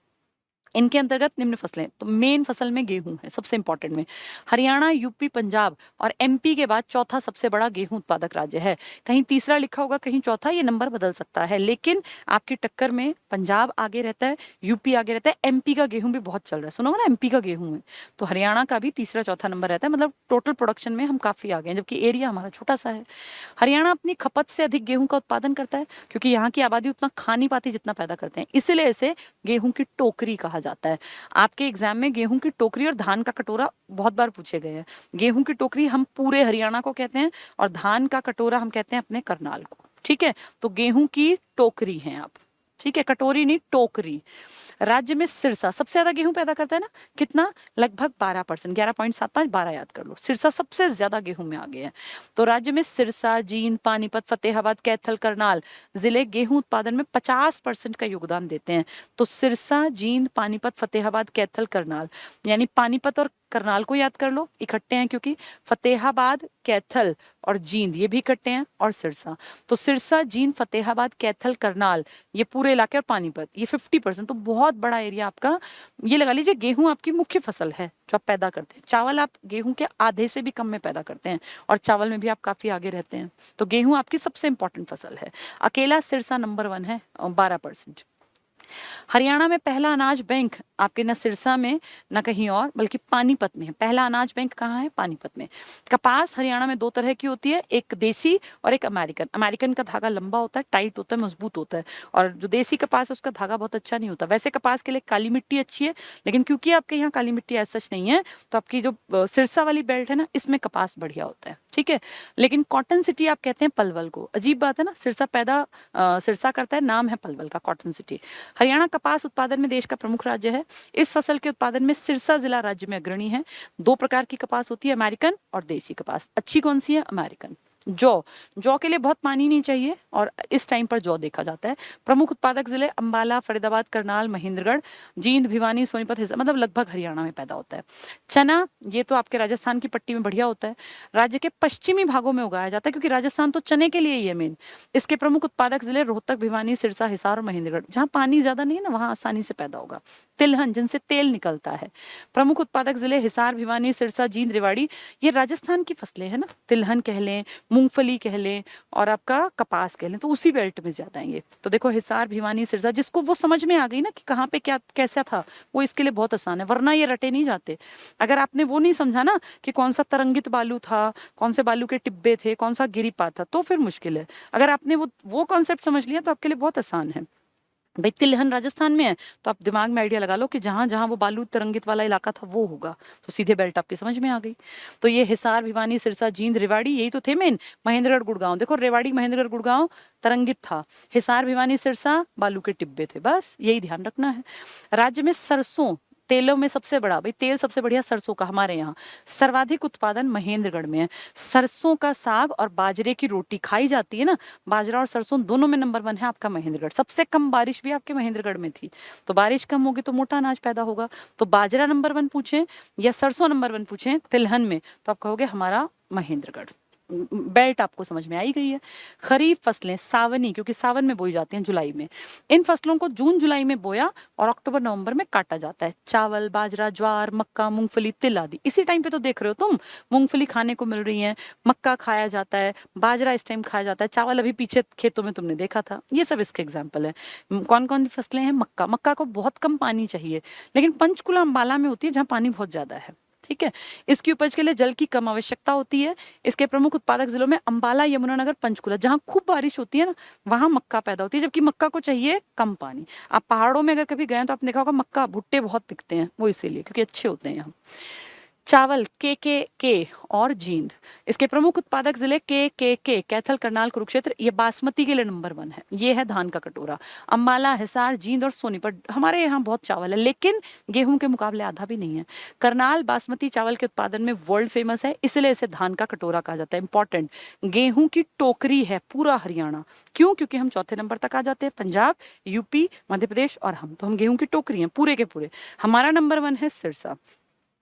इनके अंतर्गत निम्न फसलें, तो मेन फसल में गेहूं है सबसे इंपॉर्टेंट में। हरियाणा, यूपी, पंजाब और एमपी के बाद चौथा सबसे बड़ा गेहूं उत्पादक राज्य है। कहीं तीसरा लिखा होगा, कहीं चौथा, ये नंबर बदल सकता है, लेकिन आपकी टक्कर में पंजाब आगे रहता है, यूपी आगे रहता है, एमपी का गेहूं भी बहुत चल रहा है, सुनो ना, एमपी का गेहूं है, तो हरियाणा का भी तीसरा चौथा नंबर रहता है, मतलब टोटल प्रोडक्शन में हम काफी आगे हैं, जबकि एरिया हमारा छोटा सा है। हरियाणा अपनी खपत से अधिक गेहूं का उत्पादन करता है, क्योंकि यहाँ की आबादी उतना खा नहीं पाती जितना पैदा करते हैं, इसलिए इसे गेहूं की टोकरी कहा जाता है। आपके एग्जाम में गेहूं की टोकरी और धान का कटोरा बहुत बार पूछे गए हैं। गेहूं की टोकरी हम पूरे हरियाणा को कहते हैं, और धान का कटोरा हम कहते हैं अपने करनाल को। ठीक है, तो गेहूं की टोकरी हैं आप, ठीक है, कटोरी नहीं टोकरी। राज्य में सिरसा सबसे ज्यादा गेहूं पैदा करता है ना, कितना, लगभग 12%, 11.75, 12 याद कर लो, सिरसा सबसे ज्यादा गेहूं में आगे है। तो राज्य में सिरसा, जींद, पानीपत, फतेहाबाद, कैथल, करनाल जिले गेहूं उत्पादन में 50% का योगदान देते हैं। तो सिरसा, जींद, पानीपत, फतेहाबाद, कैथल, करनाल, यानी पानीपत और करनाल को याद कर लो, इकट्ठे हैं, क्योंकि फतेहाबाद, कैथल और जींद ये भी इकट्ठे हैं, और सिरसा। तो सिरसा, जींद, फतेहाबाद, कैथल, करनाल, ये पूरे इलाके, और पानीपत ये 50%, तो बहुत बड़ा एरिया आपका। ये लगा लीजिए गेहूं आपकी मुख्य फसल है जो आप पैदा करते हैं। चावल आप गेहूं के आधे से भी कम में पैदा करते हैं, और चावल में भी आप काफी आगे रहते हैं। तो गेहूं आपकी सबसे इंपॉर्टेंट फसल है। अकेला सिरसा नंबर 1 है, 12%। हरियाणा में पहला अनाज बैंक आपके न सिरसा में न कहीं और बल्कि पानीपत में है। पहला अनाज बैंक कहाँ है? पानीपत में। कपास हरियाणा में दो तरह की होती है, एक देसी और एक अमेरिकन। अमेरिकन का धागा लंबा होता है, टाइट होता है, मजबूत होता है, और जो देसी कपास है उसका धागा बहुत अच्छा नहीं होता। वैसे कपास के लिए काली मिट्टी अच्छी है, लेकिन क्योंकि आपके यहाँ काली मिट्टी ऐसा सच नहीं है, तो आपकी जो सिरसा वाली बेल्ट है ना, इसमें कपास बढ़िया होता है। ठीक है, लेकिन कॉटन सिटी आप कहते हैं पलवल को। अजीब बात है ना, सिरसा करता है, नाम है पलवल का, कॉटन सिटी। हरियाणा कपास उत्पादन में देश का प्रमुख राज्य है। इस फसल के उत्पादन में सिरसा जिला राज्य में अग्रणी है। दो प्रकार की कपास होती है, अमेरिकन और देसी कपास। अच्छी कौन सी है? अमेरिकन। जौ के लिए बहुत पानी नहीं चाहिए और इस टाइम पर जौ देखा जाता है। प्रमुख उत्पादक जिले अंबाला, फरीदाबाद, करनाल, महेंद्रगढ़, जींद, भिवानी, सोनीपत, हिसार, मतलब लगभग हरियाणा में पैदा होता है। चना, ये तो आपके राजस्थान की पट्टी में बढ़िया होता है। राज्य के पश्चिमी भागों में उगाया जाता है, क्योंकि राजस्थान तो चने के लिए ही है मेन। इसके प्रमुख उत्पादक जिले रोहतक, भिवानी, सिरसा, हिसार और महेंद्रगढ़। जहाँ पानी ज्यादा नहीं है ना, वहाँ आसानी से पैदा होगा। तिलहन, जिनसे तेल निकलता है। प्रमुख उत्पादक जिले हिसार, भिवानी, सिरसा, जींद, रेवाड़ी। ये राजस्थान की फसलें हैं ना, तिलहन कह लें, मूंगफली कह लें और आपका कपास कह लें, तो उसी बेल्ट में ज्यादा है ये। तो देखो, हिसार, भिवानी, सिरसा, जिसको वो समझ में आ गई ना कि कहाँ पे क्या कैसा था, वो इसके लिए बहुत आसान है, वरना ये रटे नहीं जाते। अगर आपने वो नहीं समझा ना कि कौन सा तरंगित बालू था, कौन से बालू के टिब्बे थे, कौन सा गिरिपात था, तो फिर मुश्किल है। अगर आपने वो कॉन्सेप्ट समझ लिया तो आपके लिए बहुत आसान है। भाई तिलहन राजस्थान में है, तो आप दिमाग में आइडिया लगा लो कि जहां जहां वो बालू तरंगित वाला इलाका था वो होगा, तो सीधे बेल्ट आपकी समझ में आ गई। तो ये हिसार, भिवानी, सिरसा, जींद, रेवाड़ी, यही तो थे मेन। महेंद्रगढ़, गुड़गांव, देखो रेवाड़ी, महेंद्रगढ़, गुड़गांव तरंगित था। हिसार, भिवानी, सिरसा बालू के टिब्बे थे, बस यही ध्यान रखना है। राज्य में सरसों, तेलों में सबसे बड़ा, भाई तेल सबसे बढ़िया सरसों का हमारे यहाँ, सर्वाधिक उत्पादन महेंद्रगढ़ में है। सरसों का साग और बाजरे की रोटी खाई जाती है ना, बाजरा और सरसों दोनों में नंबर 1 है आपका महेंद्रगढ़। सबसे कम बारिश भी आपके महेंद्रगढ़ में थी, तो बारिश कम होगी तो मोटा अनाज पैदा होगा। तो बाजरा नंबर 1 पूछे या सरसों नंबर 1 पूछे तिलहन में, तो आप कहोगे हमारा महेंद्रगढ़। बेल्ट आपको समझ में आई गई है। खरीफ फसलें सावनी, क्योंकि सावन में बोई जाती हैं, जुलाई में। इन फसलों को जून जुलाई में बोया और अक्टूबर नवंबर में काटा जाता है। चावल, बाजरा, ज्वार, मक्का, मूंगफली, तिल आदि इसी टाइम पे तो देख रहे हो तुम, मूंगफली खाने को मिल रही है, मक्का खाया जाता है, बाजरा इस टाइम खाया जाता है, चावल अभी पीछे खेतों में तुमने देखा था। ये सब इसके एग्जाम्पल है। कौन कौन सी फसलें हैं? मक्का को बहुत कम पानी चाहिए, लेकिन पंचकुला अंबाला में होती है जहाँ पानी बहुत ज्यादा है। ठीक है, इसकी उपज के लिए जल की कम आवश्यकता होती है। इसके प्रमुख उत्पादक जिलों में अंबाला, यमुनानगर, पंचकुला। जहां खूब बारिश होती है ना, वहां मक्का पैदा होती है, जबकि मक्का को चाहिए कम पानी। आप पहाड़ों में अगर कभी गए तो आपने देखा होगा मक्का भुट्टे बहुत दिखते हैं, वो इसीलिए क्योंकि अच्छे होते हैं यहाँ। चावल के और जींद, इसके प्रमुख उत्पादक जिले के कैथल, करनाल, कुरुक्षेत्र। ये बासमती के लिए नंबर 1 है, ये है धान का कटोरा। अंबाला, हिसार, जींद और सोनीपत, हमारे यहाँ बहुत चावल है, लेकिन गेहूं के मुकाबले आधा भी नहीं है। करनाल बासमती चावल के उत्पादन में वर्ल्ड फेमस है, इसलिए इसे धान का कटोरा कहा जाता है। इंपॉर्टेंट, गेहूं की टोकरी है पूरा हरियाणा। क्यों? क्योंकि हम चौथे नंबर तक आ जाते हैं, पंजाब, यूपी, मध्य प्रदेश और हम गेहूं की टोकरी हैं पूरे के पूरे। हमारा नंबर 1 है सिरसा।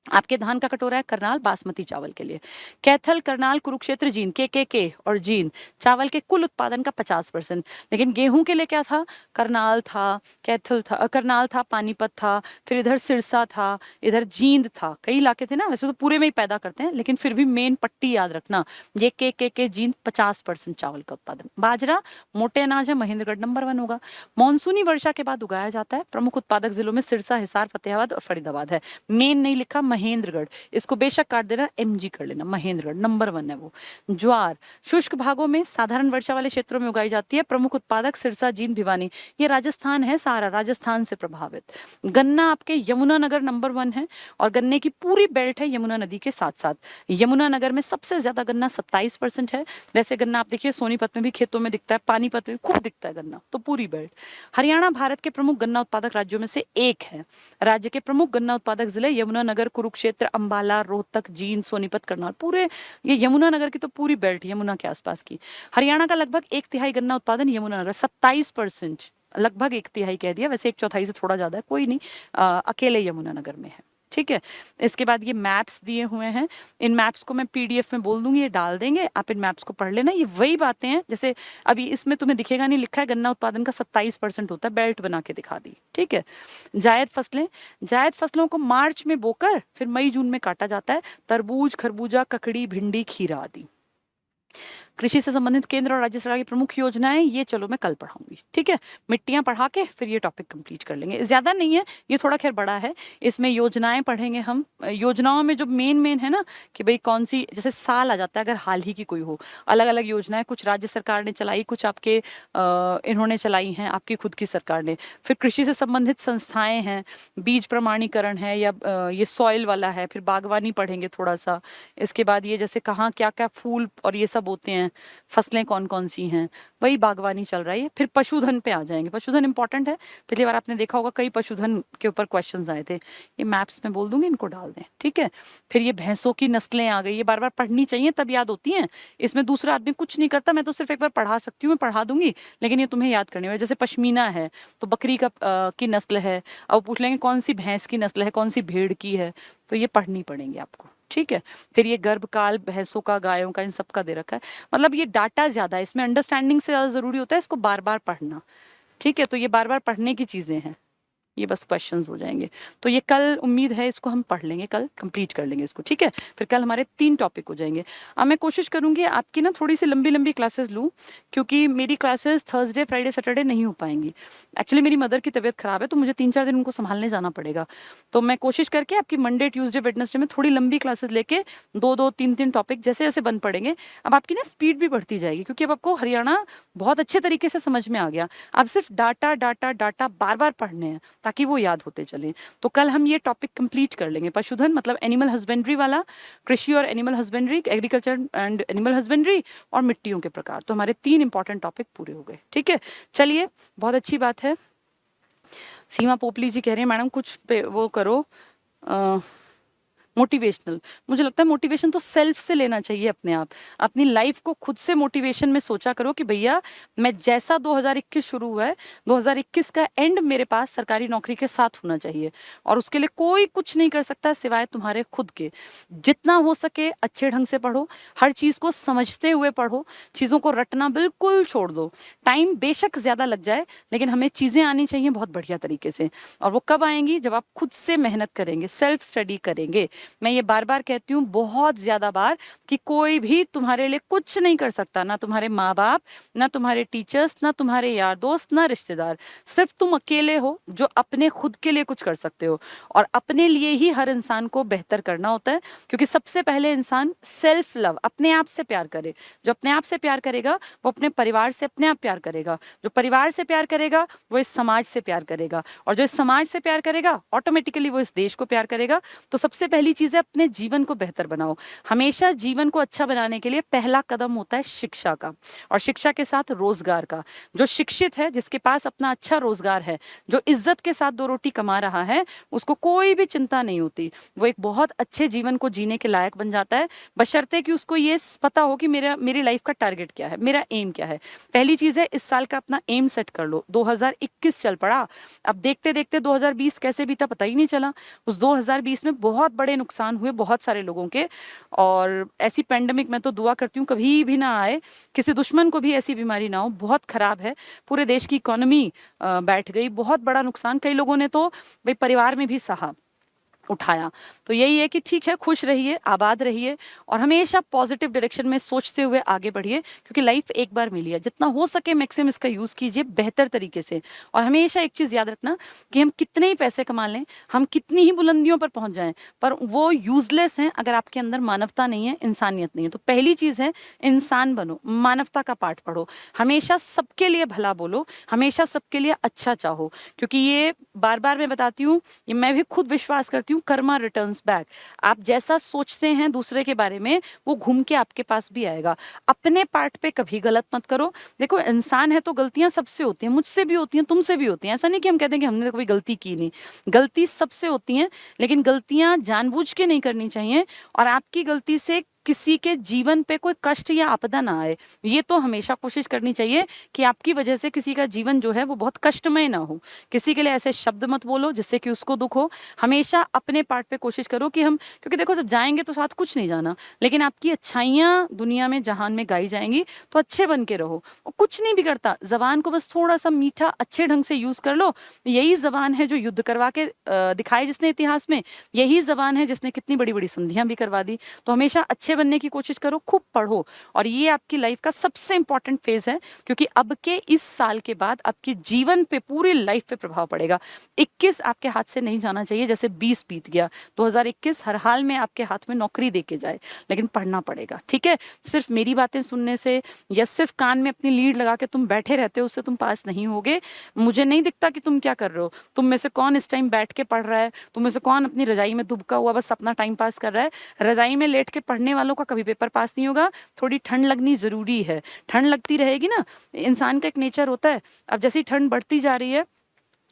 आपके धान का कटोरा है करनाल बासमती चावल के लिए। कैथल, करनाल, कुरुक्षेत्र, जींद, के और जींद चावल के कुल उत्पादन का 50%। लेकिन गेहूं के लिए क्या था? करनाल था, कैथल था, करनाल था, पानीपत था, फिर इधर सिरसा था, इधर जींद था, कई इलाके थे ना। वैसे तो पूरे में ही पैदा करते हैं, लेकिन फिर भी मेन पट्टी याद रखना, ये के जींद 50% चावल का उत्पादन। बाजरा मोटे अनाज है, महेंद्रगढ़ नंबर 1 होगा। मानसूनी वर्षा के बाद उगाया जाता है। प्रमुख उत्पादक जिलों में सिरसा, हिसार, फतेहाबाद और फरीदाबाद है। मेन नहीं लिखा, महेंद्रगढ़, इसको बेशक काट देना, एमजी कर लेना, महेंद्रगढ़ नंबर 1 है वो। ज्वार शुष्क भागों में, साधारण वर्षा वाले क्षेत्रों में उगाई जाती है। प्रमुख उत्पादक सिरसा, जींद, भिवानी। ये राजस्थान है सारा, राजस्थान से प्रभावित। गन्ना आपके यमुनानगर नंबर 1 है, और गन्ने की पूरी बेल्ट है यमुना नदी के साथ साथ। यमुनानगर में सबसे ज्यादा गन्ना 27% है। वैसे गन्ना आप देखिए सोनीपत में भी खेतों में दिखता है, पानीपत में खूब दिखता है गन्ना, तो पूरी बेल्ट। हरियाणा भारत के प्रमुख गन्ना उत्पादक राज्यों में से एक है। राज्य के प्रमुख गन्ना उत्पादक जिले यमुनानगर, कुरुक्षेत्र, अंबाला, रोहतक, जींद, सोनीपत, करनाल, पूरे ये यमुनानगर की तो पूरी बेल्ट यमुना के आसपास की। हरियाणा का लगभग 1/3 गन्ना उत्पादन यमुनानगर, 27%, लगभग 1/3 कह दिया, वैसे 1/4 से थोड़ा ज्यादा है, कोई नहीं, अकेले यमुनानगर में है। ठीक है, इसके बाद ये मैप्स दिए हुए हैं, इन मैप्स को मैं पीडीएफ में बोल दूंगी, ये डाल देंगे, आप इन मैप्स को पढ़ लेना। ये वही बातें हैं, जैसे अभी इसमें तुम्हें दिखेगा नहीं, लिखा है गन्ना उत्पादन का 27% होता है, बेल्ट बना के दिखा दी। ठीक है, जायद फसलें, जायद फसलों को मार्च में बोकर फिर मई जून में काटा जाता है। तरबूज, खरबूजा, ककड़ी, भिंडी, खीरा आदि। कृषि से संबंधित केंद्र और राज्य सरकार की प्रमुख योजनाएं, ये चलो मैं कल पढ़ाऊंगी, ठीक है। मिट्टियां पढ़ा के फिर ये टॉपिक कंप्लीट कर लेंगे। ज्यादा नहीं है, ये थोड़ा खैर बड़ा है। इसमें योजनाएं पढ़ेंगे हम। योजनाओं में जो मेन है ना कि भाई कौन सी, जैसे साल आ जाता है अगर हाल ही की कोई हो, अलग अलग योजनाएं कुछ राज्य सरकार ने चलाई, कुछ आपके इन्होंने चलाई हैं, आपकी खुद की सरकार ने। फिर कृषि से संबंधित संस्थाएं हैं, बीज प्रमाणीकरण है, या ये सॉइल वाला है। फिर बागवानी पढ़ेंगे थोड़ा सा। इसके बाद ये जैसे कहाँ क्या क्या फूल और ये सब होते हैं, फसलें कौन कौन सी हैं, वही बागवानी चल रही है। फिर पशुधन पे आ जाएंगे। पशुधन इंपॉर्टेंट है, पिछली बार आपने देखा होगा कई पशुधन के ऊपर क्वेश्चंस आए थे। ये मैप्स में बोल दूंगी, इनको डाल दें, ठीक है। फिर ये भैंसों की नस्लें आ गई, ये बार बार पढ़नी चाहिए तब याद होती हैं। इसमें दूसरा आदमी कुछ नहीं करता, मैं तो सिर्फ एक बार पढ़ा सकती हूँ, मैं पढ़ा दूंगी, लेकिन ये तुम्हें याद करने वाला। जैसे पश्मीना है तो बकरी का की नस्ल है, अब पूछ लेंगे कौन सी भैंस की नस्ल है, कौन सी भेड़ की है, तो ये पढ़नी पड़ेंगे आपको, ठीक है। फिर ये गर्भकाल भैंसों का, गायों का, इन सब का दे रखा है। मतलब ये डाटा ज्यादा है, इसमें अंडरस्टैंडिंग से ज्यादा जरूरी होता है इसको बार बार पढ़ना, ठीक है। तो ये बार बार पढ़ने की चीजें हैं, ये बस क्वेश्चंस हो जाएंगे। तो ये कल उम्मीद है इसको हम पढ़ लेंगे, कल कंप्लीट कर लेंगे इसको, ठीक है। फिर कल हमारे 3 टॉपिक हो जाएंगे। अब मैं कोशिश करूंगी आपकी ना थोड़ी सी लंबी लंबी क्लासेस लूँ, क्योंकि मेरी क्लासेस थर्सडे फ्राइडे सैटरडे नहीं हो पाएंगी। एक्चुअली मेरी मदर की तबीयत खराब है, तो मुझे 3-4 दिन उनको संभालने जाना पड़ेगा। तो मैं कोशिश करके आपकी मंडे ट्यूसडे वेडनेसडे में थोड़ी लंबी क्लासेस लेके 2-2 3-3 टॉपिक जैसे जैसे बन पड़ेंगे। अब आपकी ना स्पीड भी बढ़ती जाएगी, क्योंकि अब आपको हरियाणा बहुत अच्छे तरीके से समझ में आ गया। अब सिर्फ डाटा डाटा डाटा बार बार पढ़ने हैं ताकि वो याद होते चले। तो कल हम ये टॉपिक कंप्लीट कर लेंगे। पशुधन मतलब एनिमल हस्बेंड्री वाला, कृषि और animal husbandry, agriculture and animal husbandry, और मिट्टियों के प्रकार। तो हमारे 3 इंपॉर्टेंट टॉपिक पूरे हो गए, ठीक है। चलिए, बहुत अच्छी बात है। सीमा पोपली जी कह रहे हैं मैडम कुछ पे वो करो मोटिवेशनल। मुझे लगता है मोटिवेशन तो सेल्फ से लेना चाहिए, अपने आप अपनी लाइफ को खुद से मोटिवेशन में सोचा करो कि भैया मैं जैसा 2021 शुरू हुआ है, 2021 का एंड मेरे पास सरकारी नौकरी के साथ होना चाहिए, और उसके लिए कोई कुछ नहीं कर सकता सिवाय तुम्हारे खुद के। जितना हो सके अच्छे ढंग से पढ़ो, हर चीज को समझते हुए पढ़ो, चीजों को रटना बिल्कुल छोड़ दो। टाइम बेशक ज्यादा लग जाए, लेकिन हमें चीजें आनी चाहिए बहुत बढ़िया तरीके से। और वो कब आएंगी? जब आप खुद से मेहनत करेंगे, सेल्फ स्टडी करेंगे। मैं ये बार बार कहती हूँ, बहुत ज्यादा बार, कि कोई भी तुम्हारे लिए कुछ नहीं कर सकता, ना तुम्हारे माँ बाप, ना तुम्हारे टीचर्स, ना तुम्हारे यार दोस्त, ना रिश्तेदार। सिर्फ तुम अकेले हो जो अपने खुद के लिए कुछ कर सकते हो। और अपने लिए ही हर इंसान को बेहतर करना होता है, क्योंकि सबसे पहले इंसान सेल्फ लव, अपने आप से प्यार करे। जो अपने आप से प्यार करेगा वो अपने परिवार से अपने आप प्यार करेगा, जो परिवार से प्यार करेगा वो इस समाज से प्यार करेगा, और जो इस समाज से प्यार करेगा ऑटोमेटिकली वो इस देश को प्यार करेगा। तो सबसे पहली चीज है अपने जीवन को बेहतर बनाओ। हमेशा जीवन को अच्छा बनाने के लिए पहला कदम होता है शिक्षा का, और शिक्षा के साथ रोजगार का। जो शिक्षित है, जिसके पास अपना अच्छा रोजगार है, जो इज्जत के साथ 2 रोटी कमा रहा है, उसको कोई भी चिंता नहीं होती। वो एक बहुत अच्छे जीवन को जीने के लायक बन जाता है, बशर्ते कि उसको ये पता हो कि मेरी लाइफ का टारगेट क्या है, मेरा एम क्या है। पहली चीज है, इस साल का अपना एम सेट कर लो। 2021 चल पड़ा, अब देखते देखते 2020 कैसे बीता पता ही नहीं चला। उस 2020 में बहुत बड़े नुकसान हुए बहुत सारे लोगों के, और ऐसी पेंडेमिक मैं तो दुआ करती हूँ कभी भी ना आए, किसी दुश्मन को भी ऐसी बीमारी ना हो। बहुत खराब है, पूरे देश की इकोनॉमी बैठ गई, बहुत बड़ा नुकसान। कई लोगों ने तो भाई परिवार में भी सहा, उठाया। तो यही है कि ठीक है, खुश रहिए, आबाद रहिए, और हमेशा पॉजिटिव डायरेक्शन में सोचते हुए आगे बढ़िए, क्योंकि लाइफ एक बार मिली है। जितना हो सके मैक्सिमम इसका यूज कीजिए बेहतर तरीके से। और हमेशा एक चीज याद रखना कि हम कितने ही पैसे कमा लें, हम कितनी ही बुलंदियों पर पहुंच जाएं, पर वो यूजलेस हैं अगर आपके अंदर मानवता नहीं है, इंसानियत नहीं है। तो पहली चीज है, इंसान बनो, मानवता का पाठ पढ़ो, हमेशा सबके लिए भला बोलो, हमेशा सबके लिए अच्छा चाहो। क्योंकि ये बार बार मैं बताती हूँ, ये मैं भी खुद विश्वास करती हूँ, कर्मा रिटर्न्स बैक। आप जैसा सोचते हैं दूसरे के बारे में, वो घूम के आपके पास भी आएगा। अपने पार्ट पे कभी गलत मत करो। देखो, इंसान है तो गलतियां सबसे होती हैं, मुझसे भी होती हैं, तुमसे भी होती हैं। ऐसा नहीं कि हम कहते हैं कि हमने कोई गलती की नहीं, गलती सबसे होती हैं, लेकिन गलतियां जानबूझ के नहीं करनी चाहिए। और आपकी गलती से किसी के जीवन पे कोई कष्ट या आपदा ना आए, ये तो हमेशा कोशिश करनी चाहिए कि आपकी वजह से किसी का जीवन जो है वो बहुत कष्टमय ना हो। किसी के लिए ऐसे शब्द मत बोलो जिससे कि उसको दुख हो। हमेशा अपने पार्ट पे कोशिश करो कि हम, क्योंकि देखो जब जाएंगे तो साथ कुछ नहीं जाना, लेकिन आपकी अच्छाइयाँ दुनिया में जहान में गाई जाएंगी, तो अच्छे बन के रहो। और कुछ नहीं बिगड़ता, जबान को बस थोड़ा सा मीठा अच्छे ढंग से यूज कर लो। यही जबान है जो युद्ध करवा के दिखाई जिसने इतिहास में, यही जबान है जिसने कितनी बड़ी बड़ी संधियां भी करवा दी। तो हमेशा अच्छे अच्छे बनने की कोशिश करो, खूब पढ़ो। और ये आपकी लाइफ का सबसे इंपॉर्टेंट फेज है, क्योंकि अब के इस साल के बाद आपके जीवन पे, पूरी लाइफ पे प्रभाव पड़ेगा। 21 आपके हाथ से नहीं जाना चाहिए जैसे 20 बीत गया। 2021 हर हाल में आपके हाथ में नौकरी दे के जाए, लेकिन पढ़ना पड़ेगा, ठीक है। सिर्फ मेरी बातें सुनने से या सिर्फ कान में अपनी लीड लगा के तुम बैठे रहते हो, उससे तुम पास नहीं होगे। मुझे नहीं दिखता कि तुम क्या कर रहे हो। तुम में से कौन इस टाइम बैठ के पढ़ रहा है, तुम में से कौन अपनी रजाई में दुबका हुआ बस अपना टाइम पास कर रहा है। रजाई में लेट के पढ़ने वालों का कभी पेपर पास नहीं होगा। थोड़ी ठंड लगनी जरूरी है, ठंड लगती रहेगी ना, इंसान का एक नेचर होता है। अब जैसी ठंड बढ़ती जा रही है,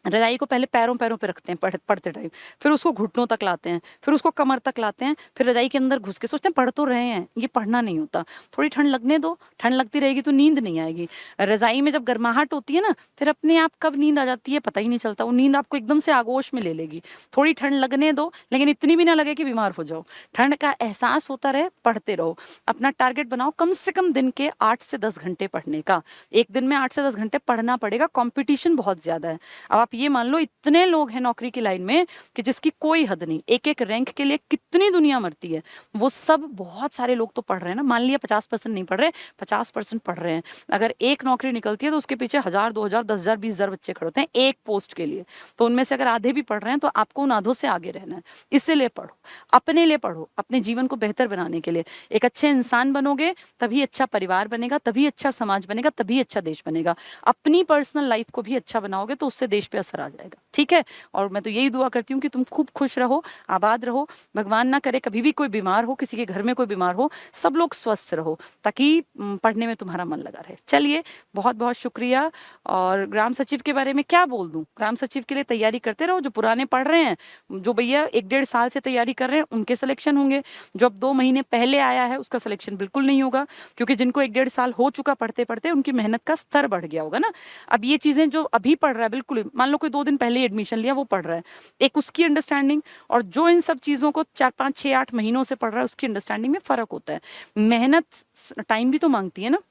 रजाई को पहले पैरों पैरों पे रखते हैं पढ़ते टाइम, फिर उसको घुटनों तक लाते हैं, फिर उसको कमर तक लाते हैं, फिर रजाई के अंदर घुस के सोचते हैं पढ़ तो रहे हैं। ये पढ़ना नहीं होता। थोड़ी ठंड लगने दो, ठंड लगती रहेगी तो नींद नहीं आएगी। रजाई में जब गर्माहट होती है ना, फिर अपने आप कब नींद आ जाती है पता ही नहीं चलता। वो नींद आपको एकदम से आगोश में ले लेगी। थोड़ी ठंड लगने दो, लेकिन इतनी भी ना लगे कि बीमार हो जाओ। ठंड का एहसास होता रहे, पढ़ते रहो। अपना टारगेट बनाओ कम से कम दिन के 8 से 10 घंटे पढ़ने का। एक दिन में 8 से 10 घंटे पढ़ना पड़ेगा, कॉम्पिटिशन बहुत ज्यादा है। अब आप ये मान लो, इतने लोग हैं नौकरी की लाइन में कि जिसकी कोई हद नहीं। एक एक रैंक के लिए कितनी दुनिया मरती है। वो सब बहुत सारे लोग तो पढ़ रहे हैं ना। मान लिया 50% नहीं पढ़ रहे, 50% पढ़ रहे हैं। अगर एक नौकरी निकलती है तो उसके पीछे 1000, 2000, 10,000, 20,000 बच्चे खड़े होते हैं एक पोस्ट के लिए। तो उनमें से अगर आधे भी पढ़ रहे हैं तो आपको उन आधों से आगे रहना है। इसीलिए पढ़ो, अपने लिए पढ़ो, अपने जीवन को बेहतर बनाने के लिए। एक अच्छे इंसान बनोगे तभी अच्छा परिवार बनेगा, तभी अच्छा समाज बनेगा, तभी अच्छा देश बनेगा। अपनी पर्सनल लाइफ को भी अच्छा बनाओगे तो उससे देश पे असर आ जाएगा, ठीक है। और मैं तो यही दुआ करती हूँ कि तुम खूब खुश रहो, आबाद रहो। भगवान ना करे कभी भी कोई बीमार हो, किसी के घर में कोई बीमार हो, सब लोग स्वस्थ रहो, ताकि पढ़ने में तुम्हारा मन लगा रहे। चलिए, बहुत बहुत शुक्रिया। और ग्राम सचिव के बारे में क्या बोल दूं। ग्राम सचिव के लिए तैयारी करते रहो। जो पुराने पढ़ रहे हैं, जो भैया 1-1.5 साल से तैयारी कर रहे हैं, उनके सिलेक्शन होंगे। जो अब 2 महीने पहले आया है उसका सिलेक्शन बिल्कुल नहीं होगा, क्योंकि जिनको 1-1.5 साल हो चुका पढ़ते पढ़ते, उनकी मेहनत का स्तर बढ़ गया होगा ना। अब ये चीजें जो अभी पढ़ रहा है, बिल्कुल मान लो कोई 2 दिन पहले एडमिशन लिया वो पढ़ रहा है, एक उसकी अंडरस्टैंडिंग और जो इन सब चीजों को 4, 5, 6, 8 महीनों से पढ़ रहा है उसकी अंडरस्टैंडिंग में फर्क होता है। मेहनत टाइम भी तो मांगती है ना।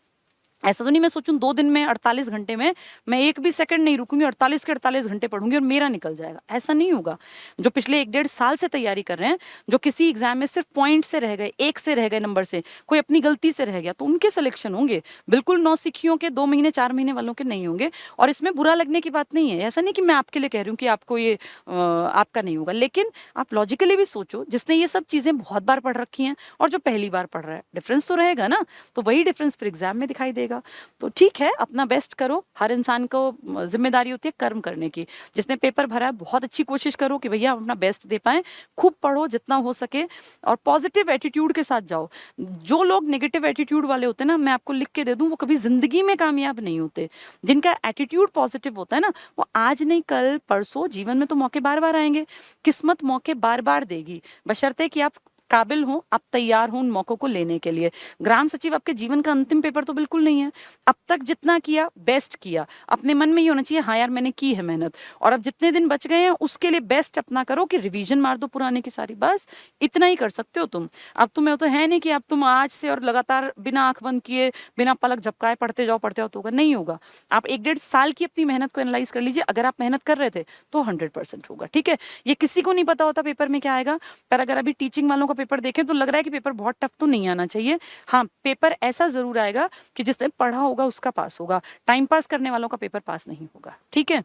ऐसा तो नहीं मैं सोचूं 2 दिन में 48 घंटे में मैं एक भी सेकंड नहीं रुकूंगी, 48 के 48 घंटे पढ़ूंगी और मेरा निकल जाएगा। ऐसा नहीं होगा। जो पिछले 1-1.5 साल से तैयारी कर रहे हैं, जो किसी एग्जाम में सिर्फ पॉइंट से रह गए, 1 से रह गए नंबर से, कोई अपनी गलती से रह गया, तो उनके सिलेक्शन होंगे। बिल्कुल नौसिखियों के 2 महीने 4 महीने वालों के नहीं होंगे। और इसमें बुरा लगने की बात नहीं है। ऐसा नहीं कि मैं आपके लिए कह रही हूँ कि आपको ये आपका नहीं होगा, लेकिन आप लॉजिकली भी सोचो, जिसने ये सब चीजें बहुत बार पढ़ रखी हैं और जो पहली बार पढ़ रहा है, डिफरेंस तो रहेगा ना। तो वही डिफरेंस फिर एग्जाम में दिखाई देगा। तो ठीक है, अपना बेस्ट करो। हर इंसान को जिम्मेदारी होती है कर्म करने की। जिसने पेपर भरा है, बहुत अच्छी कोशिश करो कि भैया अपना बेस्ट दे पाए। खूब पढ़ो जितना हो सके और पॉजिटिव एटीट्यूड के साथ जाओ। जो लोग नेगेटिव एटीट्यूड वाले होते हैं ना, मैं आपको लिख के दे दूं, वो कभी जिंदगी में कामयाब नहीं होते। जिनका एटीट्यूड पॉजिटिव होता है ना, वो आज नहीं कल परसों जीवन में तो मौके बार बार आएंगे। किस्मत मौके बार बार देगी, बशर्ते कि आप काबिल हो, आप तैयार हो उन मौकों को लेने के लिए। ग्राम सचिव आपके जीवन का अंतिम पेपर तो बिल्कुल नहीं है। अब तक जितना किया बेस्ट किया। अपने मन में ये होना चाहिए, हाँ यार मैंने की है मेहनत। और अब जितने दिन बच गए हैं उसके लिए बेस्ट अपना करो कि रिवीजन मार दो पुराने की सारी। बस इतना ही कर सकते हो तुम। अब तुम्हें तो है नहीं कि अब तुम आज से और लगातार बिना आंख बंद किए, बिना पलक झपकाए पढ़ते जाओ तो होगा, नहीं होगा। आप 1-1.5 साल की अपनी मेहनत को एनालाइज कर लीजिए। अगर आप मेहनत कर रहे थे तो 100% होगा, ठीक है। ये किसी को नहीं पता होता पेपर में क्या आएगा। पर अगर अभी टीचिंग वालों का पेपर देखें तो लग रहा है कि पेपर बहुत टफ तो नहीं आना चाहिए। हाँ, पेपर ऐसा जरूर आएगा कि जिसने पढ़ा होगा उसका पास होगा। टाइम पास करने वालों का पेपर पास नहीं होगा, ठीक है।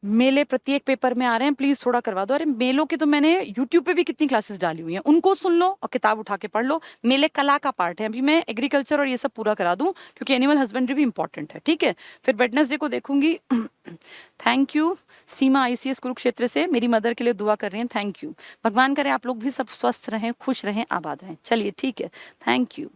मेले प्रत्येक पेपर में आ रहे हैं, प्लीज थोड़ा करवा दो। अरे मेलों की तो मैंने यूट्यूब पे भी कितनी क्लासेस डाली हुई हैं, उनको सुन लो और किताब उठा के पढ़ लो। मेले कला का पार्ट है। अभी मैं एग्रीकल्चर और ये सब पूरा करा दूं, क्योंकि एनिमल हस्बेंड्री भी इंपॉर्टेंट है, ठीक है। फिर वेडनेसडे को देखूंगी। Thank you Seema, ICS Kurukshetra से मेरी मदर के लिए दुआ कर रहे हैं। Thank you. भगवान करे आप लोग भी सब स्वस्थ रहें, खुश रहें, आबाद रहें। चलिए ठीक है, थैंक यू।